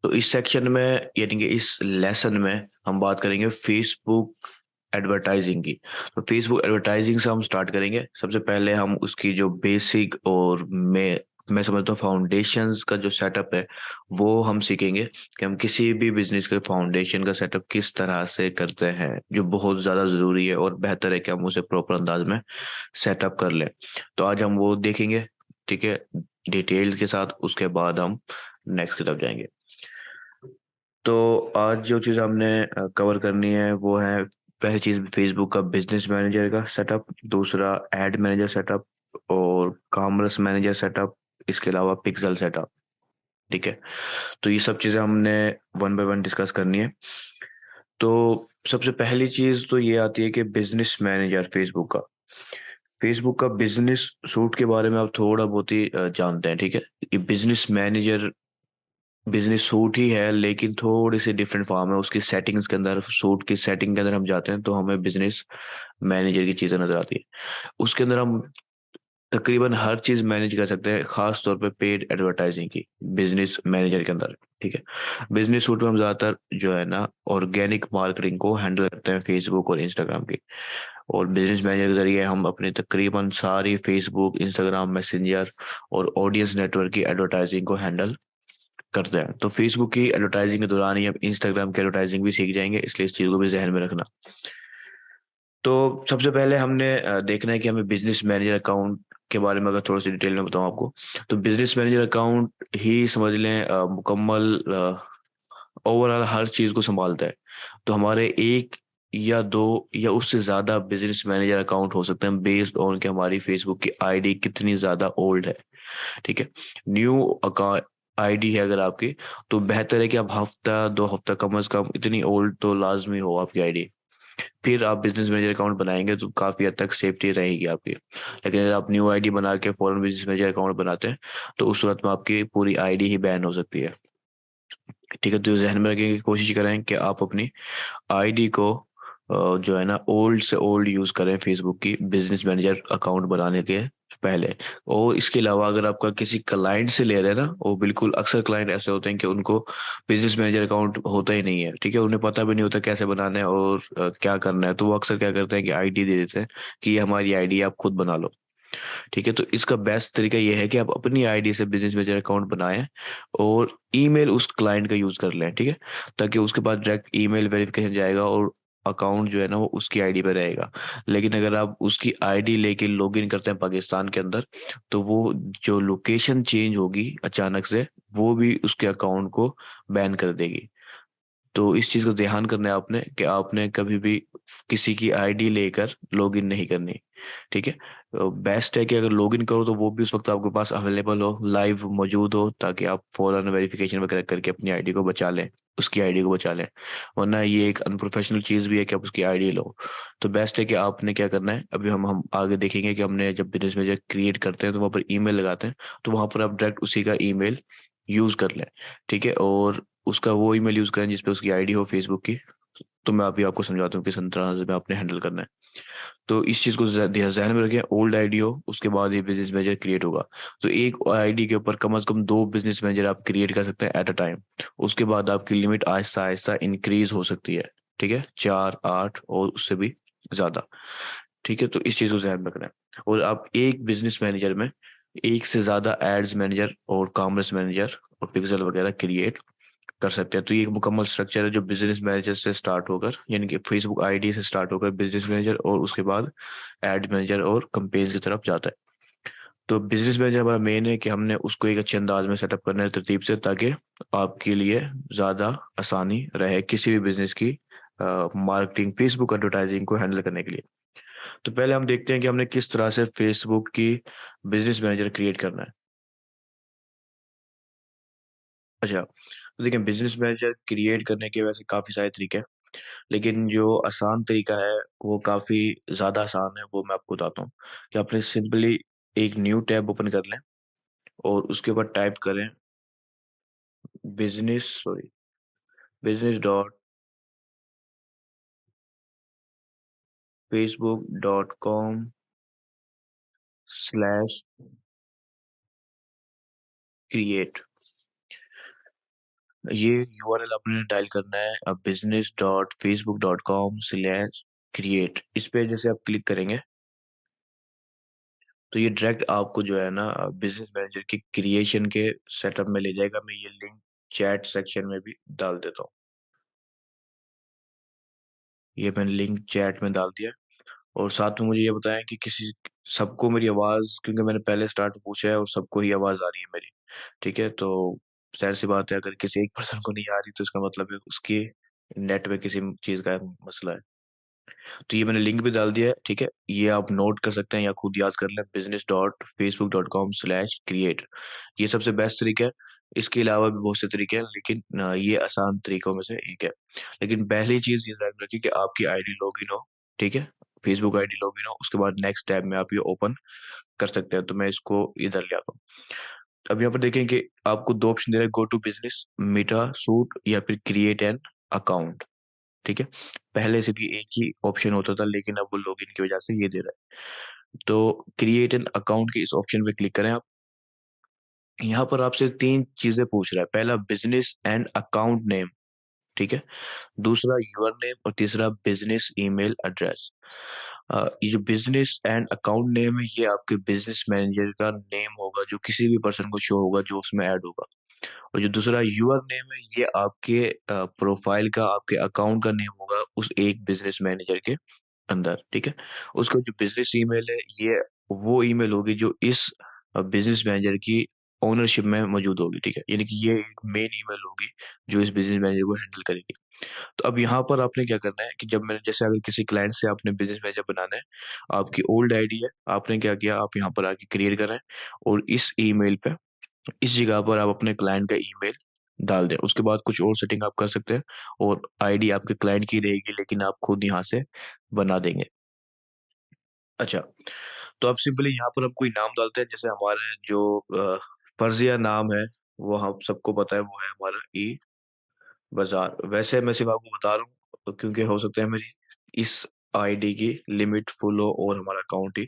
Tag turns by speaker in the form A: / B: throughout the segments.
A: तो इस सेक्शन में यानी कि इस लेसन में हम बात करेंगे फेसबुक एडवर्टाइजिंग की। तो फेसबुक एडवर्टाइजिंग से हम स्टार्ट करेंगे। सबसे पहले हम उसकी जो बेसिक और मैं समझता हूँ फाउंडेशंस का जो सेटअप है वो हम सीखेंगे कि हम किसी भी बिजनेस के फाउंडेशन का सेटअप किस तरह से करते हैं, जो बहुत ज़्यादा ज़रूरी है और बेहतर है कि हम उसे प्रॉपर अंदाज में सेटअप कर लें। तो आज हम वो देखेंगे, ठीक है, डिटेल्स के साथ। उसके बाद हम नेक्स्ट की तरफ जाएंगे। तो आज जो चीज़ हमने कवर करनी है वो है, पहली चीज़ फेसबुक का बिजनेस मैनेजर का सेटअप, दूसरा एड मैनेजर सेटअप और कॉमर्स मैनेजर सेटअप, इसके अलावा पिक्सल सेटअप। ठीक है, तो ये सब चीज़ें हमने वन बाय वन डिस्कस करनी है। तो सबसे पहली चीज़ तो ये आती है कि बिजनेस मैनेजर फेसबुक का। फेसबुक का बिजनेस सूट के बारे में आप थोड़ा बहुत ही जानते हैं, ठीक है। ये बिजनेस मैनेजर बिजनेस सूट ही है, लेकिन थोड़ी सी डिफरेंट फॉर्म है उसकी सेटिंग्स के अंदर। सूट की सेटिंग के अंदर हम जाते हैं तो हमें बिजनेस मैनेजर की चीज़ें नजर आती है। उसके अंदर हम तकरीबन हर चीज़ मैनेज कर सकते हैं, खास तौर पे पेड एडवर्टाइजिंग की बिजनेस मैनेजर के अंदर। ठीक है, बिजनेस सूट में हम ज़्यादातर जो है ना ऑर्गेनिक मार्केटिंग को हैंडल करते हैं, फेसबुक और इंस्टाग्राम की। और बिजनेस मैनेजर के जरिए हम अपने तकरीबन सारी फेसबुक, इंस्टाग्राम, मैसेंजर और ऑडियंस नेटवर्क की एडवर्टाइजिंग को हैंडल करते हैं। तो फेसबुक की एडवर्टाइजिंग के दौरान ही हम इंस्टाग्राम की एडवर्टाइजिंग भी सीख जाएंगे, इसलिए इस चीज़ को भी जहन में रखना। तो सबसे पहले हमने देखना है कि हमें बिजनेस मैनेजर अकाउंट के बारे में अगर थोड़ा सी डिटेल में बताऊं आपको, तो बिजनेस मैनेजर अकाउंट ही समझ लें मुकम्मल ओवरऑल हर चीज़ को संभालता है। तो हमारे एक या दो या उससे ज़्यादा बिजनेस मैनेजर अकाउंट हो सकते हैं, बेस्ड ऑन कि हमारी फेसबुक की आईडी कितनी ज़्यादा ओल्ड है। ठीक है, न्यू अकाउंट आईडी है अगर आपकी, तो बेहतर है कि आप हफ्ता 2 हफ्ता कम से कम इतनी ओल्ड तो लाजमी हो आपकी आईडी। फिर आप बिजनेस मैनेजर अकाउंट बनाएंगे तो काफ़ी हद तक सेफ्टी रहेगी आपकी। लेकिन अगर आप न्यू आईडी बना के फॉरन बिजनेस मैनेजर अकाउंट बनाते हैं तो उस सूरत में आपकी पूरी आईडी ही बैन हो सकती है। ठीक है, तो जहन में रखने की कोशिश करें कि आप अपनी आईडी को जो है ना ओल्ड से ओल्ड यूज़ करें फेसबुक की बिजनेस मैनेजर अकाउंट बनाने के पहले। और इसके अलावा अगर आपका किसी क्लाइंट से ले रहे हैं ना, वो बिल्कुल अक्सर क्लाइंट ऐसे होते हैं कि उनको बिजनेस मैनेजर अकाउंट होता ही नहीं है। ठीक है, उन्हें पता भी नहीं होता कैसे बनाना है और क्या करना है, तो वो अक्सर क्या करते हैं कि आईडी दे देते हैं कि ये हमारी आईडी आप खुद बना लो। ठीक है, तो इसका बेस्ट तरीका ये है कि आप अपनी आईडी से बिजनेस मैनेजर अकाउंट बनाएं और ईमेल उस क्लाइंट का यूज कर लें। ठीक है, ताकि उसके बाद डायरेक्ट ईमेल वेरिफिकेशन जाएगा और अकाउंट जो है ना वो उसकी आईडी पे रहेगा। लेकिन अगर आप उसकी आईडी लेके लॉगिन करते हैं पाकिस्तान के अंदर, तो वो जो लोकेशन चेंज होगी अचानक से, वो भी उसके अकाउंट को बैन कर देगी। तो इस चीज़ का ध्यान करना है आपने कि आपने कभी भी किसी की आईडी लेकर लॉगिन नहीं करनी। ठीक है, तो बेस्ट है कि अगर लॉगिन करो तो वो भी उस वक्त आपके पास अवेलेबल हो, लाइव मौजूद हो, ताकि आप फौरन वेरिफिकेशन वगैरह करके अपनी आईडी को बचा लें, उसकी आईडी को बचा लें। वरना ये एक अनप्रोफेशनल चीज़ भी है कि आप उसकी आईडी लो। तो बेस्ट है कि आपने क्या करना है, अभी हम आगे देखेंगे कि हमने जब बिजनेस मैनेजर क्रिएट करते हैं तो वहाँ पर ईमेल लगाते हैं, तो वहाँ पर आप डायरेक्ट उसी का ईमेल यूज़ कर लें। ठीक है, और उसका वो ईमेल यूज़ करें जिसपे उसकी आईडी हो फेसबुक की। तो मैं अभी आपको समझाता हूँ किस तरह से आपने हैंडल करना है। तो इस चीज़ को ध्यान में रखें, ओल्ड आईडी हो उसके बाद ये बिजनेस मैनेजर क्रिएट होगा। तो एक आईडी के ऊपर कम से कम 2 बिजनेस मैनेजर आप क्रिएट कर सकते हैं एट अ टाइम। उसके बाद आपकी लिमिट आहिस्ता आहिस्ता इंक्रीज हो सकती है। ठीक है, 4, 8 और उससे भी ज़्यादा। ठीक है, तो इस चीज़ को ध्यान में रखना है। और आप एक बिजनेस मैनेजर में एक से ज़्यादा एड्स मैनेजर और कॉमर्स मैनेजर और पिक्सल वगैरह क्रिएट कर सकते हैं। तो ये एक मुकम्मल स्ट्रक्चर है जो बिजनेस मैनेजर से स्टार्ट होकर, यानी कि फेसबुक आईडी से स्टार्ट होकर बिजनेस मैनेजर और उसके बाद एड मैनेजर और कंपेन्स की तरफ जाता है। तो बिजनेस मैनेजर हमारा मेन है कि हमने उसको एक अच्छे अंदाज में सेटअप करना है तरतीब से, ताकि आपके लिए ज़्यादा आसानी रहे किसी भी बिजनेस की मार्केटिंग, फेसबुक एडवर्टाइजिंग को हैंडल करने के लिए। तो पहले हम देखते हैं कि हमने किस तरह से फेसबुक की बिजनेस मैनेजर क्रिएट करना है। अच्छा, तो देखिए बिजनेस मैनेजर क्रिएट करने के वैसे काफ़ी सारे तरीके हैं, लेकिन जो आसान तरीका है वो काफ़ी ज़्यादा आसान है, वो मैं आपको बताता हूँ। कि आपने सिंपली एक न्यू टैब ओपन कर लें और उसके ऊपर टाइप करें बिजनेस डॉट facebook.com/create। ये यूआरएल आपने डायल करना है business.facebook.com/create। इस पे जैसे आप क्लिक करेंगे तो ये डायरेक्ट आपको जो है ना बिजनेस मैनेजर की क्रिएशन के सेटअप में ले जाएगा। मैं ये लिंक चैट सेक्शन में भी डाल देता हूँ। ये मैंने लिंक चैट में डाल दिया। और साथ में मुझे ये बताएं कि किसी सबको मेरी आवाज़, क्योंकि मैंने पहले स्टार्ट में पूछा है और सबको ही आवाज़ आ रही है मेरी। ठीक है, तो जाहिर सी बात है अगर किसी एक पर्सन को नहीं आ रही तो इसका मतलब है उसकी नेट में किसी चीज़ का मसला है। तो ये मैंने लिंक भी डाल दिया है। ठीक है, ये आप नोट कर सकते हैं या खुद याद कर लें, business.facebook.com/create। ये सबसे बेस्ट तरीका है। इसके अलावा भी बहुत से तरीके हैं, लेकिन ये आसान तरीकों में से एक है। लेकिन पहली चीज़ ये ध्यान रखिए कि आपकी आईडी लॉगिन हो। ठीक है, फेसबुक आईडी लॉगिन हो, उसके बाद नेक्स्ट टैब में आप ये ओपन कर सकते हैं। तो मैं इसको इधर ले आता हूँ। अब यहाँ पर देखें कि आपको दो ऑप्शन दे रहे हैं, गो टू बिजनेस, मीटा सूट, या फिर क्रिएट एन अकाउंट। ठीक है, पहले से भी एक ही ऑप्शन होता था, लेकिन अब वो लॉगिन की वजह से ये दे रहा है। तो क्रिएट एन अकाउंट के इस ऑप्शन पे क्लिक करें आप। यहाँ पर आपसे तीन चीजें पूछ रहा है। पहला बिजनेस एंड अकाउंट नेम। ठीक है, दूसरा यूर नेम, और तीसरा बिजनेस ईमेल एड्रेस। ये जो बिजनेस एंड अकाउंट नेम है ये आपके बिजनेस मैनेजर का नेम होगा, जो किसी भी पर्सन को शो होगा जो उसमें ऐड होगा। और जो दूसरा यूर नेम है ये आपके प्रोफाइल का, आपके अकाउंट का नेम होगा उस एक बिजनेस मैनेजर के अंदर। ठीक है, उसका जो बिजनेस ईमेल है ये वो ईमेल होगी जो इस बिजनेस मैनेजर की ओनरशिप में मौजूद होगी। ठीक है, यानी कि ये एक मेन ईमेल होगी जो इस बिजनेस मैनेजर को हैंडल करेगी। तो अब यहाँ पर आपने क्या करना है कि जब मैंने जैसे अगर किसी क्लाइंट से आपने बिजनेस मैनेजर बनाना है, आपकी ओल्ड आईडी है, आपने क्या किया, आप यहाँ पर आके क्रिएट करें और इस ईमेल पे, इस जगह पर आप अपने क्लाइंट का ईमेल डाल दें। उसके बाद कुछ और सेटिंग आप कर सकते हैं और आईडी आपके क्लाइंट की रहेगी, लेकिन आप खुद यहाँ से बना देंगे। अच्छा, तो आप सिंपली यहाँ पर हम कोई नाम डालते हैं, जैसे हमारे जो फर्जिया नाम है वो हम सबको पता है, वो है हमारा ई बाजार। वैसे मैं सिर्फ आपको बता रहा हूँ क्योंकि हो सकता है मेरी इस आईडी की लिमिट फुल हो और हमारा अकाउंट ही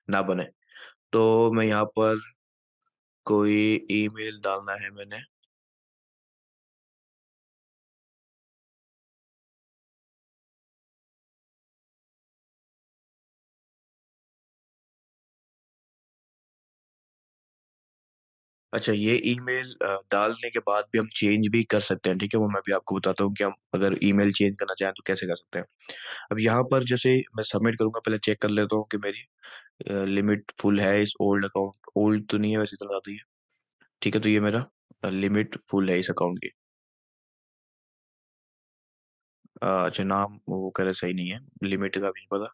A: ना बने। तो मैं यहाँ पर कोई ईमेल डालना है मैंने। अच्छा, ये ईमेल डालने के बाद भी हम चेंज भी कर सकते हैं। ठीक है, वो मैं भी आपको बताता हूँ कि हम अगर ईमेल चेंज करना चाहें तो कैसे कर सकते हैं। अब यहाँ पर जैसे मैं सबमिट करूंगा, पहले चेक कर लेता हूँ कि मेरी लिमिट फुल है इस ओल्ड अकाउंट। ओल्ड तो नहीं है वैसे, इतना ज़्यादा ही है। ठीक है, तो ये मेरा लिमिट फुल है इस अकाउंट की। अच्छा, नाम वो करे सही नहीं है, लिमिट का भी नहीं पता।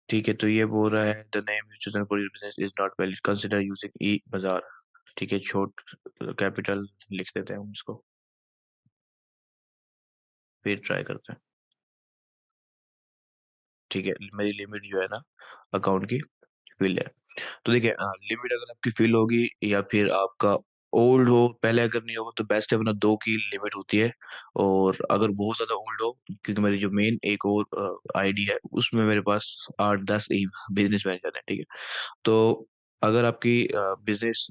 A: ठीक है, तो ये बोल रहा है the name you chosen for your business is not valid, consider using e Bazaar. ठीक है, छोट कैपिटल लिख देते हैं हम इसको, फिर ट्राई करते हैं। ठीक है, मेरी लिमिट जो है ना अकाउंट की फिल है। तो देखिए, लिमिट अगर आपकी फिल होगी या फिर आपका ओल्ड हो, पहले अगर नहीं होगा तो बेस्ट है, वरना दो की लिमिट होती है। और अगर बहुत ज्यादा ओल्ड हो, क्योंकि मेरी जो मेन एक और आईडी है उसमें मेरे पास 8-10 बिजनेस मैनेजर है। ठीक है, तो अगर आपकी बिजनेस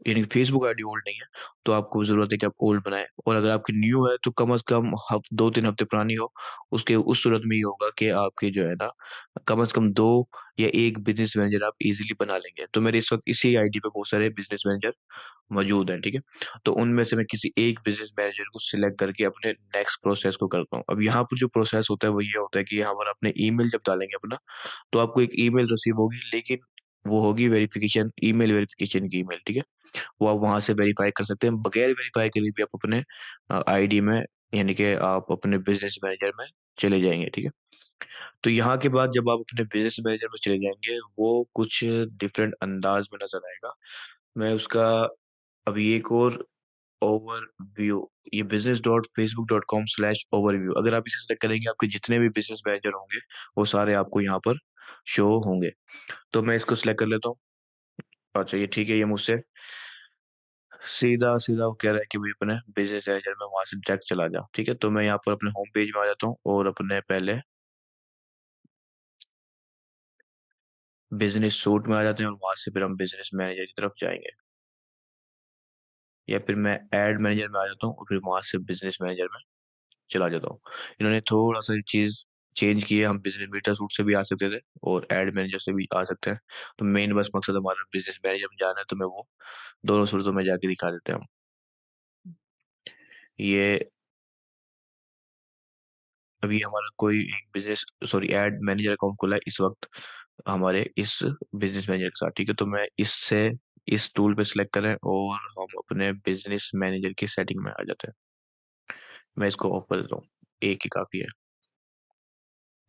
A: यानी कि फेसबुक आईडी ओल्ड नहीं है तो आपको जरूरत है कि आप ओल्ड बनाएं। और अगर आपकी न्यू है तो कम से कम 2-3 हफ्ते पुरानी हो। उसके उस सूरत में ये होगा कि आपकी जो है ना कम से कम दो या एक बिजनेस मैनेजर आप इजीली बना लेंगे। तो मेरे इस वक्त इसी आईडी पे बहुत सारे बिजनेस मैनेजर मौजूद हैं। ठीक है, तो उनमें से मैं किसी एक बिजनेस मैनेजर को सिलेक्ट करके अपने नेक्स्ट प्रोसेस को करता हूँ। अब यहाँ पर जो प्रोसेस होता है वो ये होता है कि यहाँ पर अपने ईमेल जब डालेंगे अपना, तो आपको एक ईमेल रिसीव होगी, लेकिन वो होगी वेरिफिकेशन ईमेल, वेरिफिकेशन की ईमेल। ठीक है, वो आप वहां से वेरीफाई कर सकते हैं। बगैर वेरीफाई करे भी आप अपने आईडी में, यानी कि आप अपने बिजनेस मैनेजर में चले जाएंगे। ठीक है, तो यहाँ के बाद जब आप अपने बिजनेस मैनेजर में चले जाएंगे वो कुछ डिफरेंट अंदाज में नजर आएगा। मैं उसका अभी एक और ओवरव्यू, ये business.facebook.com/overview, अगर आप इसे सेलेक्ट करेंगे आपके जितने भी बिजनेस मैनेजर होंगे वो सारे आपको यहाँ पर शो होंगे। तो मैं इसको सिलेक्ट कर लेता हूँ। अच्छा, ये ठीक है, ये मुझसे सीधा सीधा वो कह रहा है कि भाई अपने बिजनेस मैनेजर में वहां से डायरेक्ट चला जा। ठीक है, तो मैं यहाँ पर अपने होम पेज में आ जाता हूँ और अपने पहले बिजनेस सूट में आ जाते हैं और वहां से फिर हम बिजनेस मैनेजर की तरफ जाएंगे, या फिर मैं एड मैनेजर में आ जाता हूँ और फिर वहां से बिजनेस मैनेजर में चला जाता हूँ। इन्होंने थोड़ा सा चीज चेंज की है, हम बिजनेस मीटर सूट से भी आ सकते थे और एड मैनेजर से भी आ सकते हैं। तो मेन बस मकसद हमारा बिजनेस मैनेजर में जाना है, तो मैं वो दोनों सूरतों में जाके दिखा देते हैं हम। ये अभी हमारा कोई एक business sorry add manager account खुला है इस वक्त हमारे इस बिजनेस मैनेजर के साथ, ठीक है। तो मैं इससे इस टूल पे सिलेक्ट करें और हम अपने बिजनेस मैनेजर की सेटिंग में आ जाते हैं। मैं इसको ऑफ कर देता हूँ, एक ही काफी है।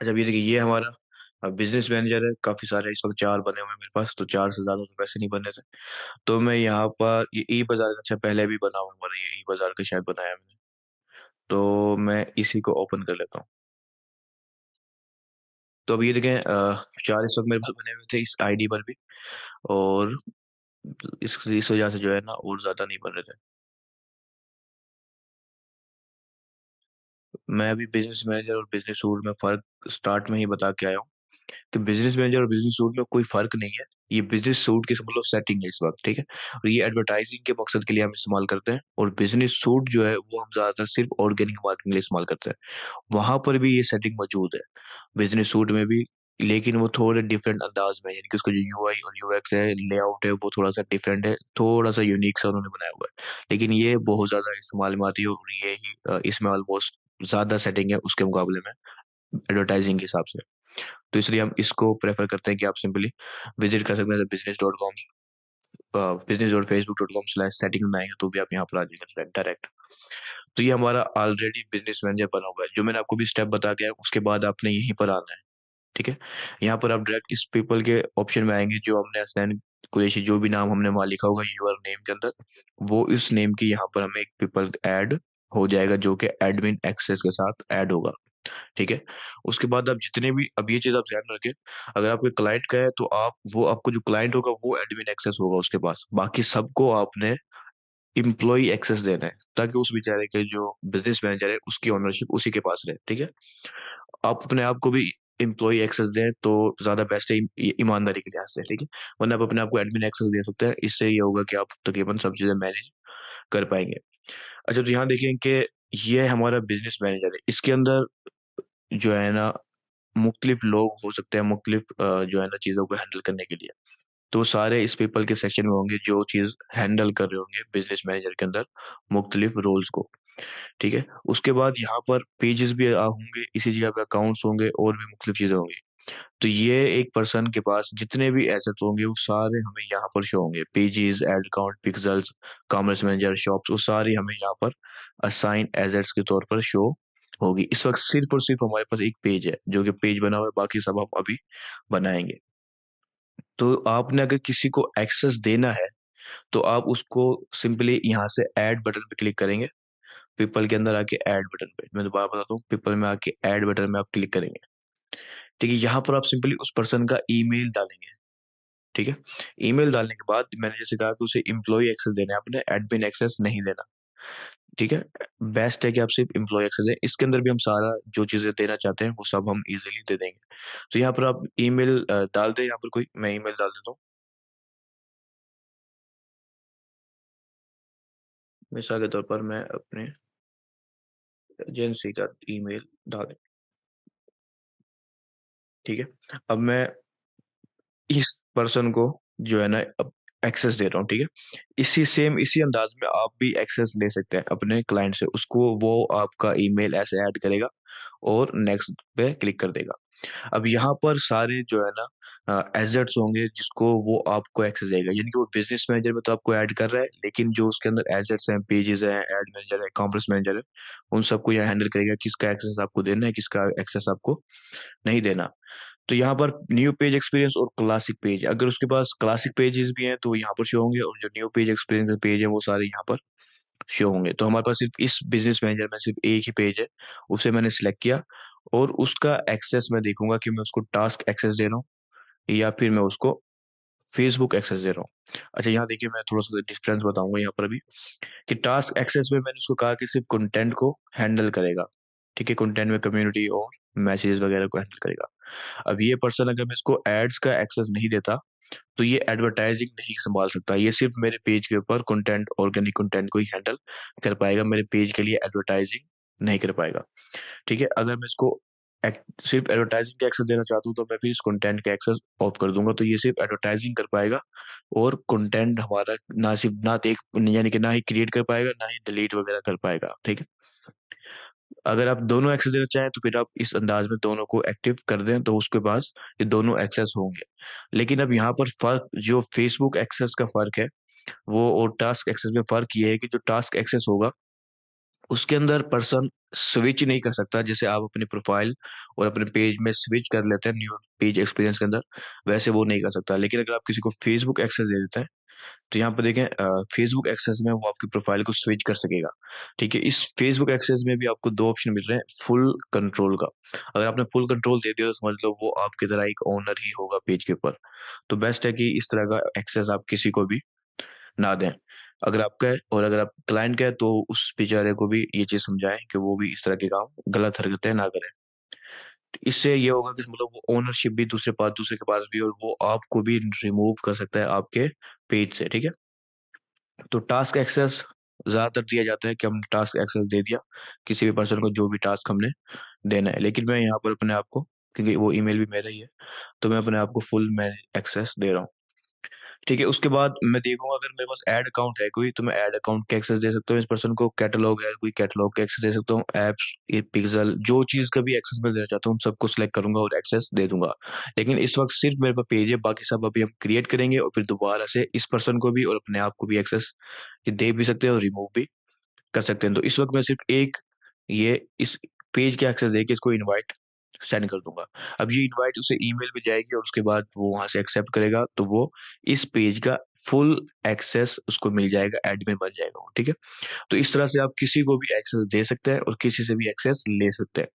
A: अच्छा, अब ये देखिए, ये हमारा बिजनेस मैनेजर है, काफी सारे इस वक्त 4 बने हुए हैं मेरे पास, तो 4 से ज्यादा तो वैसे नहीं बने थे। तो मैं यहाँ पर ये ई बाजार का, अच्छा पहले भी बना हुआ हमारा, ये ई बाजार का शायद बनाया है मैंने, तो मैं इसी को ओपन कर लेता हूँ। तो अब ये देखें, 4 इस वक्त मेरे पास बने हुए थे इस आईडी पर भी, और इस वजह से जो है ना और ज्यादा नहीं बन रहे थे। मैं अभी बिजनेस मैनेजर और बिजनेस रूल में फर्क स्टार्ट में ही बता के आया हूँ कि बिजनेस मैनेजर और बिजनेस सूट में कोई फर्क नहीं है। ये बिजनेस सूट की समझ लो सेटिंग है इस वक्त, ठीक है। और ये एडवर्टाइजिंग के मकसद के लिए हम इस्तेमाल करते हैं, और बिजनेस सूट जो है वो हम ज्यादातर सिर्फ ऑर्गेनिक मार्केटिंग के लिए इस्तेमाल करते हैं। वहां पर भी ये सेटिंग मौजूद है, बिजनेस सूट में भी, लेकिन वो थोड़े डिफरेंट अंदाज में, यानी कि उसका जो यूआई और यूएक्स है, लेआउट है, वो थोड़ा सा डिफरेंट है, थोड़ा सा यूनिक सा उन्होंने बनाया हुआ है। लेकिन ये बहुत ज्यादा इस्तेमाल में आती है, और ये ही इसमें ऑलमोस्ट ज्यादा सेटिंग है उसके मुकाबले में एडवर्टाइजिंग के हिसाब से। तो इसलिए हम इसको प्रेफर करते हैं कि आप सिंपली विजिट कर सकते हैं business.facebook.com/setting में आएंगे तो भी आप यहाँ पर आ जाएंगे डायरेक्ट। तो ये हमारा ऑलरेडी बिजनेस मैनेजर बना हुआ है, जो मैंने आपको भी स्टेप बता दिया है, उसके बाद आपने यहीं पर आना है, ठीक है। यहाँ पर आप डायरेक्ट इस पीपल के ऑप्शन में आएंगे, जो हमने हसनैन कुरैशी, जो भी नाम हमने वहाँ लिखा होगा यूर नेम के अंदर, वो इस नेम की यहाँ पर हमें एक पीपल ऐड हो जाएगा, जो कि एडमिन एक्सेस के साथ ऐड होगा, ठीक है। उसके बाद आप जितने भी, अब ये चीज आप ध्यान रखें, अगर आपके क्लाइंट का है तो आप वो, आपको जो क्लाइंट होगा वो एडमिन एक्सेस होगा उसके पास, बाकी सबको आपने इम्प्लॉय एक्सेस देना है, ताकि उस बेचारे के जो बिजनेस मैनेजर है उसकी ओनरशिप उसी के पास रहे, ठीक है। आप अपने आप को भी इम्प्लॉय एक्सेस दें तो ज्यादा बेस्ट है, ईमानदारी के लिहाज से, ठीक है। वरना आप अपने आप को एडमिन एक्सेस दे सकते हैं, इससे ये होगा कि आप तकरीबन सब चीजें मैनेज कर पाएंगे। अच्छा, तो यहाँ देखें कि ये हमारा बिजनेस मैनेजर है, इसके अंदर जो है ना मुख्तलिफ लोग हो सकते हैं, मुख्तलिफ जो है ना चीज़ों को हैंडल करने के लिए। तो सारे इस पीपल के सेक्शन में होंगे जो चीज़ हैंडल कर रहे होंगे बिजनेस मैनेजर के अंदर मुख्तलिफ रोल्स को, ठीक है। उसके बाद यहाँ पर पेजेस भी होंगे, इसी जगह पे अकाउंट्स होंगे और भी मुख्तलिफ चीज़ें होंगी। तो ये एक पर्सन के पास जितने भी एसेट होंगे वो सारे हमें यहाँ पर शो होंगे, pages, ad account, pixels, commerce manager, shops, वो सारी हमें यहाँ पर असाइन एसेट्स के तौर पर शो होगी। इस वक्त सिर्फ और सिर्फ हमारे पास एक पेज है जो कि पेज बना हुआ है, बाकी सब हम अभी बनाएंगे। तो आपने अगर किसी को एक्सेस देना है तो आप उसको सिंपली यहाँ से ऐड बटन पे क्लिक करेंगे, पीपल के अंदर आके ऐड बटन पे, मैं दोबारा बताता हूँ, पीपल में आके ऐड बटन में आप क्लिक करेंगे, ठीक है। यहाँ पर आप सिंपली उस पर्सन का ईमेल डालेंगे, ठीक है। ईमेल डालने के बाद मैंने जैसे कहा कि उसे एम्प्लॉय एक्सेस देना है, आपने एडमिन एक्सेस नहीं देना, ठीक है। बेस्ट है कि आप सिर्फ एम्प्लॉय एक्सेस दें, इसके अंदर भी हम सारा जो चीजें देना चाहते हैं वो सब हम इजीली दे देंगे। तो यहाँ पर आप ईमेल डाल दें, यहाँ पर कोई मैं ईमेल डाल देता हूँ, मिसाल के तौर पर मैं अपने एजेंसी का ईमेल डाल दें, ठीक है। अब मैं इस पर्सन को जो है ना अब एक्सेस दे रहा हूँ, ठीक है। इसी अंदाज में आप भी एक्सेस ले सकते हैं अपने क्लाइंट से, उसको वो आपका ईमेल ऐसे ऐड करेगा और नेक्स्ट पे क्लिक कर देगा। अब यहाँ पर सारे जो है ना एसेट्स होंगे जिसको वो आपको एक्सेस देगा, यानी कि वो बिजनेस मैनेजर में तो आपको ऐड कर रहा है, लेकिन जो उसके अंदर एसेट्स हैं, पेजेस हैं, एड मैनेजर है, कॉमर्स मैनेजर है, उन सबको यहाँ हैंडल करेगा, किसका एक्सेस आपको देना है, किसका एक्सेस आपको नहीं देना। तो यहाँ पर न्यू पेज एक्सपीरियंस और क्लासिक पेज, अगर उसके पास क्लासिक पेजेस भी हैं तो यहाँ पर शो होंगे, और जो न्यू पेज एक्सपीरियंस पेज है वो सारे यहाँ पर शो होंगे। तो हमारे पास सिर्फ इस बिजनेस मैनेजर में सिर्फ एक ही पेज है, उसे मैंने सिलेक्ट किया, और उसका एक्सेस मैं देखूंगा कि मैं उसको टास्क एक्सेस दे रहा हूँ या फिर मैं उसको फेसबुक एक्सेस दे रहा हूँ। अच्छा, यहाँ देखिए मैं थोड़ा सा डिफरेंस बताऊंगा यहाँ पर अभी, कि टास्क एक्सेस में मैंने उसको कहा कि सिर्फ कंटेंट को हैंडल करेगा, ठीक है, कंटेंट में कम्युनिटी और मैसेजेस वगैरह को हैंडल करेगा। अब ये पर्सन अगर मैं इसको एड्स का एक्सेस नहीं देता, तो ये एडवर्टाइजिंग नहीं संभाल सकता। ये सिर्फ मेरे पेज के ऊपर कंटेंट, ऑर्गेनिक कंटेंट को ही हैंडल कर पाएगा, मेरे पेज के लिए एडवर्टाइजिंग नहीं कर पाएगा। ठीक है, अगर मैं इसको सिर्फ एडवर्टाइजिंग का एक्सेस देना चाहता हूँ, तो मैं फिर इस कंटेंट का एक्सेस ऑफ कर दूंगा, तो ये सिर्फ एडवर्टाइजिंग कर पाएगा, और कंटेंट हमारा ना सिर्फ ना देख, यानी कि ना ही क्रिएट कर पाएगा, ना ही डिलीट वगैरह कर पाएगा। ठीक है, अगर आप दोनों एक्सेस देना चाहें तो फिर आप इस अंदाज में दोनों को एक्टिव कर दें, तो उसके पास ये दोनों एक्सेस होंगे। लेकिन अब यहाँ पर फर्क, जो फेसबुक एक्सेस का फर्क है वो और टास्क एक्सेस में फर्क ये है कि जो टास्क एक्सेस होगा उसके अंदर पर्सन स्विच नहीं कर सकता, जैसे आप अपनी प्रोफाइल और अपने पेज में स्विच कर लेते हैं न्यू पेज एक्सपीरियंस के अंदर, वैसे वो नहीं कर सकता। लेकिन अगर आप किसी को फेसबुक एक्सेस दे देते हैं, तो यहाँ पर देखें, फेसबुक एक्सेस में वो आपकी प्रोफाइल को स्विच कर सकेगा। ठीक है, इस फेसबुक एक्सेस में भी आपको दो ऑप्शन मिल रहे हैं फुल कंट्रोल का। अगर आपने फुल कंट्रोल दे दिया तो समझ लो वो आपकी तरह एक ओनर ही होगा पेज के ऊपर। तो बेस्ट है कि इस तरह का एक्सेस आप किसी को भी ना दें। अगर आपका है और अगर आप क्लाइंट का है, तो उस बेचारे को भी ये चीज समझाएं कि वो भी इस तरह के काम, गलत हरकतें ना करें। इससे ये होगा कि मतलब वो ओनरशिप भी दूसरे के पास भी, और वो आपको भी रिमूव कर सकता है आपके पेज से। ठीक है, तो टास्क एक्सेस ज्यादातर दिया जाता है कि हम टास्क एक्सेस दे दिया किसी भी पर्सन को, जो भी टास्क हमने देना है। लेकिन मैं यहाँ पर अपने आप को, क्योंकि वो ईमेल भी मेरा ही है, तो मैं अपने आप को फुल मैं एक्सेस दे रहा हूँ। ठीक है, उसके बाद मैं देखूंगा अगर मेरे पास ऐड अकाउंट है कोई, तो मैं ऐड अकाउंट के एक्सेस दे सकता हूँ इस पर्सन को। कैटलॉग है कोई, कैटलॉग के एक्सेस दे सकता हूँ। एप्स, ये पिक्सल, जो चीज का भी एक्सेस मैं देना चाहता हूँ सबको सिलेक्ट करूंगा और एक्सेस दे दूंगा। लेकिन इस वक्त सिर्फ मेरे पास पेज है, बाकी सब अभी हम क्रिएट करेंगे और फिर दोबारा से इस पर्सन को भी और अपने आप को भी एक्सेस दे भी सकते हैं और रिमूव भी कर सकते हैं। तो इस वक्त मैं सिर्फ एक ये इस पेज के एक्सेस देके इसको इनवाइट सेंड कर दूंगा। अब ये इनवाइट उसे ईमेल पे जाएगी और उसके बाद वो वहां से एक्सेप्ट करेगा, तो वो इस पेज का फुल एक्सेस उसको मिल जाएगा, एडमिन बन जाएगा वो। ठीक है, तो इस तरह से आप किसी को भी एक्सेस दे सकते हैं और किसी से भी एक्सेस ले सकते हैं।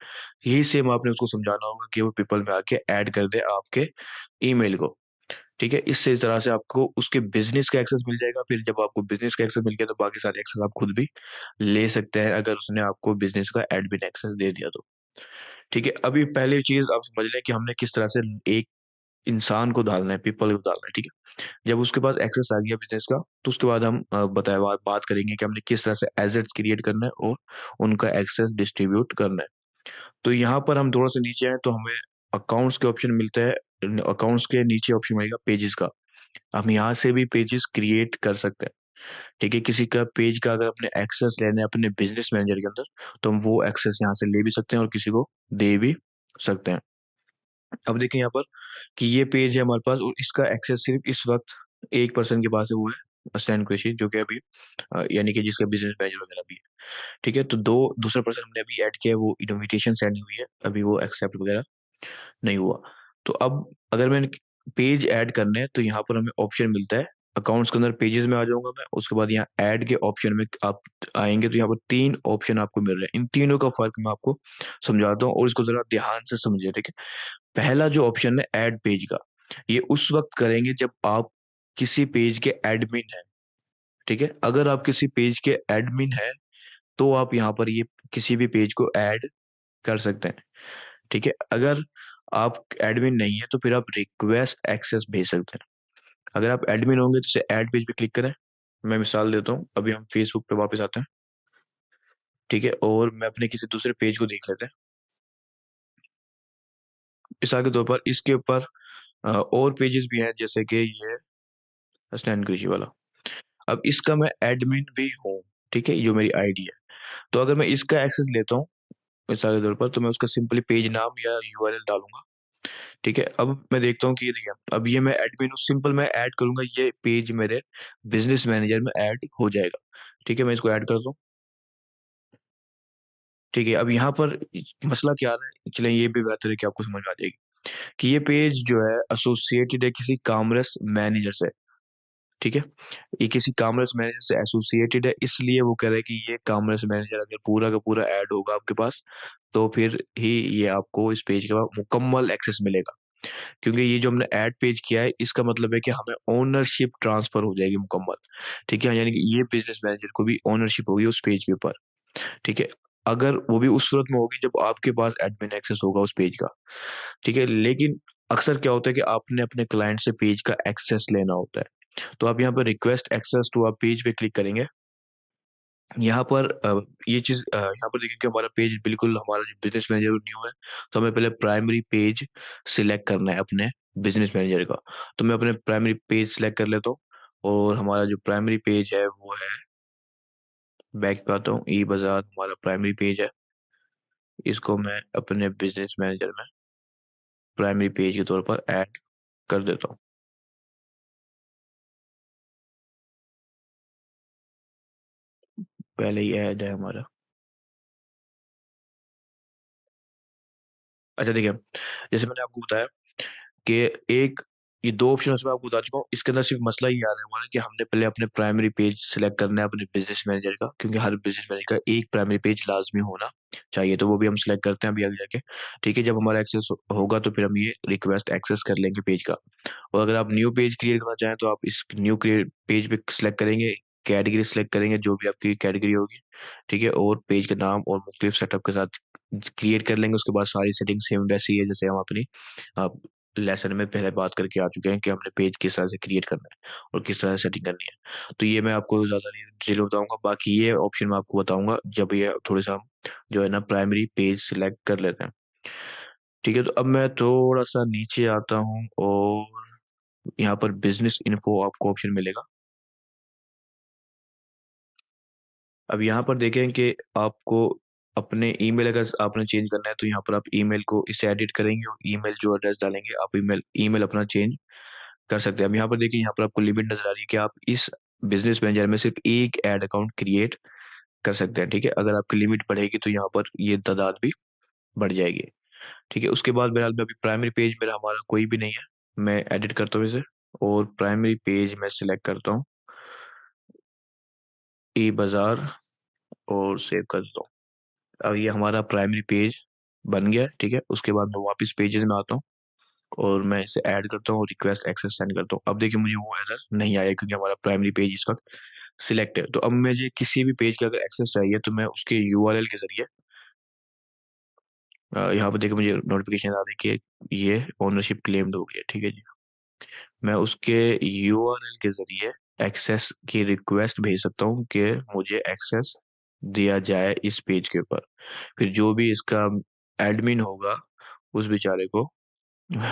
A: यही सेम आपने उसको समझाना होगा कि वो पीपल में आके ऐड कर दे आपके ईमेल को। ठीक है, इससे इस तरह से आपको उसके बिजनेस का एक्सेस मिल जाएगा। फिर जब आपको बिजनेस का एक्सेस मिल गया, तो बाकी सारे एक्सेस आप खुद भी ले सकते हैं, अगर उसने आपको बिजनेस का एडमिन एक्सेस दे दिया तो। ठीक है, अभी पहली चीज आप समझ लें कि हमने किस तरह से एक इंसान को डालना है, पीपल को डालना है। ठीक है, जब उसके पास एक्सेस आ गया बिजनेस का, तो उसके बाद हम बताए बात करेंगे कि हमने किस तरह से एसेट्स क्रिएट करना है और उनका एक्सेस डिस्ट्रीब्यूट करना है। तो यहाँ पर हम थोड़ा सा नीचे आए तो हमें अकाउंट्स के ऑप्शन मिलता है। अकाउंट्स के नीचे ऑप्शन मिलेगा पेजेस का। हम यहाँ से भी पेजेस क्रिएट कर सकते हैं। ठीक है, किसी का पेज का अगर अपने एक्सेस लेने हैं अपने बिजनेस मैनेजर के अंदर, तो हम वो एक्सेस यहाँ से ले भी सकते हैं और किसी को दे भी सकते हैं। अब देखें यहाँ पर कि ये पेज है हमारे पास, और इसका एक्सेस सिर्फ इस वक्त एक पर्सन के पास है, वो है असिस्टेंट कृषि, जो कि अभी यानी कि जिसका बिजनेस मैनेजर वगैरह भी है। ठीक है, तो दूसरा पर्सन हमने अभी ऐड किया है, वो इनविटेशन सेंड हुई है, अभी वो एक्सेप्ट वगैरह नहीं हुआ। तो अब अगर मैंने पेज ऐड करने हैं, तो यहाँ पर हमें ऑप्शन मिलता है। अकाउंट्स के अंदर पेजेस में आ जाऊंगा मैं, उसके बाद यहाँ ऐड के ऑप्शन में आप आएंगे, तो यहाँ पर तीन ऑप्शन आपको मिल रहे हैं। इन तीनों का फर्क मैं आपको समझाता हूँ और इसको जरा ध्यान से समझिए। ठीक है, पहला जो ऑप्शन है ऐड पेज का, ये उस वक्त करेंगे जब आप किसी पेज के एडमिन है। ठीक है, अगर आप किसी पेज के एडमिन है, तो आप यहाँ पर ये किसी भी पेज को ऐड कर सकते हैं। ठीक है, अगर आप एडमिन नहीं है, तो फिर आप रिक्वेस्ट एक्सेस भेज सकते हैं। अगर आप एडमिन होंगे तो इसे ऐड पेज पे क्लिक करें। मैं मिसाल देता हूँ, अभी हम फेसबुक पे वापस आते हैं। ठीक है, और मैं अपने किसी दूसरे पेज को देख लेते हैं। मिसाल के तौर पर इसके ऊपर और पेजेस भी हैं, जैसे कि ये स्टैंड कृषि वाला। अब इसका मैं एडमिन भी हूँ। ठीक है, जो मेरी आईडी है, तो अगर मैं इसका एक्सेस लेता हूँ मिसाल के तौर पर, तो मैं उसका सिंपली पेज नाम या यूआरएल डालूंगा। ठीक है, अब मैं देखता हूँ कि ये देखिए, अब ये मैं एडमिन हूँ, सिंपल मैं ऐड करूंगा, ये पेज मेरे बिजनेस मैनेजर में ऐड हो जाएगा। ठीक है, मैं इसको ऐड करता हूँ। ठीक है, अब यहाँ पर मसला क्या आ रहा है, चलें ये भी बेहतर है कि आपको समझ में आ जाएगी कि ये पेज जो है एसोसिएटेड है किसी कॉमर्स मैनेजर से। ठीक है, ये किसी कॉमर्स मैनेजर से एसोसिएटेड है, इसलिए वो कह रहा है कि ये कॉमर्स मैनेजर अगर पूरा का पूरा ऐड होगा आपके पास, तो फिर ही ये आपको इस पेज का मुकम्मल एक्सेस मिलेगा। क्योंकि ये जो हमने ऐड पेज किया है, इसका मतलब है कि हमें ओनरशिप ट्रांसफर हो जाएगी मुकम्मल। ठीक है, यानी कि ये बिजनेस मैनेजर को भी ओनरशिप होगी उस पेज के ऊपर। ठीक है, अगर वो भी उस सूरत में होगी जब आपके पास एडमिन एक्सेस होगा उस पेज का, ठीक है। लेकिन अक्सर क्या होता है कि आपने अपने क्लाइंट से पेज का एक्सेस लेना होता है, तो आप यहाँ पर रिक्वेस्ट एक्सेस टू आप पेज पे क्लिक करेंगे। यहाँ पर ये चीज़ यहाँ पर देखिए कि हमारा पेज बिल्कुल, हमारा जो बिजनेस मैनेजर न्यू है, तो हमें पहले प्राइमरी पेज सिलेक्ट करना है अपने बिजनेस मैनेजर का। तो मैं अपने प्राइमरी पेज सिलेक्ट कर लेता हूँ, और हमारा जो प्राइमरी पेज है वो है, बैक पे आता हूँ, ई बाजार हमारा प्राइमरी पेज है। इसको मैं अपने बिजनेस मैनेजर में प्राइमरी पेज के तौर पर ऐड कर देता हूँ। पहले ही ऐड है हमारा। अच्छा देखिए, जैसे मैंने आपको बताया कि एक, ये दो ऑप्शन मैं आपको बता चुका हूँ। इसके अंदर सिर्फ मसला ये आ रहा है हमारा कि हमने पहले अपने प्राइमरी पेज सिलेक्ट करना है अपने बिजनेस मैनेजर का, क्योंकि हर बिजनेस मैनेजर का एक प्राइमरी पेज लाजमी होना चाहिए, तो वो भी हम सिलेक्ट करते हैं अभी आगे जाके। ठीक है, जब हमारा एक्सेस होगा तो फिर हम ये रिक्वेस्ट एक्सेस कर लेंगे पेज का। और अगर आप न्यू पेज क्रिएट करना चाहें तो आप इस न्यू क्रिएट पेज पे सिलेक्ट करेंगे, कैटेगरी सिलेक्ट करेंगे जो भी आपकी कैटेगरी होगी, ठीक है, और पेज का नाम और मुख्तलिफ सेटअप के साथ क्रिएट कर लेंगे। उसके बाद सारी सेटिंग सेम वैसी है जैसे हम अपनी आप लेसन में पहले बात करके आ चुके हैं कि हमने पेज किस तरह से क्रिएट करना है और किस तरह से सेटिंग करनी है। तो ये मैं आपको ज़्यादा नहीं डिटेल में बताऊंगा, बाकी ये ऑप्शन मैं आपको बताऊंगा जब ये थोड़ी सा हम जो है ना प्राइमरी पेज सिलेक्ट कर लेते हैं। ठीक है, तो अब मैं थोड़ा सा नीचे आता हूँ, और यहाँ पर बिजनेस इन्फो आपको ऑप्शन मिलेगा। अब यहाँ पर देखें कि आपको अपने ईमेल अगर आपने चेंज करना है तो यहाँ पर आप ईमेल को इससे एडिट करेंगे और ईमेल जो एड्रेस डालेंगे आप ईमेल ईमेल अपना चेंज कर सकते हैं। अब यहाँ पर देखिए, यहाँ पर आपको लिमिट नजर आ रही है कि आप इस बिजनेस मैनेजर में सिर्फ एक ऐड अकाउंट क्रिएट कर सकते हैं। ठीक है, अगर आपकी लिमिट बढ़ेगी तो यहाँ पर ये तादाद भी बढ़ जाएगी। ठीक है, उसके बाद मेरा अभी प्राइमरी पेज मेरा हमारा कोई भी नहीं है, मैं एडिट करता हूँ इसे, और प्राइमरी पेज मैं सिलेक्ट करता हूँ ई बाजार, और सेव कर देता हूँ। अब ये हमारा प्राइमरी पेज बन गया है। ठीक है, उसके बाद मैं वापस पेजेस में आता हूँ और मैं इसे ऐड करता हूँ और रिक्वेस्ट एक्सेस सेंड करता हूँ। अब देखिए मुझे वो एरर नहीं आया क्योंकि हमारा प्राइमरी पेज इस वक्त सिलेक्ट है। तो अब मुझे किसी भी पेज का अगर एक्सेस चाहिए तो मैं उसके यूआरएल के जरिए यहाँ पर देखिए मुझे नोटिफिकेशन आ रही है कि ये ओनरशिप क्लेम्ड हो गई है। ठीक है जी, मैं उसके यूआरएल के जरिए एक्सेस की रिक्वेस्ट भेज सकता हूँ कि मुझे एक्सेस दिया जाए इस पेज के ऊपर। फिर जो भी इसका एडमिन होगा उस बेचारे को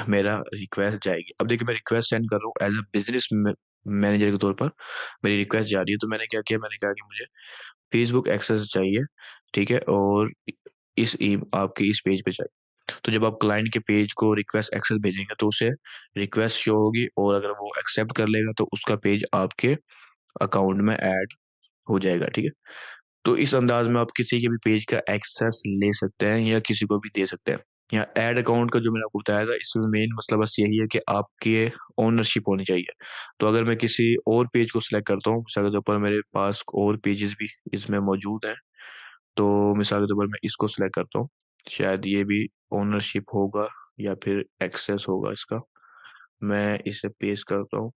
A: मेरा रिक्वेस्ट जाएगी। अब देखिए मैं रिक्वेस्ट सेंड कर रहा हूँ एज अ बिजनेस मैनेजर के तौर पर, मेरी रिक्वेस्ट जा रही है। तो मैंने क्या किया, मैंने कहा कि मुझे फेसबुक एक्सेस चाहिए, ठीक है, और आपके इस पेज पे चाहिए। तो जब आप क्लाइंट के पेज को रिक्वेस्ट एक्सेस भेजेंगे तो उसे रिक्वेस्ट शो होगी, और अगर वो एक्सेप्ट कर लेगा तो उसका पेज आपके अकाउंट में ऐड हो जाएगा। ठीक है, तो इस अंदाज में आप किसी के भी पेज का एक्सेस ले सकते हैं या किसी को भी दे सकते हैं। यहाँ ऐड अकाउंट का जो मैंने आपको बताया था, इसमें मेन मसला बस यही है कि आपकी ओनरशिप होनी चाहिए। तो अगर मैं किसी और पेज को सिलेक्ट करता हूँ, मिसाल के तौर पर मेरे पास और पेजेस भी इसमें मौजूद हैं, तो मिसाल के तौर पर मैं इसको सिलेक्ट करता हूँ, शायद ये भी ओनरशिप होगा या फिर एक्सेस होगा इसका। मैं इसे पेस्ट करता हूँ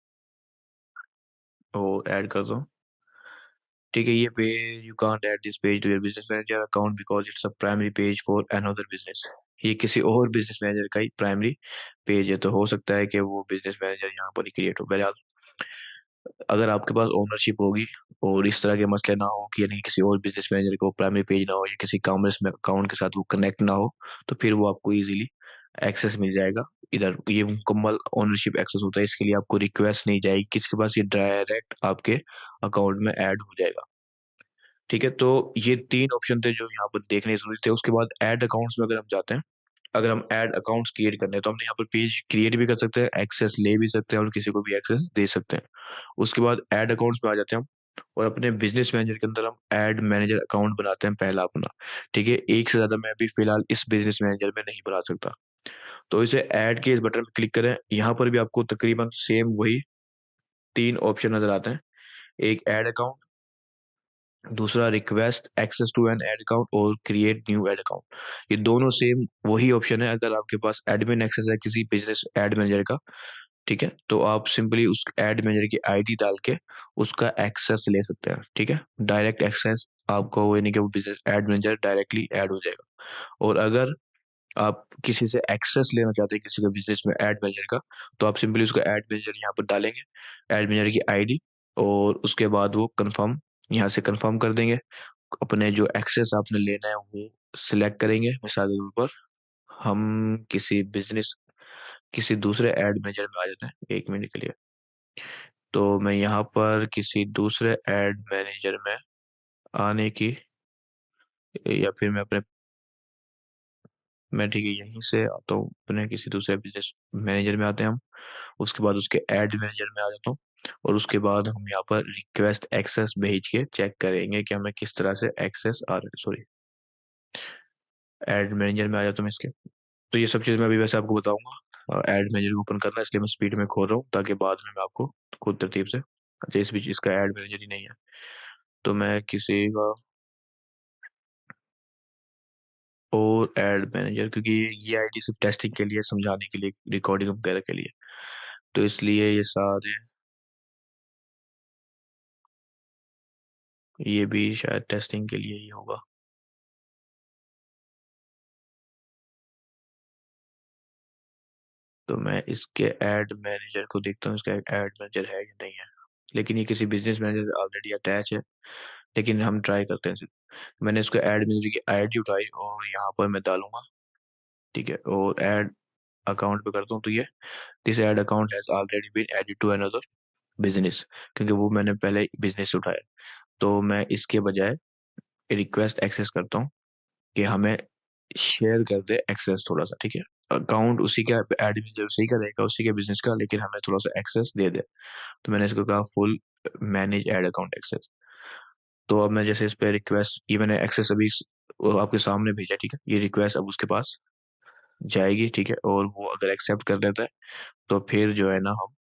A: और ऐड करता हूँ। ठीक है, ये page you can't add this page to your business manager account because it's a primary page for another business. ये किसी और बिजनेस मैनेजर का ही प्राइमरी पेज है, तो हो सकता है कि वो बिजनेस मैनेजर यहाँ पर ही क्रिएट हो। बहरहाल अगर आपके पास ओनरशिप होगी और इस तरह के मसले ना हो कि यानी कि किसी और बिजनेस मैनेजर को प्राइमरी पेज ना हो या किसी कॉमर्स में अकाउंट के साथ वो कनेक्ट ना हो, तो फिर वो आपको इजीली एक्सेस मिल जाएगा। इधर ये मुकम्मल ओनरशिप एक्सेस होता है, इसके लिए आपको रिक्वेस्ट नहीं जाएगी किसके पास, ये डायरेक्ट आपके अकाउंट में ऐड हो जाएगा। ठीक है, तो ये तीन ऑप्शन थे जो यहाँ पर देखने जरूरी थे। उसके बाद ऐड अकाउंट्स में अगर हम जाते हैं, अगर हम ऐड अकाउंट्स क्रिएट करने हैं तो हमने यहाँ पर पेज क्रिएट भी कर सकते हैं, एक्सेस ले भी सकते हैं और किसी को भी एक्सेस दे सकते हैं। उसके बाद ऐड अकाउंट्स में आ जाते हैं हम, और अपने बिजनेस मैनेजर के अंदर हम ऐड मैनेजर अकाउंट बनाते हैं पहला अपना। ठीक है, एक से ज्यादा मैं अभी फिलहाल इस बिजनेस मैनेजर में नहीं बना सकता। तो इसे ऐड के इस बटन पर क्लिक करें, यहाँ पर भी आपको तकरीबन सेम वही तीन ऑप्शन नजर आते हैं। एक ऐड अकाउंट, दूसरा request access to an ad account, और क्रिएट न्यू एड अकाउंट। ये दोनों सेम वही ऑप्शन है अगर आपके पास एडमिन एक्सेस है किसी बिजनेस एड मैनेजर का, ठीक है? तो आप सिंपली उस ऐड मैनेजर की आईडी डाल के उसका एक्सेस ले सकते हैं, ठीक है? डायरेक्ट एक्सेस आपको वो, यानी कि वो business add manager directly add हो जाएगा। और अगर आप किसी से एक्सेस लेना चाहते हैं किसी का बिज़नेस में ऐड मैनेजर का, तो आप सिंपली उसका ऐड मैनेजर यहाँ पर डालेंगे, ऐड मैनेजर की आईडी, और उसके बाद वो कन्फर्म, यहाँ से कन्फर्म कर देंगे। अपने जो एक्सेस आपने लेना है वो सिलेक्ट करेंगे। मिसाल के तौर पर हम किसी दूसरे ऐड मैनेजर में आ जाते हैं 1 मिनट के लिए। तो मैं यहाँ पर किसी दूसरे ऐड मैनेजर में आने की, या फिर मैं ठीक है यहीं से आता हूँ, अपने किसी दूसरे बिजनेस मैनेजर में आते हैं हम। उसके बाद उसके ऐड मैनेजर में आ जाता हूँ, और उसके बाद हम यहाँ पर रिक्वेस्ट एक्सेस भेज के चेक करेंगे कि हमें किस तरह से एक्सेस आ रहा है। सॉरी, ऐड मैनेजर में आ जाता हूँ मैं इसके। तो ये सब चीज़ मैं अभी वैसे आपको बताऊंगा। ऐड मैनेजर को ओपन करना है, इसलिए मैं स्पीड में खोल रहा हूँ ताकि बाद में मैं आपको खुद तरतीब से, अच्छा इस बीच इसका ऐड मैनेजर ही नहीं है, तो मैं किसी का और ऐड मैनेजर, क्योंकि ये आईडी सिर्फ टेस्टिंग के लिए, समझाने के लिए, रिकॉर्डिंग वगैरह के लिए, तो इसलिए ये सारे, ये भी शायद टेस्टिंग के लिए ही होगा। तो मैं इसके ऐड मैनेजर को देखता हूँ, इसका ऐड मैनेजर है या नहीं है। लेकिन ये किसी बिजनेस मैनेजर से ऑलरेडी अटैच है, लेकिन हम ट्राई करते हैं सिर्फ। मैंने इसको ऐड मैनेजर की आईडी उठाई और यहाँ पर मैं डालूंगा, ठीक है, और ऐड अकाउंट पे करता हूँ, तो ये this ad account has already been added to another business, क्योंकि वो मैंने पहले बिजनेस से उठाया। तो मैं इसके बजाय रिक्वेस्ट एक्सेस करता हूँ कि हमें शेयर कर दे एक्सेस थोड़ा सा, ठीक है? अकाउंट उसी का, ऐड मैनेजर उसी का रहेगा, उसी के बिजनेस का, लेकिन हमें थोड़ा सा एक्सेस दे दे। तो मैंने इसको कहा full manage ad account access. तो अब मैं जैसे इस पे रिक्वेस्ट, ये मैंने एक्सेस अभी वो आपके सामने भेजा, ठीक है? ये रिक्वेस्ट अब उसके पास जाएगी, ठीक है, और वो अगर एक्सेप्ट कर लेता है तो फिर जो है ना, हम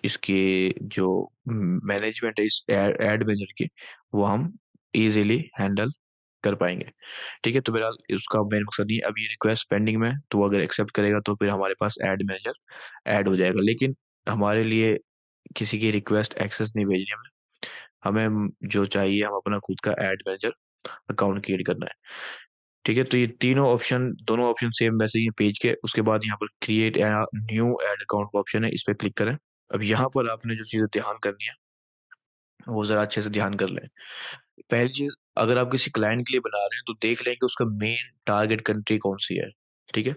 A: इसकी जो मैनेजमेंट है इस एड मैनेजर की, वो हम इजीली हैंडल कर पाएंगे, ठीक है? तो मेरा उसका मेन मकसद ये, अब ये रिक्वेस्ट पेंडिंग में है, तो वो अगर एक्सेप्ट करेगा तो फिर हमारे पास ऐड मैनेजर ऐड हो जाएगा। लेकिन हमारे लिए किसी की रिक्वेस्ट एक्सेस नहीं भेजनी हमें, जो चाहिए हम अपना खुद का ऐड मैनेजर अकाउंट क्रिएट करना है, ठीक है? तो ये तीनों ऑप्शन, दोनों ऑप्शन सेम वैसे ही पेज के। उसके बाद यहाँ पर क्रिएट न्यू ऐड अकाउंट का ऑप्शन है, इस पर क्लिक करें। अब यहाँ पर आपने जो चीज़ें ध्यान करनी है वो जरा अच्छे से ध्यान कर लें। पहली चीज, अगर आप किसी क्लाइंट के लिए बना रहे हैं तो देख लें कि उसका मेन टारगेट कंट्री कौन सी है, ठीक है?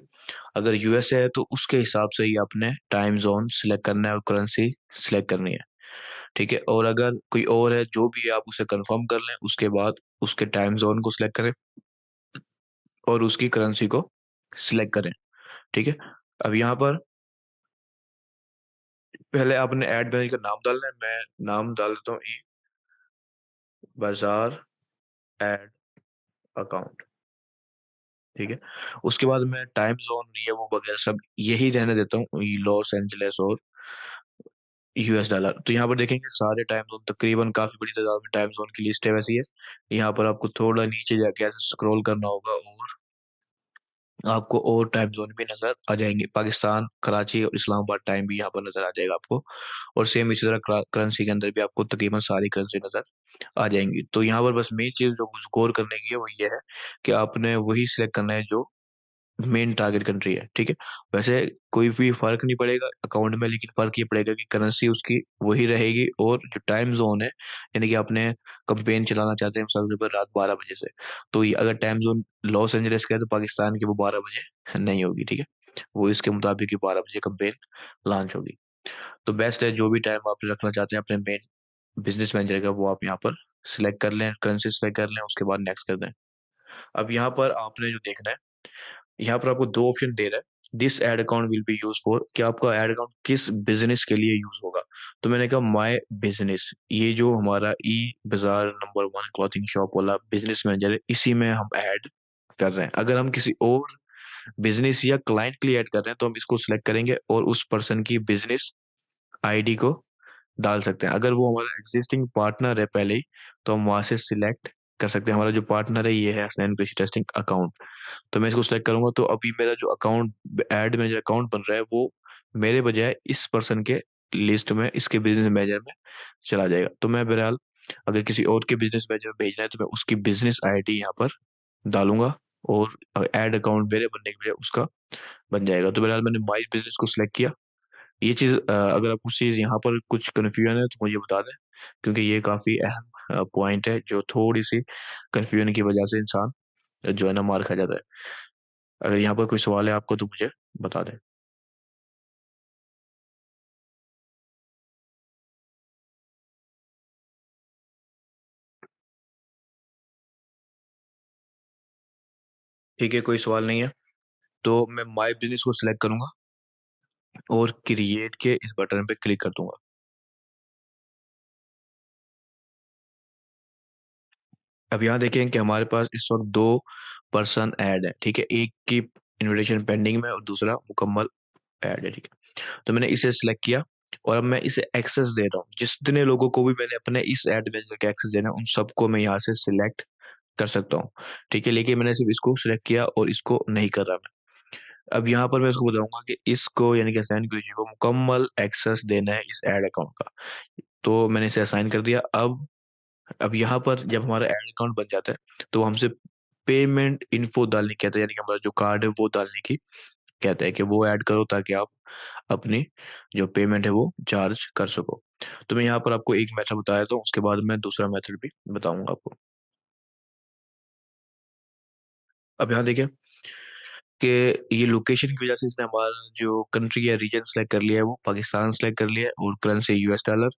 A: अगर यूएसए है तो उसके हिसाब से ही आपने टाइम जोन सिलेक्ट करना है और करेंसी सिलेक्ट करनी है, ठीक है? और अगर कोई और है, जो भी है आप उसे कंफर्म कर लें, उसके बाद उसके टाइम जोन को सिलेक्ट करें और उसकी करेंसी को सिलेक्ट करें, ठीक है? अब यहाँ पर पहले आपने ऐड मैनेजर का नाम डालना है। मैं नाम डाल देता हूँ ई बाजार एड अकाउंट, ठीक है? उसके बाद मैं टाइम जोन ये वो वगैरह सब यही रहने देता हूँ, लॉस एंजलिस और यूएस डॉलर। तो यहाँ पर देखेंगे सारे टाइम जोन, तकरीबन काफी बड़ी तादाद में टाइम जोन की लिस्ट है वैसी है। यहाँ पर आपको थोड़ा नीचे जाके ऐसे स्क्रॉल करना होगा, और आपको और टाइम जोन भी नजर आ जाएंगे। पाकिस्तान, कराची और इस्लामाबाद टाइम भी यहाँ पर नजर आ जाएगा आपको। और सेम इसी तरह करेंसी के अंदर भी आपको तकरीबन सारी करेंसी नजर आ जाएंगी। तो यहाँ पर बस मेन चीज जो गौर करने की है वो ये है कि आपने वही सिलेक्ट करना है जो मेन टारगेट कंट्री है, ठीक है? वैसे कोई भी फर्क नहीं पड़ेगा अकाउंट में, लेकिन फर्क ये पड़ेगा कि करेंसी उसकी वही रहेगी, और जो टाइम जोन है, यानी कि आपने कंपेन चलाना चाहते हैं मिसाल के ऊपर रात 12 बजे से, तो ये अगर टाइम जोन लॉस एंजलिस का है तो पाकिस्तान की वो 12 बजे नहीं होगी, ठीक है? वो इसके मुताबिक ही 12 बजे कंपेन लॉन्च होगी। तो बेस्ट है, जो भी टाइम आप रखना चाहते हैं अपने मेन बिजनेस मैनेजर का, वो आप यहाँ पर सिलेक्ट कर लें, करेंसी सिलेक्ट कर लें, उसके बाद नेक्स्ट कर दें। अब यहाँ पर आपने जो देखना है, यहाँ पर आपको दो ऑप्शन दे रहा है, this ad account will be use for, कि आपका एड अकाउंट किस बिजनेस के लिए यूज होगा। तो मैंने कहा माय बिजनेस, ये जो हमारा ई बाजार नंबर 1 क्लॉथिंग शॉप वाला बिजनेस मैनेजर है, इसी में हम ऐड कर रहे हैं। अगर हम किसी और बिजनेस या क्लाइंट के लिए ऐड कर रहे हैं तो हम इसको सिलेक्ट करेंगे और उस पर्सन की बिजनेस आईडी को डाल सकते हैं। अगर वो हमारा एग्जिस्टिंग पार्टनर है पहले ही, तो हम वहां से सिलेक्ट कर सकते हैं। हमारा जो पार्टनर है ये है हसनैन कृषि टेस्टिंग अकाउंट, तो मैं इसको सिलेक्ट करूंगा। तो अभी मेरा जो अकाउंट, ऐड में जो अकाउंट बन रहा है वो मेरे बजाय इस पर्सन के लिस्ट में, इसके बिजनेस मैनेजर में चला जाएगा। तो मैं बहरहाल अगर किसी और के बिजनेस मैनेजर में भेजना है तो मैं उसकी बिजनेस आईडी यहाँ पर डालूंगा, और ऐड अकाउंट मेरे बनने के बजाय उसका बन जाएगा। तो बहरहाल मैंने माई बिजनेस को सिलेक्ट किया। ये चीज़ अगर आपको चीज़ यहाँ पर कुछ कन्फ्यूजन है तो मुझे बता दें, क्योंकि ये काफ़ी अहम पॉइंट है जो थोड़ी सी कन्फ्यूजन की वजह से इंसान जो है ना मार खा जाता है। अगर यहाँ पर कोई सवाल है आपको तो मुझे बता दें। ठीक है, कोई सवाल नहीं है। तो मैं माई बिजनेस को सिलेक्ट करूंगा और क्रिएट के इस बटन पे क्लिक कर दूंगा। अब यहाँ देखें कि हमारे पास इस वक्त दो पर्सन ऐड है, ठीक है। एक की इनविटेशन पेंडिंग में और दूसरा मुकम्मल ऐड है, ठीक है। तो मैंने इसे सिलेक्ट किया और अब मैं इसे एक्सेस दे रहा हूँ। जितने लोगों को भी मैंने अपने इस ऐड मैनेजर के एक्सेस देना है उन सबको मैं यहाँ से सिलेक्ट कर सकता हूँ, ठीक है। लेकिन मैंने सिर्फ इसको सिलेक्ट किया और इसको नहीं कर रहा मैं। अब यहाँ पर मैं इसको बताऊंगा कि इसको यानी कि असाइन कीजिए को मुकम्मल एक्सेस देना है इस ऐड अकाउंट का। तो मैंने इसे असाइन कर दिया। अब यहाँ पर जब हमारा ऐड अकाउंट बन जाता है तो हमसे पेमेंट इन्फो डालने कहता है, यानी कि हमारा जो कार्ड है वो डालने की कहता है कि वो ऐड करो ताकि आप अपनी जो पेमेंट है वो चार्ज कर सको। तो मैं यहाँ पर आपको एक मेथड बताया था, उसके बाद मैं दूसरा मेथड भी बताऊंगा आपको। अब यहाँ देखिए कि ये लोकेशन की वजह से इसने हमारा जो कंट्री या रीजन सेलेक्ट कर लिया है वो पाकिस्तान सेलेक्ट कर लिया है, और करेंसी यूएस डॉलर,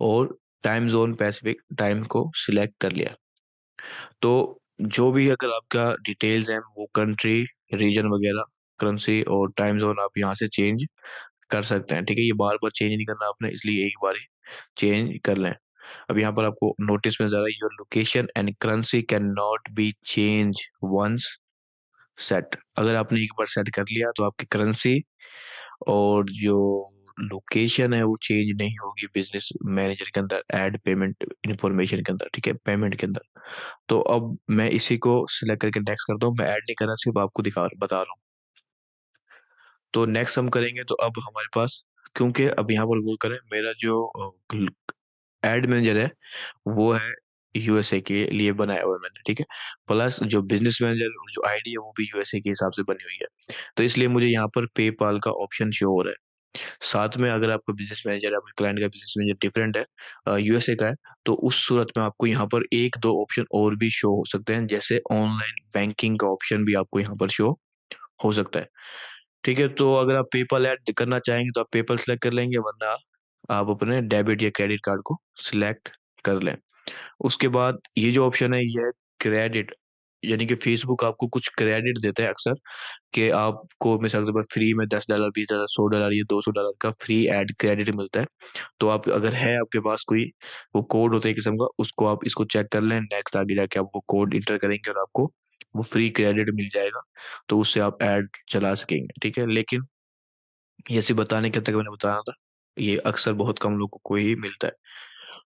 A: और टाइम जोन पैसिफिक टाइम को सिलेक्ट कर लिया। तो जो भी अगर आपका डिटेल्स हैं वो कंट्री, रीजन वगैरह, करेंसी और टाइम जोन आप यहाँ से चेंज कर सकते हैं, ठीक है। ये बार बार चेंज नहीं करना आपने, इसलिए एक बार ही चेंज कर लें। अब यहाँ पर आपको नोटिस में ज़रा, your location and currency can not be change once set. अगर आपने एक बार सेट कर लिया तो आपकी करेंसी और जो लोकेशन है वो चेंज नहीं होगी बिजनेस मैनेजर के अंदर ऐड पेमेंट इंफॉर्मेशन के अंदर, ठीक है, पेमेंट के अंदर। तो अब मैं इसी को सिलेक्ट करके नेक्स्ट करता हूँ। मैं ऐड नहीं कर रहा, सिर्फ आपको दिखा बता रहा हूँ। तो नेक्स्ट हम करेंगे तो अब हमारे पास, क्योंकि अब यहाँ पर वो करें, मेरा जो एड मैनेजर है वो है यूएसए के लिए बनाया हुआ है मैंने, ठीक है। प्लस जो बिजनेस मैनेजर जो आईडी है वो भी यूएसए के हिसाब से बनी हुई है। तो इसलिए मुझे यहाँ पर पेपाल का ऑप्शन शो हो रहा है। साथ में अगर आपका बिजनेस मैनेजर, आपके क्लाइंट का बिजनेस मैनेजर डिफरेंट है, यूएसए का है, तो उस सूरत में आपको यहाँ पर एक दो ऑप्शन और भी शो हो सकते हैं, जैसे ऑनलाइन बैंकिंग का ऑप्शन भी आपको यहाँ पर शो हो सकता है, ठीक है। तो अगर आप पेपल ऐड करना चाहेंगे तो आप पेपल सेलेक्ट कर लेंगे, वरना आप अपने डेबिट या क्रेडिट कार्ड को सिलेक्ट कर लें। उसके बाद ये जो ऑप्शन है ये है क्रेडिट, यानी कि फेसबुक आपको कुछ क्रेडिट देता है अक्सर, कि आपको मिसाल के तौर पर फ्री में $10, $20, $100 या $200 का फ्री एड क्रेडिट मिलता है। तो आप अगर है आपके पास कोई वो कोड होता है किस्म का, उसको आप इसको चेक कर लें, नेक्स्ट आगे जाके आप वो कोड इंटर करेंगे और आपको वो फ्री क्रेडिट मिल जाएगा। तो उससे आप ऐड चला सकेंगे, ठीक है। लेकिन ये सिर्फ बताने के तक मैंने बताया था, ये अक्सर बहुत कम लोगों को ही मिलता है।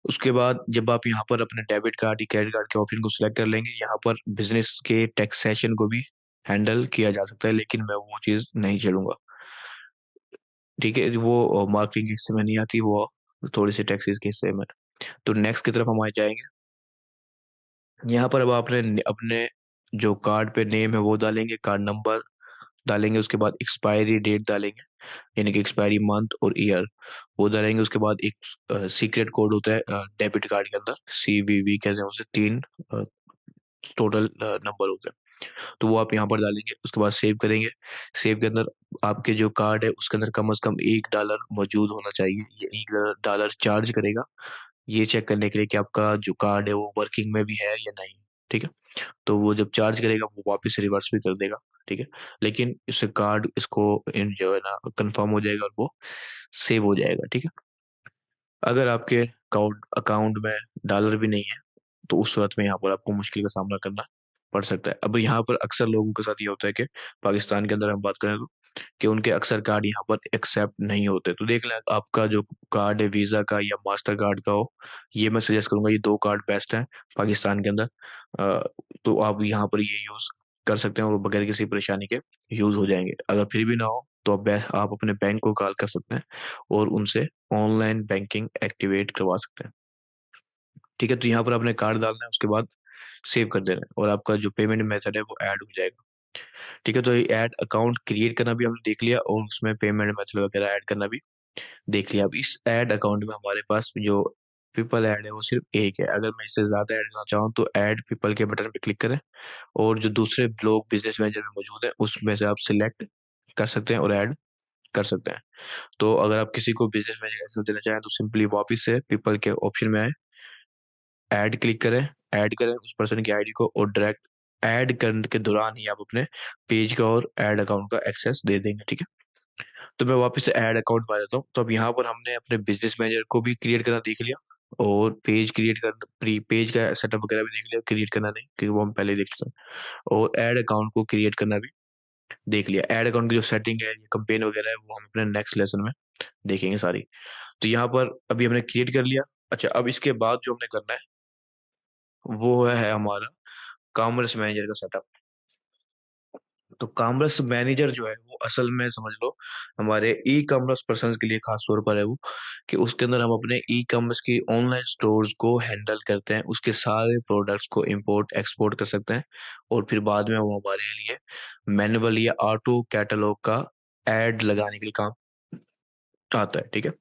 A: उसके बाद जब आप यहाँ पर अपने डेबिट कार्ड या क्रेडिट कार्ड के ऑप्शन को सिलेक्ट कर लेंगे, यहाँ पर बिजनेस के टैक्सेशन को भी हैंडल किया जा सकता है, लेकिन मैं वो चीज़ नहीं चलूंगा, ठीक है। वो मार्केटिंग के हिस्से में नहीं आती, वो थोड़ी सी टैक्सेस के हिस्से में। तो नेक्स्ट की तरफ हम आ जाएंगे। यहाँ पर अब आपने अपने जो कार्ड पे नेम है वो डालेंगे, कार्ड नंबर डालेंगे, उसके बाद एक्सपायरी डेट डालेंगे, यानी कि एक्सपायरी मंथ और ईयर वो डालेंगे। उसके बाद एक सीक्रेट कोड होता है डेबिट कार्ड के अंदर, CVV कहते हैं उसे, तीन टोटल नंबर होते हैं। तो वो आप यहाँ पर डालेंगे, उसके बाद सेव करेंगे। सेव के अंदर आपके जो कार्ड है उसके अंदर कम से कम $1 मौजूद होना चाहिए। ये $1 चार्ज करेगा ये चेक करने के लिए कि आपका जो कार्ड है वो वर्किंग में भी है या नहीं, ठीक है। तो वो जब चार्ज करेगा वो वापस रिवर्स भी कर देगा, ठीक है। लेकिन इससे कार्ड इसको इन जो है ना कंफर्म हो जाएगा और वो सेव हो जाएगा, ठीक है। अगर आपके अकाउंट अकाउंट में डॉलर भी नहीं है तो उस सूरत में यहाँ पर आपको मुश्किल का सामना करना पड़ सकता है। अब यहाँ पर अक्सर लोगों के साथ ये होता है कि पाकिस्तान के अंदर हम बात करें तो कि उनके अक्सर कार्ड यहाँ पर एक्सेप्ट नहीं होते। तो देख लें आपका जो कार्ड है वीज़ा का या मास्टर कार्ड का हो, ये मैं सजेस्ट करूंगा, ये दो कार्ड बेस्ट हैं पाकिस्तान के अंदर। अ, तो आप यहाँ पर ये यूज़ कर सकते हैं और बगैर किसी परेशानी के यूज़ हो जाएंगे। अगर फिर भी ना हो तो आप अपने बैंक को कॉल कर सकते हैं और उनसे ऑनलाइन बैंकिंग एक्टिवेट करवा सकते हैं। ठीक है, तो यहाँ पर आपने कार्ड डालना है, उसके बाद सेव कर देना है और आपका जो पेमेंट मेथड है वो ऐड हो जाएगा। ठीक है, तो ये ऐड अकाउंट क्रिएट करना भी हमने देख लिया और उसमें पेमेंट मेथड वगैरह ऐड करना भी देख लिया। अब इस ऐड अकाउंट में हमारे पास जो पीपल ऐड है वो सिर्फ एक है। अगर मैं इससे ज्यादा ऐड करना चाहूँ तो ऐड पीपल के बटन पे क्लिक करें और जो दूसरे लोग बिजनेस मैनेजर में मौजूद है उसमें से आप सिलेक्ट कर सकते हैं और ऐड कर सकते हैं। तो अगर आप किसी को बिजनेस मैनेजर एक्सेस देना चाहें तो सिंपली वापस से पीपल के ऑप्शन में आए, ऐड क्लिक करें, ऐड करें उस पर्सन की आईडी को और डायरेक्ट ऐड करने के दौरान ही आप अपने पेज का और ऐड अकाउंट का एक्सेस दे देंगे। ठीक है, तो मैं वापस से ऐड अकाउंट में आ जाता हूँ। तो अब यहाँ पर हमने अपने बिजनेस मैनेजर को भी क्रिएट करना देख लिया और पेज क्रिएट कर प्री पेज का सेटअप वगैरह भी देख लिया, क्रिएट करना नहीं क्योंकि वो हम पहले ही देख चुके हैं। और ऐड अकाउंट को क्रिएट करना भी देख लिया। ऐड अकाउंट की जो सेटिंग है, ये कंपेन वगैरह है, वो हम अपने नेक्स्ट लेसन में देखेंगे सारी। तो यहाँ पर अभी हमने क्रिएट कर लिया। अच्छा, अब इसके बाद जो हमने करना है वो है हमारा कॉमर्स मैनेजर का सेटअप। तो कॉमर्स मैनेजर जो है वो असल में समझ लो हमारे ई कॉमर्स पर्सन के लिए खास तौर पर है वो, कि उसके अंदर हम अपने ई कॉमर्स की ऑनलाइन स्टोर्स को हैंडल करते हैं, उसके सारे प्रोडक्ट्स को इंपोर्ट एक्सपोर्ट कर सकते हैं और फिर बाद में वो हमारे लिए मैनुअल या ऑटो कैटलॉग का एड लगाने के लिए काम आता है। ठीक है,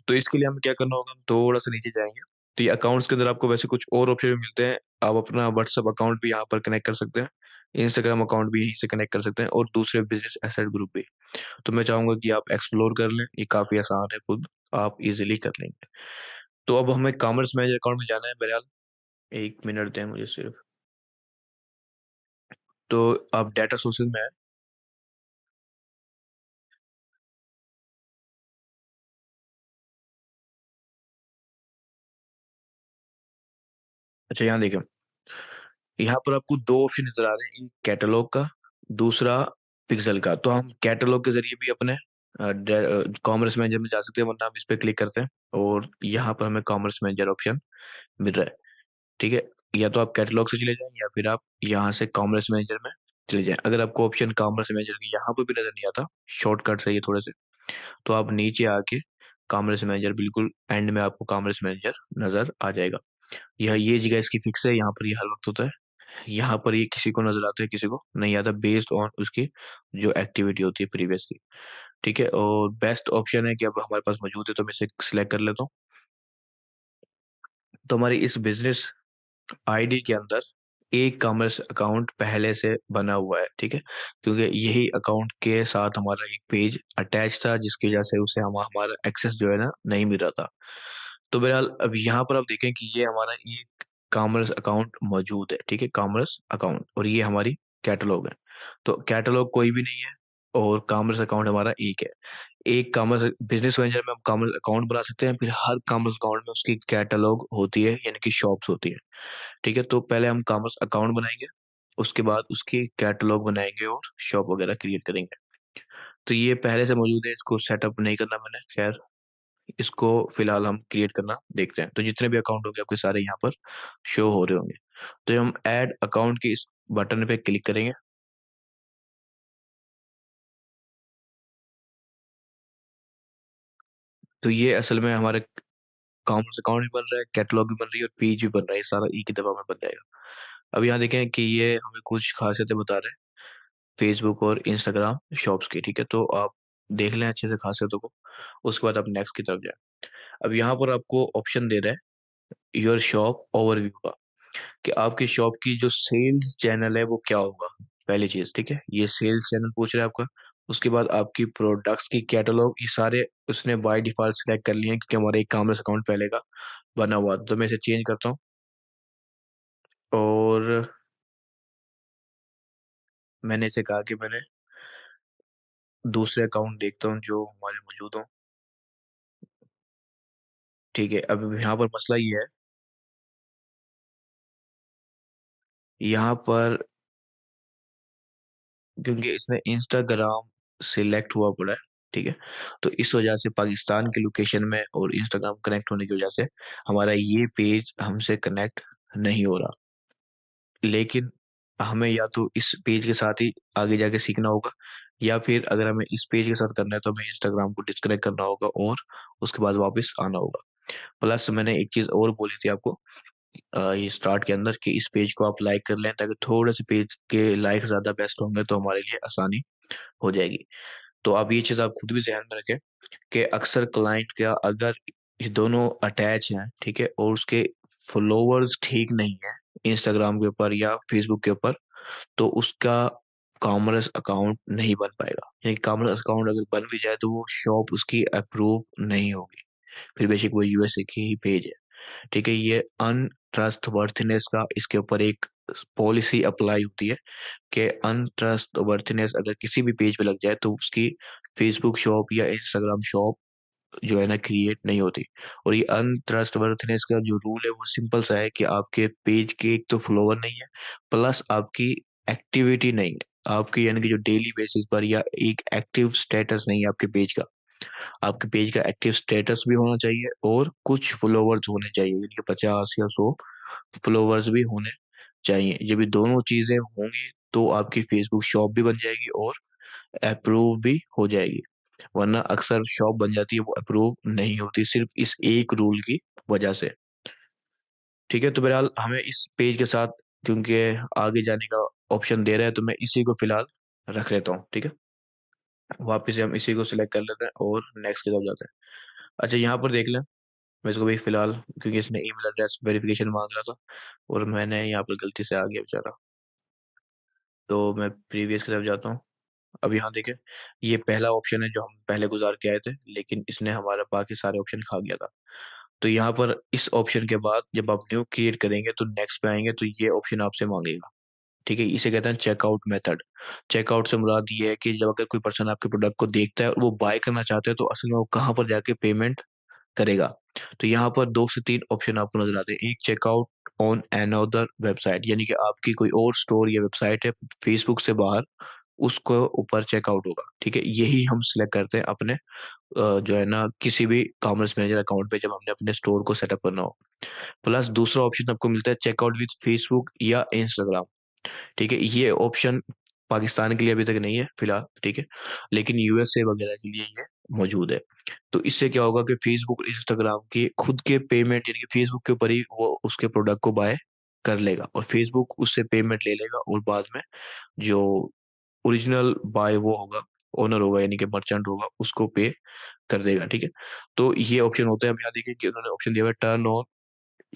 A: तो इसके लिए हमें क्या करना होगा, हम थोड़ा सा नीचे जाएंगे। तो ये अकाउंट्स के अंदर आपको वैसे कुछ और ऑप्शन भी मिलते हैं। आप अपना व्हाट्सअप अकाउंट भी यहाँ पर कनेक्ट कर सकते हैं, इंस्टाग्राम अकाउंट भी यहीं से कनेक्ट कर सकते हैं और दूसरे बिजनेस एसेट ग्रुप भी। तो मैं चाहूंगा कि आप एक्सप्लोर कर लें, ये काफी आसान है, खुद आप इजीली कर लेंगे। तो अब हमें कॉमर्स मैनेजर अकाउंट में जाना है बहरहाल। 1 मिनट दें मुझे सिर्फ। तो आप डाटा सोर्सेज में है। अच्छा, यहाँ देखें, यहाँ पर आपको दो ऑप्शन नजर आ रहे हैं, एक कैटलॉग का, दूसरा पिक्सल का। तो हम कैटलॉग के जरिए भी अपने कॉमर्स मैनेजर में जा सकते हैं, वरना हम इस पे क्लिक करते हैं और यहाँ पर हमें कॉमर्स मैनेजर ऑप्शन मिल रहा है। ठीक है, या तो आप कैटलॉग से चले जाएं या फिर आप यहाँ से कॉमर्स मैनेजर में चले जाएं। अगर आपको ऑप्शन कॉमर्स मैनेजर की यहाँ पर भी नजर नहीं आता, शॉर्टकट है ये थोड़े से, तो आप नीचे आके कॉमर्स मैनेजर, बिल्कुल एंड में आपको कॉमर्स मैनेजर नजर आ जाएगा। यह ये जगह इसकी फिक्स है, यहाँ पर ये हर वक्त होता है। यहाँ पर ये किसी को नजर आता है, किसी को नहीं आता, बेस्ड ऑन उसकी जो एक्टिविटी होती है प्रीवियस की। ठीक है, और बेस्ट ऑप्शन है कि अब हमारे पास मौजूद है तो मैं इसे सिलेक्ट कर लेता हूँ। तो हमारी इस बिजनेस आईडी के अंदर एक कॉमर्स अकाउंट पहले से बना हुआ है। ठीक है, क्योंकि यही अकाउंट के साथ हमारा एक पेज अटैच था जिसकी वजह से उसे हम हमारा एक्सेस जो है ना नहीं मिल रहा था। तो बहरहाल अब यहाँ पर आप देखें कि ये हमारा एक कॉमर्स अकाउंट मौजूद है। ठीक है, कॉमर्स अकाउंट, और ये हमारी कैटलॉग है। तो कैटलॉग कोई भी नहीं है और कॉमर्स अकाउंट हमारा एक है। एक कॉमर्स बिजनेस मैनेजर में हम कॉमर्स अकाउंट बना सकते हैं, फिर हर कॉमर्स अकाउंट में उसकी कैटलॉग होती है, यानी कि शॉप्स होती है। ठीक है, तो पहले हम कॉमर्स अकाउंट बनाएंगे, उसके बाद उसकी कैटलॉग बनाएंगे और शॉप वगैरह क्रिएट करेंगे। तो ये पहले से मौजूद है, इसको सेटअप नहीं करना मैंने, खैर इसको फिलहाल हम क्रिएट करना देखते हैं। तो जितने भी अकाउंट होंगे आपके सारे यहाँ पर शो हो रहे होंगे। तो हम ऐड अकाउंट के इस बटन पे क्लिक करेंगे। तो ये असल में हमारे कॉमर्स अकाउंट भी बन रहा है, कैटलॉग भी बन रही है और पेज भी बन रहा है, ये सारा एक ही दफा में बन जाएगा। अब यहाँ देखें कि ये हमें कुछ खासियतें बता रहे हैं फेसबुक और इंस्टाग्राम शॉप्स की। ठीक है, तो आप देख लें अच्छे से खासियतों को, उसके बाद आप नेक्स्ट की तरफ जाए। अब यहाँ पर आपको ऑप्शन दे रहा है योर शॉप ओवरव्यू का, कि आपकी शॉप की जो सेल्स चैनल है वो क्या होगा। पहली चीज, ठीक है, ये सेल्स चैनल पूछ रहा है आपका। उसके बाद आपकी प्रोडक्ट्स की कैटलॉग, ये सारे उसने बाय डिफॉल्ट सिलेक्ट कर लिए हैं क्योंकि हमारा एक कॉमर्स अकाउंट पहले का बना हुआ था। तो मैं इसे चेंज करता हूँ और मैंने इसे कहा कि मैंने दूसरे अकाउंट देखता हूँ जो हमारे मौजूद हों। ठीक है, अब यहाँ पर मसला ये है, यहाँ पर क्योंकि इसने इंस्टाग्राम सिलेक्ट हुआ पड़ा है। ठीक है, तो इस वजह से पाकिस्तान के लोकेशन में और इंस्टाग्राम कनेक्ट होने की वजह से हमारा ये पेज हमसे कनेक्ट नहीं हो रहा। लेकिन हमें या तो इस पेज के साथ ही आगे जाके सीखना होगा, या फिर अगर हमें इस पेज के साथ करना है तो हमें इंस्टाग्राम को डिस्कनेक्ट करना होगा और उसके बाद वापस आना होगा। प्लस मैंने एक चीज़ और बोली थी आपको ये स्टार्ट के अंदर कि इस पेज को आप लाइक कर लें, ताकि थोड़े से पेज के लाइक ज़्यादा बेस्ट होंगे तो हमारे लिए आसानी हो जाएगी। तो आप ये चीज़ आप खुद भी ध्यान में रखें कि अक्सर क्लाइंट का अगर ये दोनों अटैच हैं, ठीक है, और उसके फॉलोवर्स ठीक नहीं है इंस्टाग्राम के ऊपर या फेसबुक के ऊपर, तो उसका कॉमर्स अकाउंट नहीं बन पाएगा। यानी कॉमर्स अकाउंट अगर बन भी जाए तो वो शॉप उसकी अप्रूव नहीं होगी, फिर बेशक वो यूएसए की ही पेज है। ठीक है, ये अनट्रस्टवर्थनेस का इसके ऊपर एक पॉलिसी अप्लाई होती है कि अनट्रस्टवर्थनेस अगर किसी भी पेज पे लग जाए तो उसकी फेसबुक शॉप या इंस्टाग्राम शॉप जो है ना क्रिएट नहीं होती। और ये अनट्रस्टवर्थनेस का जो रूल है वो सिंपल सा है कि आपके पेज के एक तो फॉलोवर नहीं है, प्लस आपकी एक्टिविटी नहीं है, आपकी यानी कि जो डेली बेसिस पर या एक एक्टिव स्टेटस नहीं है आपके पेज का। आपके पेज का एक्टिव स्टेटस भी होना चाहिए और कुछ फॉलोवर्स होने चाहिए, यानी कि 50 या 100 फॉलोवर्स भी होने चाहिए। जब ये दोनों चीजें होंगी तो आपकी फेसबुक शॉप भी बन जाएगी और अप्रूव भी हो जाएगी। वरना अक्सर शॉप बन जाती है वो अप्रूव नहीं होती, सिर्फ इस एक रूल की वजह से। ठीक है, तो बहरहाल हमें इस पेज के साथ क्योंकि आगे जाने का ऑप्शन दे रहा है तो मैं इसी को फिलहाल रख लेता हूँ। ठीक है, वापिस से हम इसी को सिलेक्ट कर लेते हैं और नेक्स्ट की तरफ जाते हैं। अच्छा, यहाँ पर देख लें, मैं इसको भी फिलहाल क्योंकि इसने ईमेल एड्रेस वेरिफिकेशन मांग रहा था और मैंने यहाँ पर गलती से आ गया बेचारा, तो मैं प्रीवियस की तरफ जाता हूँ। अब यहाँ देखें, ये पहला ऑप्शन है जो हम पहले गुजार के आए थे, लेकिन इसने हमारा बाकी सारे ऑप्शन खा गया था। तो यहाँ पर इस ऑप्शन के बाद जब आप न्यू क्रिएट करेंगे तो नेक्स्ट पे आएंगे तो ये ऑप्शन आपसे मांगेगा। ठीक है, इसे कहते हैं चेकआउट मेथड। चेकआउट से मुराद ये है कि जब अगर कोई पर्सन आपके प्रोडक्ट को देखता है और वो बाय करना चाहते हैं तो असल में वो कहाँ पर जाके पेमेंट करेगा। तो यहाँ पर 2 से 3 ऑप्शन आपको नजर आते हैं। एक, चेकआउट ऑन अनदर वेबसाइट, यानी कि आपकी कोई और स्टोर या वेबसाइट है फेसबुक से बाहर, उसको ऊपर चेकआउट होगा। ठीक है, यही हम सिलेक्ट करते हैं अपने जो है ना किसी भी कॉमर्स मैनेजर अकाउंट पे जब हमने अपने स्टोर को सेटअप करना हो। प्लस दूसरा ऑप्शन आपको मिलता है चेकआउट विद फेसबुक या इंस्टाग्राम। ठीक है, ये ऑप्शन पाकिस्तान के लिए अभी तक नहीं है फिलहाल, ठीक है, लेकिन यूएसए वगैरह के लिए ये मौजूद है। तो इससे क्या होगा कि फेसबुक इंस्टाग्राम के खुद के पेमेंट यानी कि फेसबुक के ऊपर ही वो उसके प्रोडक्ट को बाय कर लेगा और फेसबुक उससे पेमेंट ले लेगा और बाद में जो ओरिजिनल बाय वो होगा, ओनर होगा यानी कि मर्चेंट होगा, उसको पे कर देगा। ठीक है, तो ये ऑप्शन होता है। अब यहाँ देखिए कि उन्होंने ऑप्शन दिया हुआ है turn on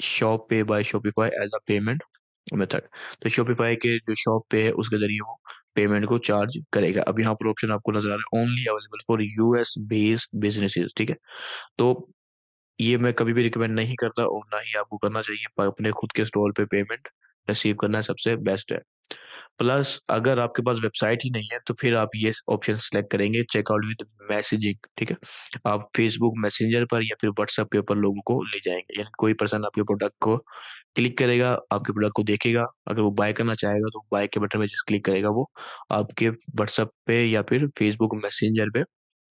A: Shop Pay by Shopify as a payment method. तो शॉपिफाई के जो शॉप पे है उसके जरिए वो पेमेंट को चार्ज करेगा। अब यहाँ पर ऑप्शन आपको नजर आ रहा है only available for US based businesses. ठीक है, तो ये मैं कभी भी रिकमेंड नहीं करता और ना ही आपको करना चाहिए, पर अपने खुद के स्टोर पे पेमेंट रिसीव करना सबसे बेस्ट है। प्लस अगर आपके पास वेबसाइट ही नहीं है तो फिर आप ये ऑप्शन सेलेक्ट करेंगे चेकआउट विद मैसेजिंग। ठीक है, आप फेसबुक मैसेंजर पर या फिर व्हाट्सएप के ऊपर लोगों को ले जाएंगे, यानी कोई पर्सन आपके प्रोडक्ट को क्लिक करेगा, आपके प्रोडक्ट को देखेगा, अगर वो बाय करना चाहेगा तो बाय के बटन में जिस क्लिक करेगा वो आपके व्हाट्सएप पे या फिर फेसबुक मैसेंजर पे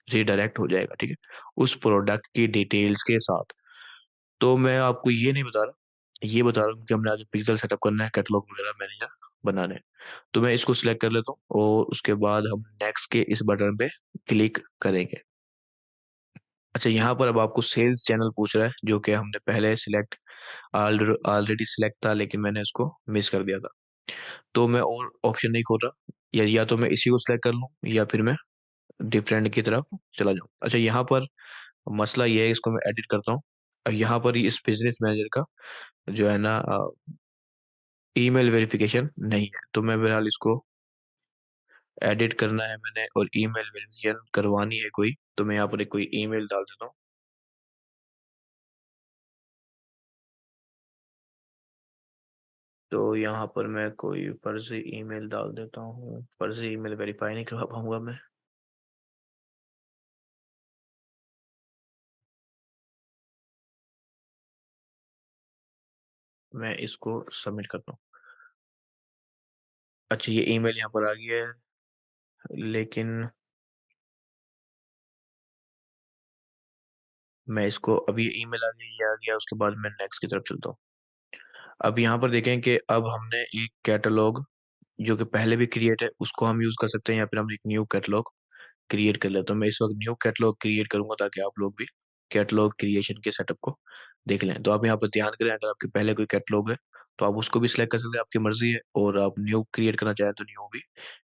A: रिडायरेक्ट हो जाएगा। ठीक है, उस प्रोडक्ट की डिटेल्स के साथ। तो मैं आपको ये नहीं बता रहा, ये बता रहा हूँ कि हमने आज पिक्सल सेटअप करना है, कैटलॉग वगैरह मैनेजर बनाने हैं। तो मैं इसको सिलेक्ट कर लेता हूँ और उसके बाद हम नेक्स्ट के इस बटन पे क्लिक करेंगे। अच्छा, यहाँ पर अब आपको सेल्स चैनल पूछ रहा है जो कि हमने पहले सिलेक्ट ऑलरेडी सिलेक्ट था, लेकिन मैंने इसको मिस कर दिया था। तो मैं और ऑप्शन नहीं खोल रहा, या तो मैं इसी को सिलेक्ट कर लूँ या फिर मैं डिफरेंट की तरफ चला जाऊँ। अच्छा, यहाँ पर मसला ये है, इसको मैं एडिट करता हूँ। अब यहाँ पर इस बिजनेस मैनेजर का जो है ना ईमेल वेरिफिकेशन नहीं है, तो मैं बहरहाल इसको एडिट करना है मैंने और ईमेल वेरिफिकेशन करवानी है कोई, तो मैं यहाँ पर एक कोई ईमेल डाल देता हूँ। तो यहाँ पर मैं कोई फर्जी ईमेल डाल देता हूँ, फर्जी ईमेल वेरीफाई नहीं करवा पाऊंगा मैं। मैं इसको सबमिट करता हूँ। अच्छा, ये ईमेल यहाँ पर आ गया है, लेकिन मैं इसको अभी ईमेल आ गई, ये आ गया, उसके बाद मैं नेक्स्ट की तरफ चलता हूँ। अब यहाँ पर देखें कि अब हमने एक कैटलॉग जो कि पहले भी क्रिएट है उसको हम यूज़ कर सकते हैं, या फिर हम एक न्यू कैटलॉग क्रिएट कर लेते हैं। मैं इस वक्त न्यू कैटलॉग क्रिएट करूंगा ताकि आप लोग भी कैटलॉग क्रिएशन के सेटअप को देख लें। तो आप यहाँ पर ध्यान करें, अगर आपके पहले कोई कैटलॉग है तो आप उसको भी सिलेक्ट कर सकते हैं, आपकी मर्जी है। और आप न्यू क्रिएट करना चाहें तो न्यू भी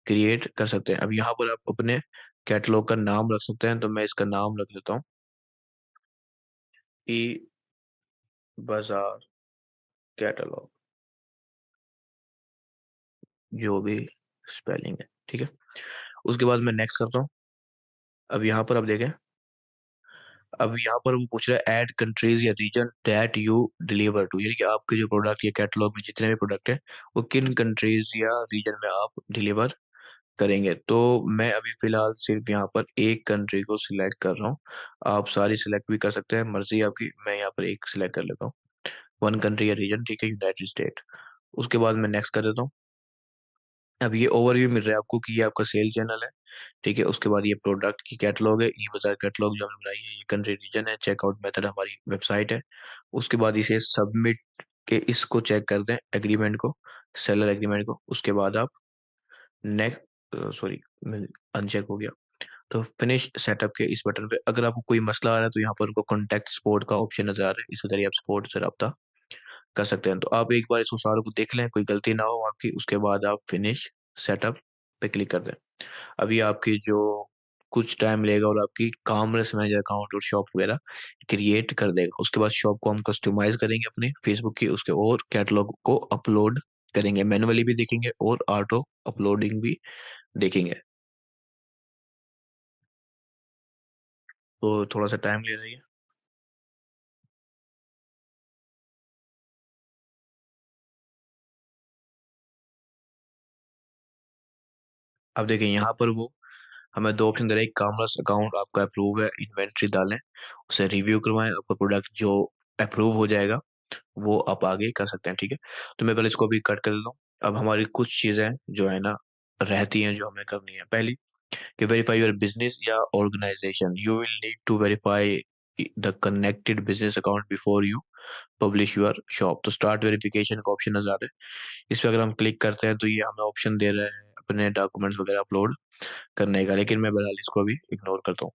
A: क्रिएट कर सकते हैं। अब यहाँ पर आप अपने कैटलॉग का नाम रख सकते हैं, तो मैं इसका नाम रख देता हूँ ई बाजार कैटलॉग, जो भी स्पेलिंग है, ठीक है। उसके बाद मैं नेक्स्ट करता हूँ। अब यहाँ पर आप देखें, अब यहाँ पर वो पूछ रहा है ऐड कंट्रीज या region that you deliver to, यानी कि आपके जो प्रोडक्ट या कैटलॉग में जितने भी प्रोडक्ट है वो किन कंट्रीज या रीजन में आप डिलीवर करेंगे। तो मैं अभी फिलहाल सिर्फ यहाँ पर एक कंट्री को सिलेक्ट कर रहा हूँ। आप सारी सिलेक्ट भी कर सकते हैं, मर्जी है आपकी। मैं यहाँ पर एक सिलेक्ट कर लेता हूँ, वन कंट्री या रीजन, ठीक है, यूनाइटेड स्टेट। उसके बाद मैं नेक्स्ट कर देता हूँ। अब ये ओवरव्यू मिल रहा है आपको कि ये आपका सेल चैनल है, ठीक है। उसके बाद ये प्रोडक्ट की कैटलॉग है, ई बाजार कैटलॉग जो हमने बनाई है, ये कंट्री रीजन है, चेकआउट मेथड हमारी वेबसाइट है। उसके बाद इसे सबमिट के इसको चेक कर दें, एग्रीमेंट को, सेलर एग्रीमेंट को। उसके बाद आप नेक्स्ट, सॉरी, अनचेक हो गया। तो फिनिश सेटअप के इस बटन पे अगर आपको कोई मसला आ रहा है तो यहाँ पर उनको कॉन्टेक्ट सपोर्ट का ऑप्शन नजर आ रहा है, इसके जरिए आप सपोर्ट से रब्ता कर सकते हैं। तो आप एक बार इसको सारों को देख लें, कोई गलती ना हो आपकी, उसके बाद आप फिनिश सेटअप पे क्लिक कर दें। अभी आपकी जो कुछ टाइम लेगा और आपकी कॉमर्स मैनेजर अकाउंट और शॉप वगैरह क्रिएट कर देगा। उसके बाद शॉप को हम कस्टमाइज करेंगे अपने फेसबुक की, उसके और कैटलॉग को अपलोड करेंगे, मैनुअली भी देखेंगे और ऑटो अपलोडिंग भी देखेंगे। तो थोड़ा सा टाइम ले रही है। अब देखिए यहाँ पर वो हमें दो ऑप्शन दे रहे हैं, कॉमर्स अकाउंट आपका अप्रूव है, इन्वेंट्री डालें, उसे रिव्यू करवाएं, आपका प्रोडक्ट जो अप्रूव हो जाएगा वो आप आगे कर सकते हैं, ठीक है। तो मैं पहले इसको भी कट कर लेता हूँ। अब हमारी कुछ चीजें जो है ना रहती हैं जो हमें करनी है। पहली कि वेरीफाई योर बिजनेस या organisation, you will need to verify the connected business account before you publish your shop. तो स्टार्ट वेरिफिकेशन का ऑप्शन नजर आ रहा है, इस पर अगर हम क्लिक करते हैं तो ये हमें ऑप्शन दे रहा है अपने डॉक्यूमेंट्स वगैरह अपलोड करने का, लेकिन मैं बहरहाल इसको भी इग्नोर करता हूँ।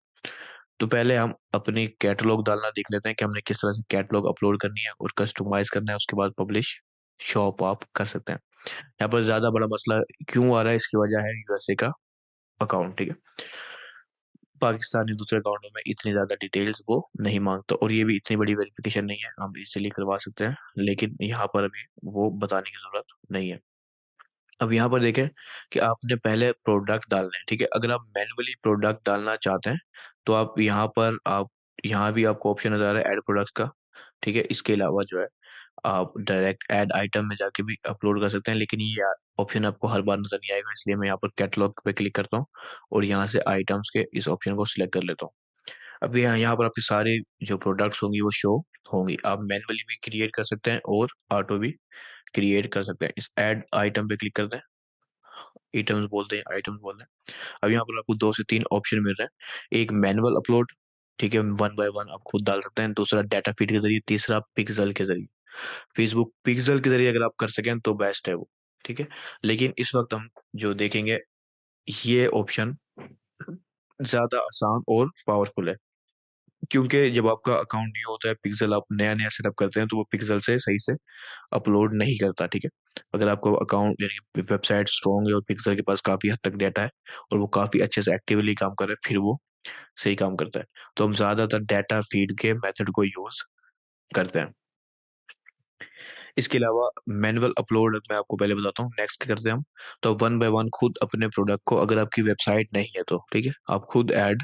A: तो पहले हम अपनी कैटलॉग डालना देख लेते हैं कि हमने किस तरह से कैटलॉग अपलोड करनी है और कस्टमाइज करना है। उसके बाद पब्लिश शॉप आप कर सकते हैं। यहाँ पर ज्यादा बड़ा मसला क्यों आ रहा है, इसकी वजह है यूएसए का अकाउंट, ठीक है। पाकिस्तानी दूसरे अकाउंटों में इतनी ज्यादा डिटेल्स वो नहीं मांगता, और ये भी इतनी बड़ी वेरिफिकेशन नहीं है, हम इजीली करवा सकते हैं, लेकिन यहाँ पर अभी वो बताने की जरूरत नहीं है। अब यहाँ पर देखें कि आपने पहले प्रोडक्ट डालने हैं, ठीक है। अगर आप मैन्युअली प्रोडक्ट डालना चाहते हैं तो आप यहाँ पर, आप यहाँ भी आपको ऑप्शन नजर आ रहा है ऐड प्रोडक्ट का, ठीक है। इसके अलावा जो है आप डायरेक्ट ऐड आइटम में जाके भी अपलोड कर सकते हैं, लेकिन ये ऑप्शन आपको हर बार नजर नहीं आएगा, इसलिए मैं यहाँ पर कैटलॉग पे क्लिक करता हूँ और यहाँ से आइटम्स के इस ऑप्शन को सिलेक्ट कर लेता हूँ। अब यहाँ पर आपके सारे जो प्रोडक्ट्स होंगी वो शो होंगी। आप मैन्युअली भी क्रिएट कर सकते हैं और ऑटो भी क्रिएट कर सकते हैं। इस ऐड आइटम पे क्लिक करते हैं, आइटम्स बोलते हैं, आइटम्स बोलते हैं। अब यहाँ पर आपको दो से तीन ऑप्शन मिल रहे हैं, एक मैनुअल अपलोड, ठीक है, वन बाय वन आप खुद डाल सकते हैं, दूसरा डाटा फीड के जरिए, तीसरा पिक्सल के जरिए। फेसबुक पिक्सल के जरिए अगर आप कर सकें तो बेस्ट है वो, ठीक है। लेकिन इस वक्त हम जो देखेंगे ये ऑप्शन ज्यादा आसान और पावरफुल है, क्योंकि जब आपका अकाउंट न्यू होता है, पिक्सल आप नया नया सेटअप करते हैं तो वो पिक्सल से सही से अपलोड नहीं करता, ठीक है। अगर आपका अकाउंट यानी वेबसाइट स्ट्रॉन्ग है और पिक्सल के पास काफी हद तक डेटा है और वो काफी अच्छे से एक्टिवली काम कर रहा है, फिर वो सही काम करता है। तो हम ज्यादातर डाटा फीड के मेथड को यूज करते हैं। इसके अलावा मैनुअल अपलोड मैं आपको पहले बताता हूँ, नेक्स्ट क्या करते हैं हम। तो वन बाय वन खुद अपने प्रोडक्ट को, अगर आपकी वेबसाइट नहीं है तो ठीक है, आप खुद ऐड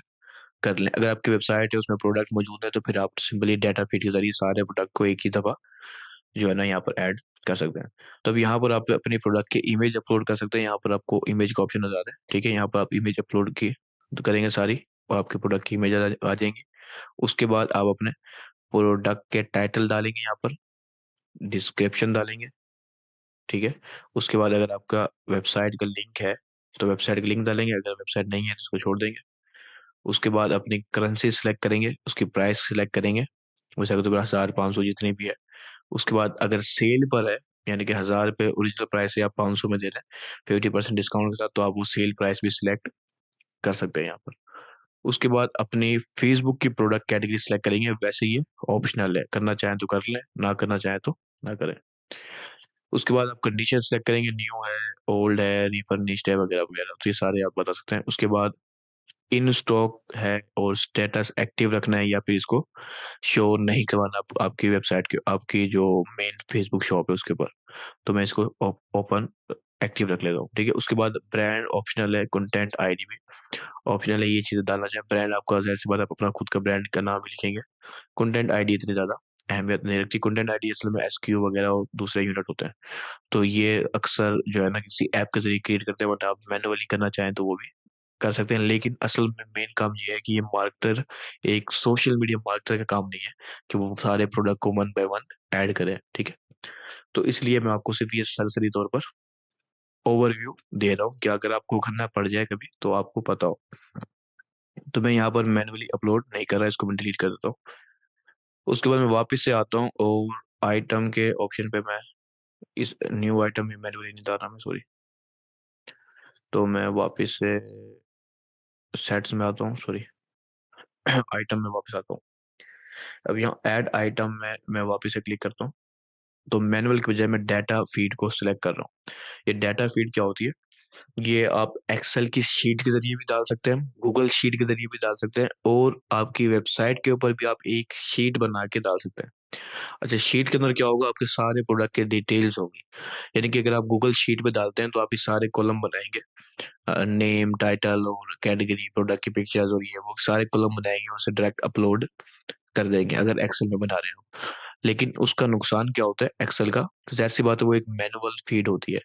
A: कर लें। अगर आपकी वेबसाइट है उसमें प्रोडक्ट मौजूद है तो फिर आप सिंपली डाटा फीड के जरिए सारे प्रोडक्ट को एक ही दफा जो है ना यहाँ पर ऐड कर सकते हैं। तो अब यहाँ पर आप अपनी प्रोडक्ट के इमेज अपलोड कर सकते हैं, यहाँ पर आपको इमेज का ऑप्शन नजर आता है, ठीक है। यहाँ पर आप इमेज अपलोड की तो करेंगे सारी, और आपके प्रोडक्ट की इमेज आ जाएंगी। उसके बाद आप अपने प्रोडक्ट के टाइटल डालेंगे, यहाँ पर डिस्क्रिप्शन डालेंगे, ठीक है। उसके बाद अगर आपका वेबसाइट का लिंक है तो वेबसाइट का लिंक डालेंगे, अगर वेबसाइट नहीं है तो उसको छोड़ देंगे। उसके बाद अपनी करेंसी सिलेक्ट करेंगे, उसकी प्राइस सिलेक्ट करेंगे, वैसे अगर तो 1500 जितनी भी है। उसके बाद अगर सेल पर है यानी कि 1000 रुपये ओरिजिनल प्राइस है, आप 500 में दे रहे हैं 50% डिस्काउंट के साथ, तो आप वो सेल प्राइस भी सिलेक्ट कर सकते हैं यहाँ पर। उसके बाद अपनी फेसबुक की प्रोडक्ट कैटेगरी सिलेक्ट करेंगे। वैसे ये ऑप्शनल है, करना चाहें तो कर लें, ना करना चाहें तो ना करें। उसके बाद आप कंडीशन सेलेक्ट करेंगे, न्यू है, ओल्ड है, रिफर्निश्ड है, वगैरह वगैरह, तो ये सारे आप बता सकते हैं। उसके बाद इन स्टॉक है और स्टेटस एक्टिव रखना है या फिर इसको शो नहीं करवाना आपकी वेबसाइट के, आपकी जो मेन फेसबुक शॉप है उसके ऊपर। तो मैं इसको ओपन एक्टिव रख लेता हूँ, ठीक है। उसके बाद ब्रांड ऑप्शनल है, कंटेंट आईडी भी ऑप्शनल है, ये चीजें डालना चाहें। ब्रांड आपका जाहिर सी बात है, आप अपना खुद का ब्रांड का नाम भी लिखेंगे। कंटेंट आईडी इतनी ज्यादा अहमियत नहीं रखती। कंटेंट आईडी असल में एसक्यू वगैरह और दूसरे यूनिट होते हैं, तो ये अक्सर जो है ना किसी ऐप के जरिए क्रिएट करते हैं, बट आप मैन्युअली करना चाहें तो वो भी कर सकते हैं। लेकिन असल में मेन काम ये है कि ये मार्केटर, एक सोशल मीडिया मार्केटर का काम नहीं है कि वो सारे प्रोडक्ट को वन बाय वन ऐड करें, ठीक है। तो इसलिए मैं आपको सिर्फ ये सरसरी तौर पर ओवरव्यू दे रहा हूँ कि अगर आपको करना पड़ जाए कभी तो आपको पता हो। तो मैं यहाँ पर मैन्युअली अपलोड नहीं कर रहा, इसको मैं डिलीट कर देता हूँ। उसके बाद मैं वापस से आता हूँ और आइटम के ऑप्शन पे मैं इस न्यू आइटम में मैन्युअली नहीं डाल रहा मैं, सॉरी। तो मैं वापस से सेट्स में आता हूँ, सॉरी आइटम में वापस आता हूँ। अब यहाँ ऐड आइटम में मैं वापस से क्लिक करता हूँ। तो मैनुअल की बजाय मैं डाटा फीड को सिलेक्ट कर रहा हूँ। ये डाटा फीड क्या होती है? ये आप एक्सेल की शीट के जरिए भी डाल सकते हैं, गूगल शीट के जरिए भी डाल सकते हैं, और आपकी वेबसाइट के ऊपर भी आप एक शीट बना के डाल सकते हैं। अच्छा, शीट के अंदर क्या होगा? आपके सारे प्रोडक्ट के डिटेल्स होगी। यानी कि अगर आप गूगल शीट पे डालते हैं तो आप ये सारे कॉलम बनाएंगे, नेम, टाइटल और कैटेगरी, प्रोडक्ट की पिक्चर्स और ये वो सारे कॉलम बनाएंगे, उसे डायरेक्ट अपलोड कर देंगे अगर एक्सेल में बना रहे हो। लेकिन उसका नुकसान क्या होता है एक्सेल का? जाहिर सी बात है, वो एक मैनुअल फीड होती है,